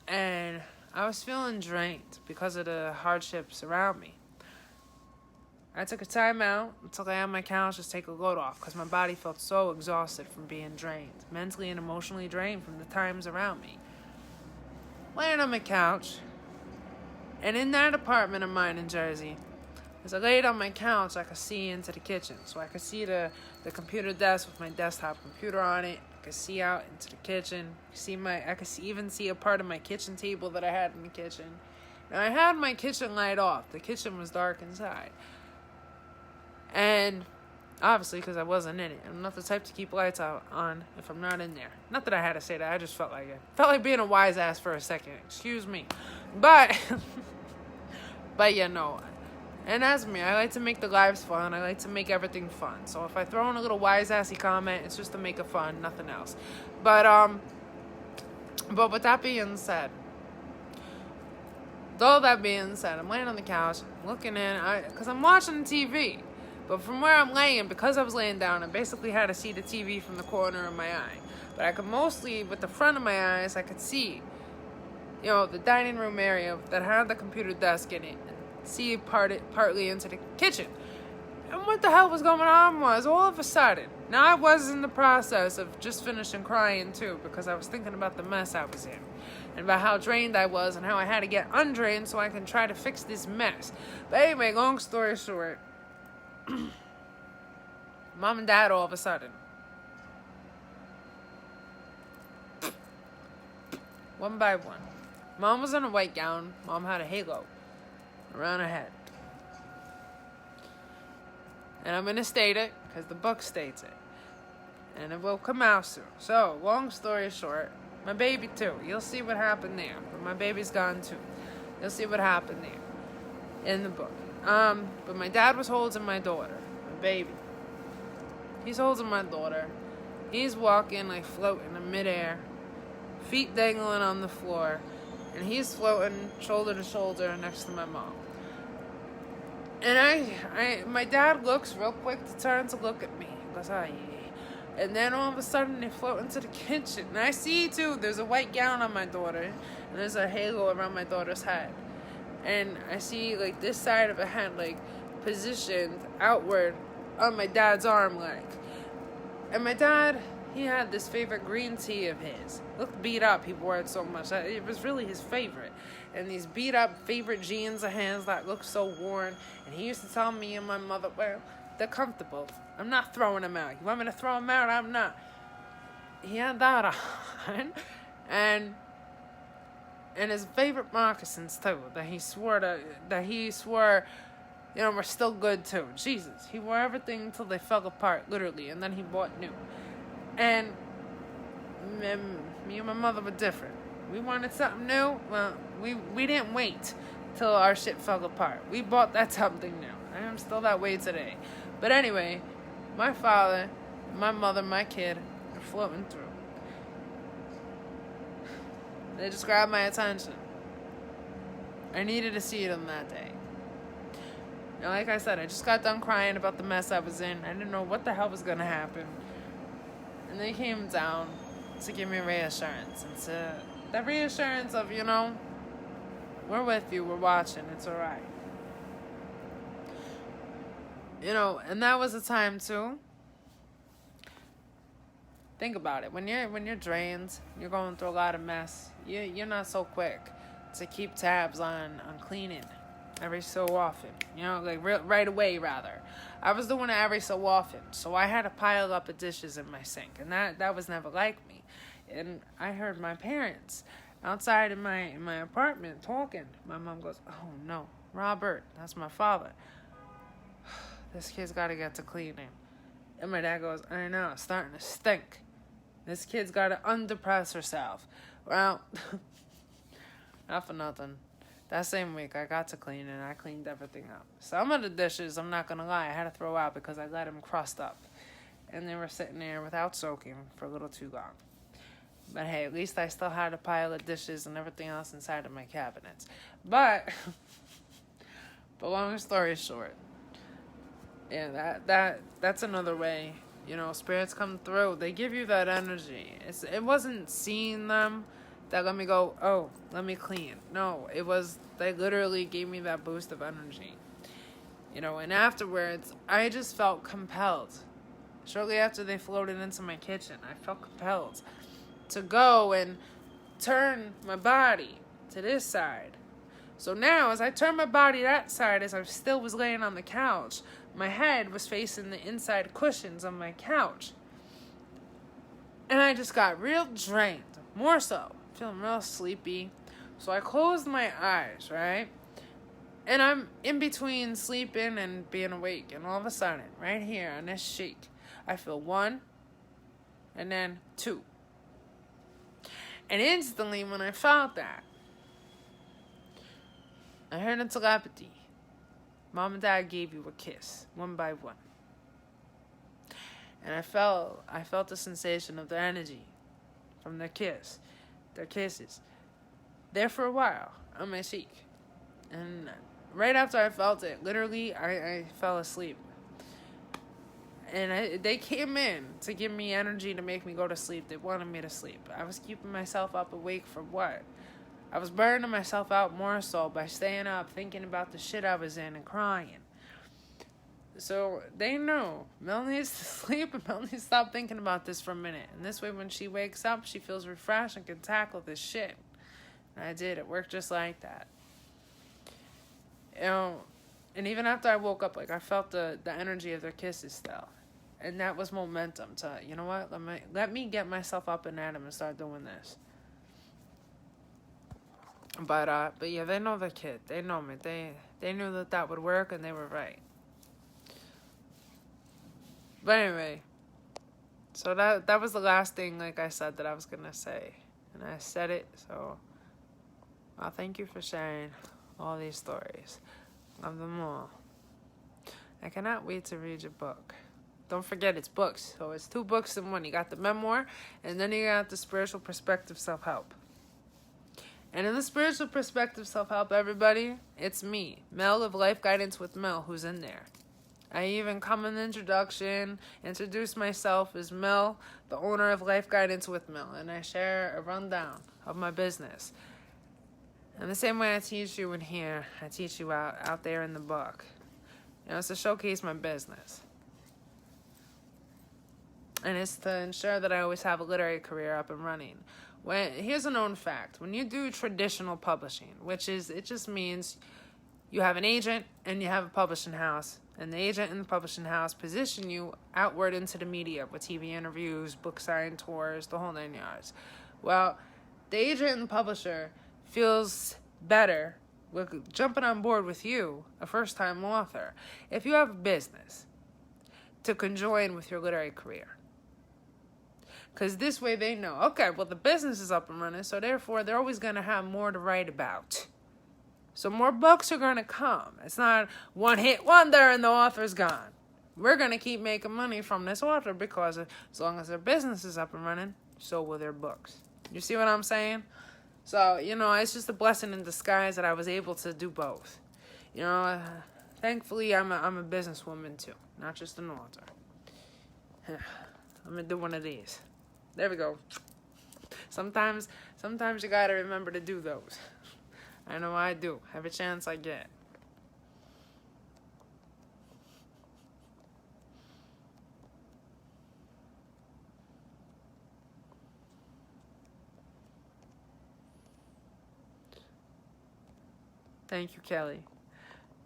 And I was feeling drained because of the hardships around me. I took a time out to lay on my couch, just take a load off, because my body felt so exhausted from being drained, mentally and emotionally drained from the times around me. Laying on my couch, and in that apartment of mine in Jersey, as I laid on my couch, I could see into the kitchen. So I could see the computer desk with my desktop computer on it. I could see out into the kitchen. I could even see a part of my kitchen table that I had in the kitchen. Now, I had my kitchen light off. The kitchen was dark inside. And obviously, because I wasn't in it, I'm not the type to keep lights on if I'm not in there. Not that I had to say that, I just felt like it. Felt like being a wise ass for a second. Excuse me. But yeah, no. And that's me. I like to make the lives fun. I like to make everything fun. So if I throw in a little wise assy comment, it's just to make it fun, nothing else. But with that being said, I'm laying on the couch, looking in, because I'm watching TV. But from where I'm laying, because I was laying down, I basically had to see the TV from the corner of my eye. But I could mostly, with the front of my eyes, I could see, the dining room area that had the computer desk in it, and see partly into the kitchen. And what the hell was going on was, all of a sudden, now I was in the process of just finishing crying too, because I was thinking about the mess I was in, and about how drained I was, and how I had to get undrained so I can try to fix this mess. But anyway, long story short, Mom and Dad all of a sudden, one by one. Mom was in a white gown. Mom had a halo around her head. And I'm going to state it because the book states it. And it will come out soon. So, long story short, my baby too. You'll see what happened there. But my baby's gone too. You'll see what happened there in the book. But my dad was holding my daughter, my baby. He's holding my daughter. He's walking, like floating in midair, feet dangling on the floor, and he's floating shoulder to shoulder next to my mom. And my dad looks real quick to turn to look at me. He goes, "Ay." And then all of a sudden they float into the kitchen. And I see too, there's a white gown on my daughter. And there's a halo around my daughter's head. And I see like this side of her head like positioned outward on my dad's arm like. And my dad, he had this favorite green tea of his. Looked beat up, he wore it so much. It was really his favorite. And these beat up favorite jeans of his that looked so worn. And he used to tell me and my mother, well, they're comfortable. I'm not throwing them out. You want me to throw them out? I'm not. He had that on. And his favorite moccasins too, that he swore, you know, were still good too. Jesus, he wore everything until they fell apart, literally, and then he bought new. And me and my mother were different. We wanted something new. Well, we didn't wait till our shit fell apart. We bought that something new. I am still that way today. But anyway, my father, my mother, my kid are floating through. They just grabbed my attention. I needed to see them that day. And like I said, I just got done crying about the mess I was in. I didn't know what the hell was going to happen. And they came down to give me reassurance. And to that reassurance of, you know, we're with you, we're watching, it's alright. You know, and that was a time too. Think about it. When you're drained, you're going through a lot of mess. You're not so quick to keep tabs on cleaning every so often. You know, like right away rather. I was doing it every so often, so I had a pile up of dishes in my sink, and that was never like me. And I heard my parents outside in my apartment talking. My mom goes, "Oh no, Robert, that's my father. This kid's got to get to cleaning." And my dad goes, "I know, it's starting to stink. This kid's got to undepress herself." Well, not for nothing. That same week, I got to clean, and I cleaned everything up. Some of the dishes, I'm not going to lie, I had to throw out because I let them crust up. And they were sitting there without soaking for a little too long. But hey, at least I still had a pile of dishes and everything else inside of my cabinets. But, long story short, yeah, that's another way, you know, spirits come through. They give you that energy. It wasn't seeing them that let me go, oh, let me clean. No, it was, they literally gave me that boost of energy. You know, and afterwards, I just felt compelled. Shortly after they floated into my kitchen, I felt compelled to go and turn my body to this side. So now, as I turned my body that side, as I still was laying on the couch, my head was facing the inside cushions on my couch. And I just got real drained, more so. Feeling real sleepy. So I closed my eyes, right? And I'm in between sleeping and being awake. And all of a sudden, right here on this sheet, I feel 1 and then 2. And instantly when I felt that, I heard a telepathy. Mom and Dad gave you a kiss, one by one. And I felt the sensation of their energy from their kiss. Their kisses there for a while on my cheek, and right after I felt it, literally I fell asleep. And they came in to give me energy to make me go to sleep. They wanted me to sleep. I was keeping myself up awake for what? I was burning myself out more so by staying up thinking about the shit I was in and crying. So they know Mel needs to sleep, and Mel needs to stop thinking about this for a minute. And this way, when she wakes up, she feels refreshed and can tackle this shit. And I did. It worked just like that. You know, and even after I woke up, like, I felt the energy of their kisses still. And that was momentum to, you know what, let me get myself up and at them and start doing this. But yeah, they know the kid. They know me. They knew that would work, and they were right. But anyway, so that was the last thing, like I said, that I was going to say. And I said it, so well, thank you for sharing all these stories. Love them all. I cannot wait to read your book. Don't forget, it's books. So it's 2 books in one. You got the memoir, and then you got the Spiritual Perspective Self-Help. And in the Spiritual Perspective Self-Help, everybody, it's me, Mel of Life Guidance with Mel, who's in there. I even come in the introduction, introduce myself as Mel, the owner of Life Guidance with Mel, and I share a rundown of my business. And the same way I teach you in here, I teach you out there in the book. It's to showcase my business. And it's to ensure that I always have a literary career up and running. Here's a known fact. When you do traditional publishing, it just means you have an agent and you have a publishing house. And the agent and the publishing house position you outward into the media with TV interviews, book signing tours, the whole 9 yards. Well, the agent and the publisher feels better with jumping on board with you, a first-time author, if you have a business to conjoin with your literary career. Because this way they know, okay, well, the business is up and running, so therefore they're always going to have more to write about. So more books are going to come. It's not one hit wonder and the author's gone. We're going to keep making money from this author because as long as their business is up and running, so will their books. You see what I'm saying? So, it's just a blessing in disguise that I was able to do both. Thankfully, I'm a businesswoman too, not just an author. I'm going to do one of these. There we go. Sometimes you got to remember to do those. I know I do. Every chance I get. Thank you, Kelly.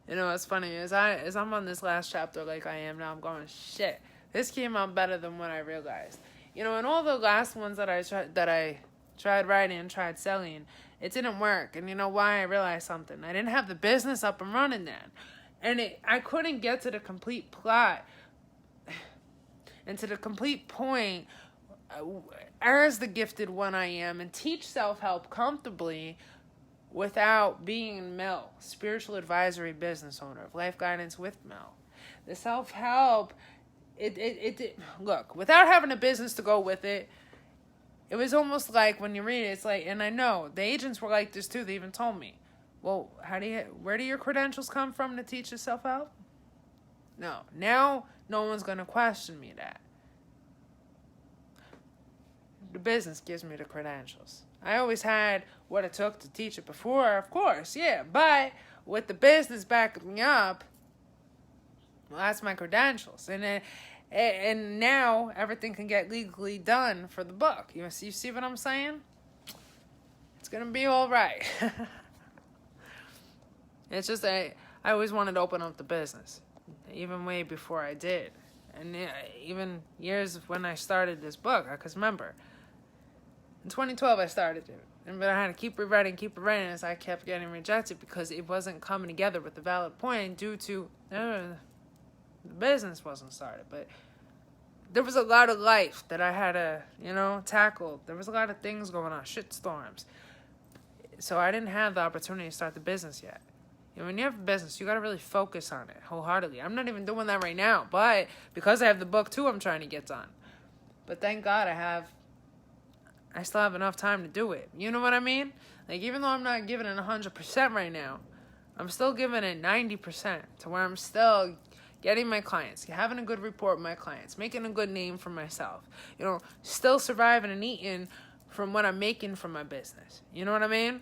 What's funny is I'm on this last chapter like I am now. I'm going, shit. This came out better than what I realized. And all the last ones that I tried writing and tried selling, it didn't work. And you know why? I realized something. I didn't have the business up and running then. And I couldn't get to the complete plot and to the complete point as the gifted one I am and teach self-help comfortably without being Mel, spiritual advisory business owner of Life Guidance with Mel. The self-help, look, without having a business to go with it, it was almost like when you read it, it's like, and I know the agents were like this too. They even told me, well, where do your credentials come from to teach yourself help? No, now no one's going to question me that. The business gives me the credentials. I always had what it took to teach it before, of course, yeah. But with the business backing me up, well, that's my credentials. And now everything can get legally done for the book. You see what I'm saying? It's going to be all right. It's just I always wanted to open up the business, even way before I did. And even years when I started this book, because remember, in 2012 I started it. But I had to keep rewriting as I kept getting rejected because it wasn't coming together with the valid point due to the business wasn't started. But there was a lot of life that I had to, tackle. There was a lot of things going on, shitstorms. So I didn't have the opportunity to start the business yet. When you have a business, you got to really focus on it wholeheartedly. I'm not even doing that right now, but because I have the book too, I'm trying to get done. But thank God I still have enough time to do it. You know what I mean? Like, even though I'm not giving it 100% right now, I'm still giving it 90% to where I'm still getting my clients, having a good rapport with my clients, making a good name for myself, still surviving and eating from what I'm making from my business. You know what I mean?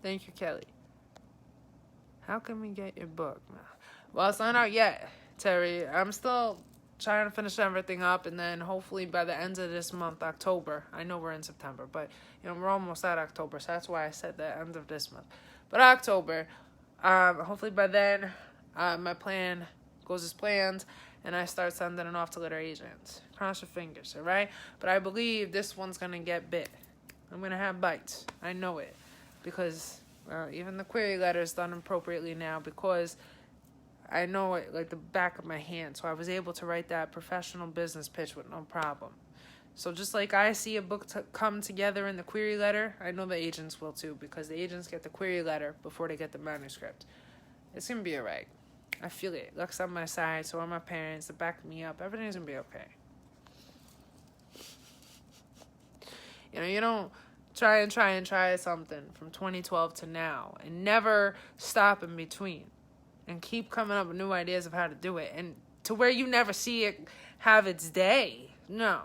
Thank you, Kelly. How can we get your book? Well, it's not out yet, Terry. I'm still trying to finish everything up, and then hopefully by the end of this month, October, I know we're in September, but we're almost at October, so that's why I said the end of this month. But October, hopefully by then, my plan goes as planned, and I start sending it off to literary agents. Cross your fingers, all right? But I believe this one's going to get bit. I'm going to have bites. I know it. Because even the query letter is done appropriately now because I know it like the back of my hand. So I was able to write that professional business pitch with no problem. So just like I see a book come together in the query letter, I know the agents will too, because the agents get the query letter before they get the manuscript. It's going to be all right. I feel it. Luck's on my side, so are my parents. They back me up. Everything's going to be okay. You don't try something from 2012 to now and never stop in between and keep coming up with new ideas of how to do it, and to where you never see it have its day. No.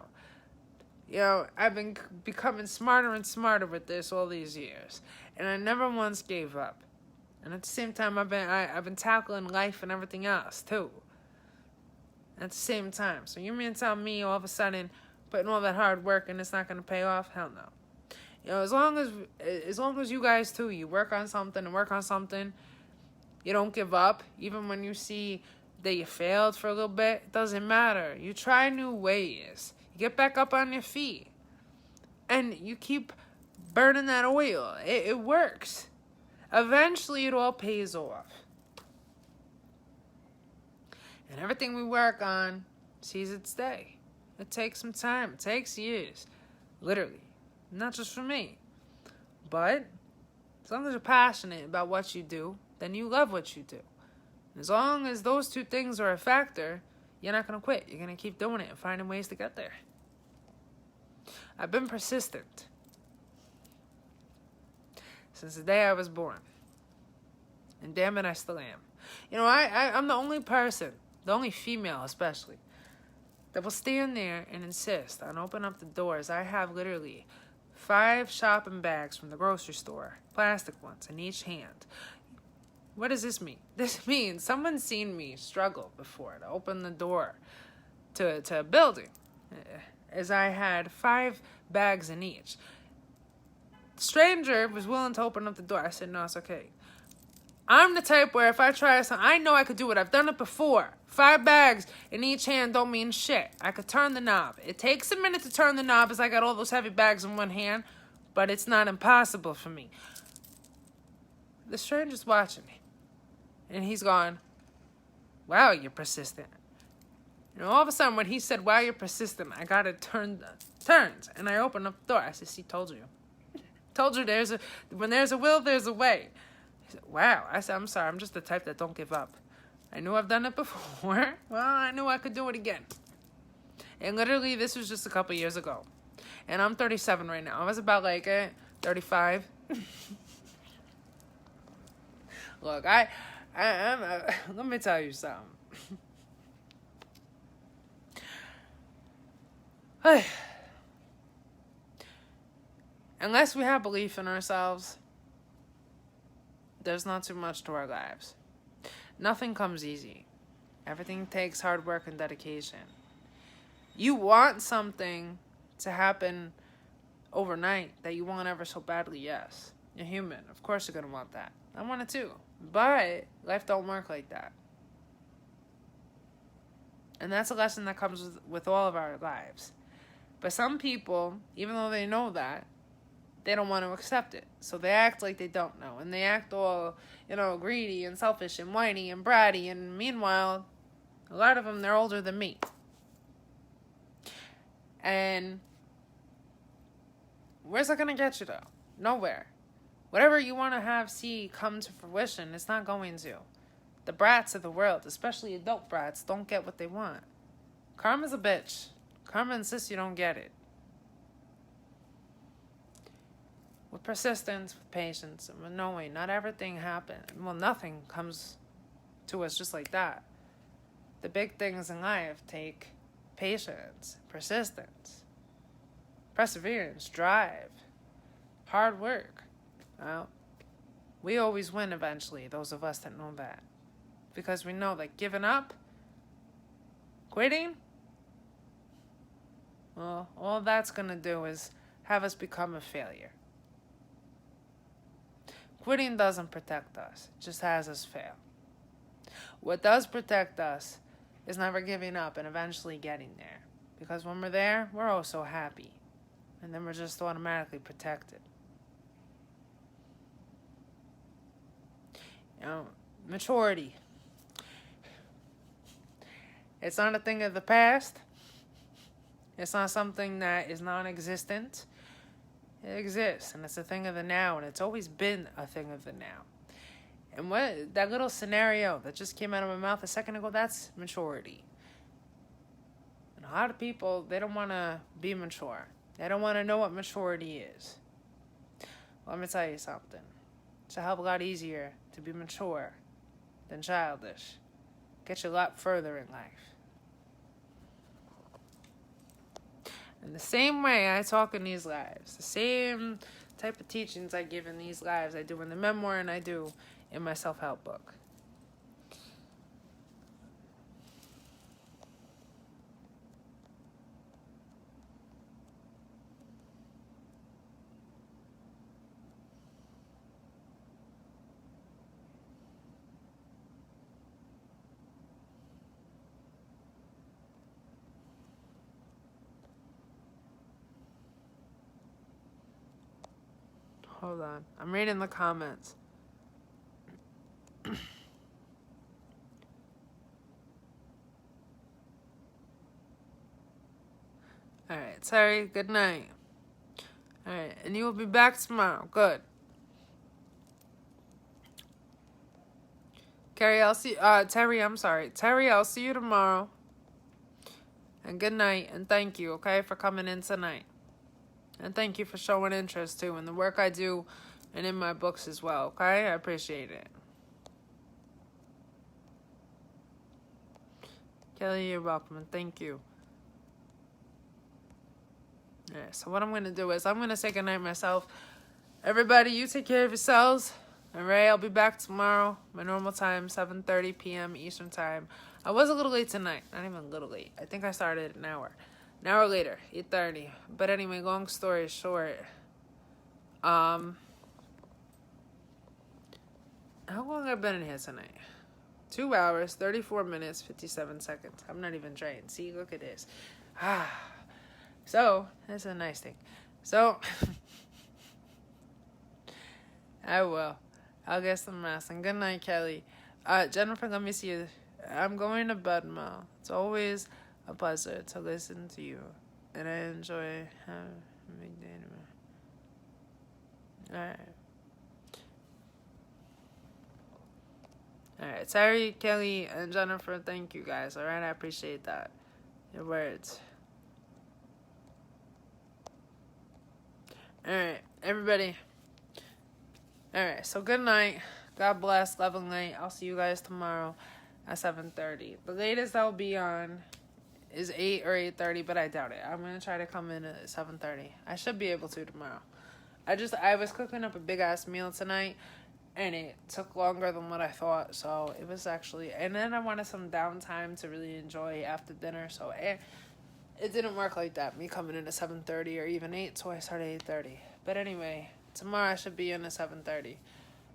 I've been becoming smarter and smarter with this all these years, and I never once gave up. And at the same time, I've been tackling life and everything else too. At the same time, so you mean to tell me all of a sudden putting all that hard work and it's not going to pay off? Hell no. As long as you guys too, you work on something, you don't give up, even when you see that you failed for a little bit. It doesn't matter. You try new ways. You get back up on your feet. And you keep burning that oil. It works. Eventually, it all pays off. And everything we work on sees its day. It takes some time. It takes years. Literally. Not just for me. But as long as you're passionate about what you do, then you love what you do. As long as those two things are a factor, you're not going to quit. You're going to keep doing it and finding ways to get there. I've been persistent since the day I was born. And damn it, I still am. I'm the only person, the only female especially, that will stand there and insist on opening up the doors. I have literally 5 shopping bags from the grocery store, plastic ones, in each hand. What does this mean? This means someone's seen me struggle before to open the door to a building, as I had 5 bags in each. The stranger was willing to open up the door. I said, no, it's okay. I'm the type where if I try something, I know I could do it. I've done it before. 5 bags in each hand don't mean shit. I could turn the knob. It takes a minute to turn the knob as I got all those heavy bags in one hand, but it's not impossible for me. The stranger's watching me. And he's gone, wow, you're persistent. All of a sudden, when he said, wow, you're persistent, I got it turned, and I opened up the door. I said, see, told you. Told you when there's a will, there's a way. He said, wow. I said, I'm sorry, I'm just the type that don't give up. I knew I've done it before. Well, I knew I could do it again. And literally, this was just a couple years ago. And I'm 37 right now. I was about 35. Look, let me tell you something. Unless we have belief in ourselves, there's not too much to our lives. Nothing comes easy. Everything takes hard work and dedication. You want something to happen overnight that you want ever so badly, yes. You're human. Of course you're going to want that. I want it too. But life don't work like that. And that's a lesson that comes with all of our lives. But some people, even though they know that, they don't want to accept it. So they act like they don't know. And they act all, greedy and selfish and whiny and bratty. And meanwhile, a lot of them, they're older than me. And where's that going to get you, though? Nowhere. Whatever you want to see come to fruition, it's not going to. The brats of the world, especially adult brats, don't get what they want. Karma's a bitch. Karma insists you don't get it. With persistence, with patience, and with knowing not everything happens. Well, nothing comes to us just like that. The big things in life take patience, persistence, perseverance, drive, hard work. Well, we always win eventually, those of us that know that. Because we know that giving up, quitting, well, all that's going to do is have us become a failure. Quitting doesn't protect us. It just has us fail. What does protect us is never giving up and eventually getting there. Because when we're there, we're oh so happy. And then we're just automatically protected. Maturity. It's not a thing of the past. It's not something that is non-existent. It exists, and it's a thing of the now, and it's always been a thing of the now. And what that little scenario that just came out of my mouth a second ago, that's maturity. And a lot of people, they don't want to be mature. They don't want to know what maturity is. Let me tell you something. It's a hell of a lot easier to be mature than childish. Get you a lot further in life. In the same way I talk in these lives, the same type of teachings I give in these lives, I do in the memoir and I do in my self-help book. Hold on. I'm reading the comments. Alright, Terry, good night. Alright, and you will be back tomorrow. Good. Terry, I'll see you tomorrow. And good night, and thank you, okay, for coming in tonight. And thank you for showing interest, too, in the work I do and in my books as well, okay? I appreciate it. Kelly, you're welcome, and thank you. Alright, so what I'm going to do is I'm going to say goodnight myself. Everybody, you take care of yourselves. Alright, I'll be back tomorrow. My normal time, 7:30 p.m. Eastern Time. I was a little late tonight. Not even a little late. I think I started an hour. An hour later, 8:30. But anyway, long story short. How long have I been in here tonight? 2 hours, 34 minutes, 57 seconds. I'm not even trained. See, look at this. So, that's a nice thing. So, I will. I'll get some rest. And good night, Kelly. Jennifer, let me see you. I'm going to bed now. It's always a pleasure to listen to you. And I enjoy having a big day tomorrow. Alright, Terry, Kelly, and Jennifer, thank you guys. Alright, I appreciate that. Your words. Alright, everybody. Alright, so good night. God bless. Love and light. I'll see you guys tomorrow at 7:30. The latest I'll be on is 8 or 8:30, but I doubt it. I'm going to try to come in at 7:30. I should be able to tomorrow. I was cooking up a big-ass meal tonight, and it took longer than what I thought, so it was actually... And then I wanted some downtime to really enjoy after dinner, so it didn't work like that, me coming in at 7:30 or even 8, so I started 8:30. But anyway, tomorrow I should be in at 7:30.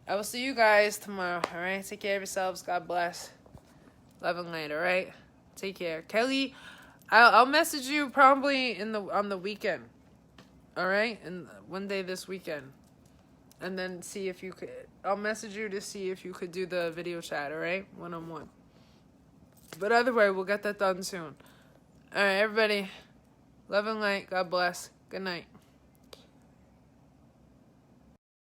I will see you guys tomorrow, alright? Take care of yourselves. God bless. Love and light, alright? Take care. Kelly, I'll message you probably on the weekend, alright? And one day this weekend. And then see if you could... I'll message you to see if you could do the video chat, alright? One-on-one. But either way, we'll get that done soon. Alright, everybody. Love and light. God bless. Good night.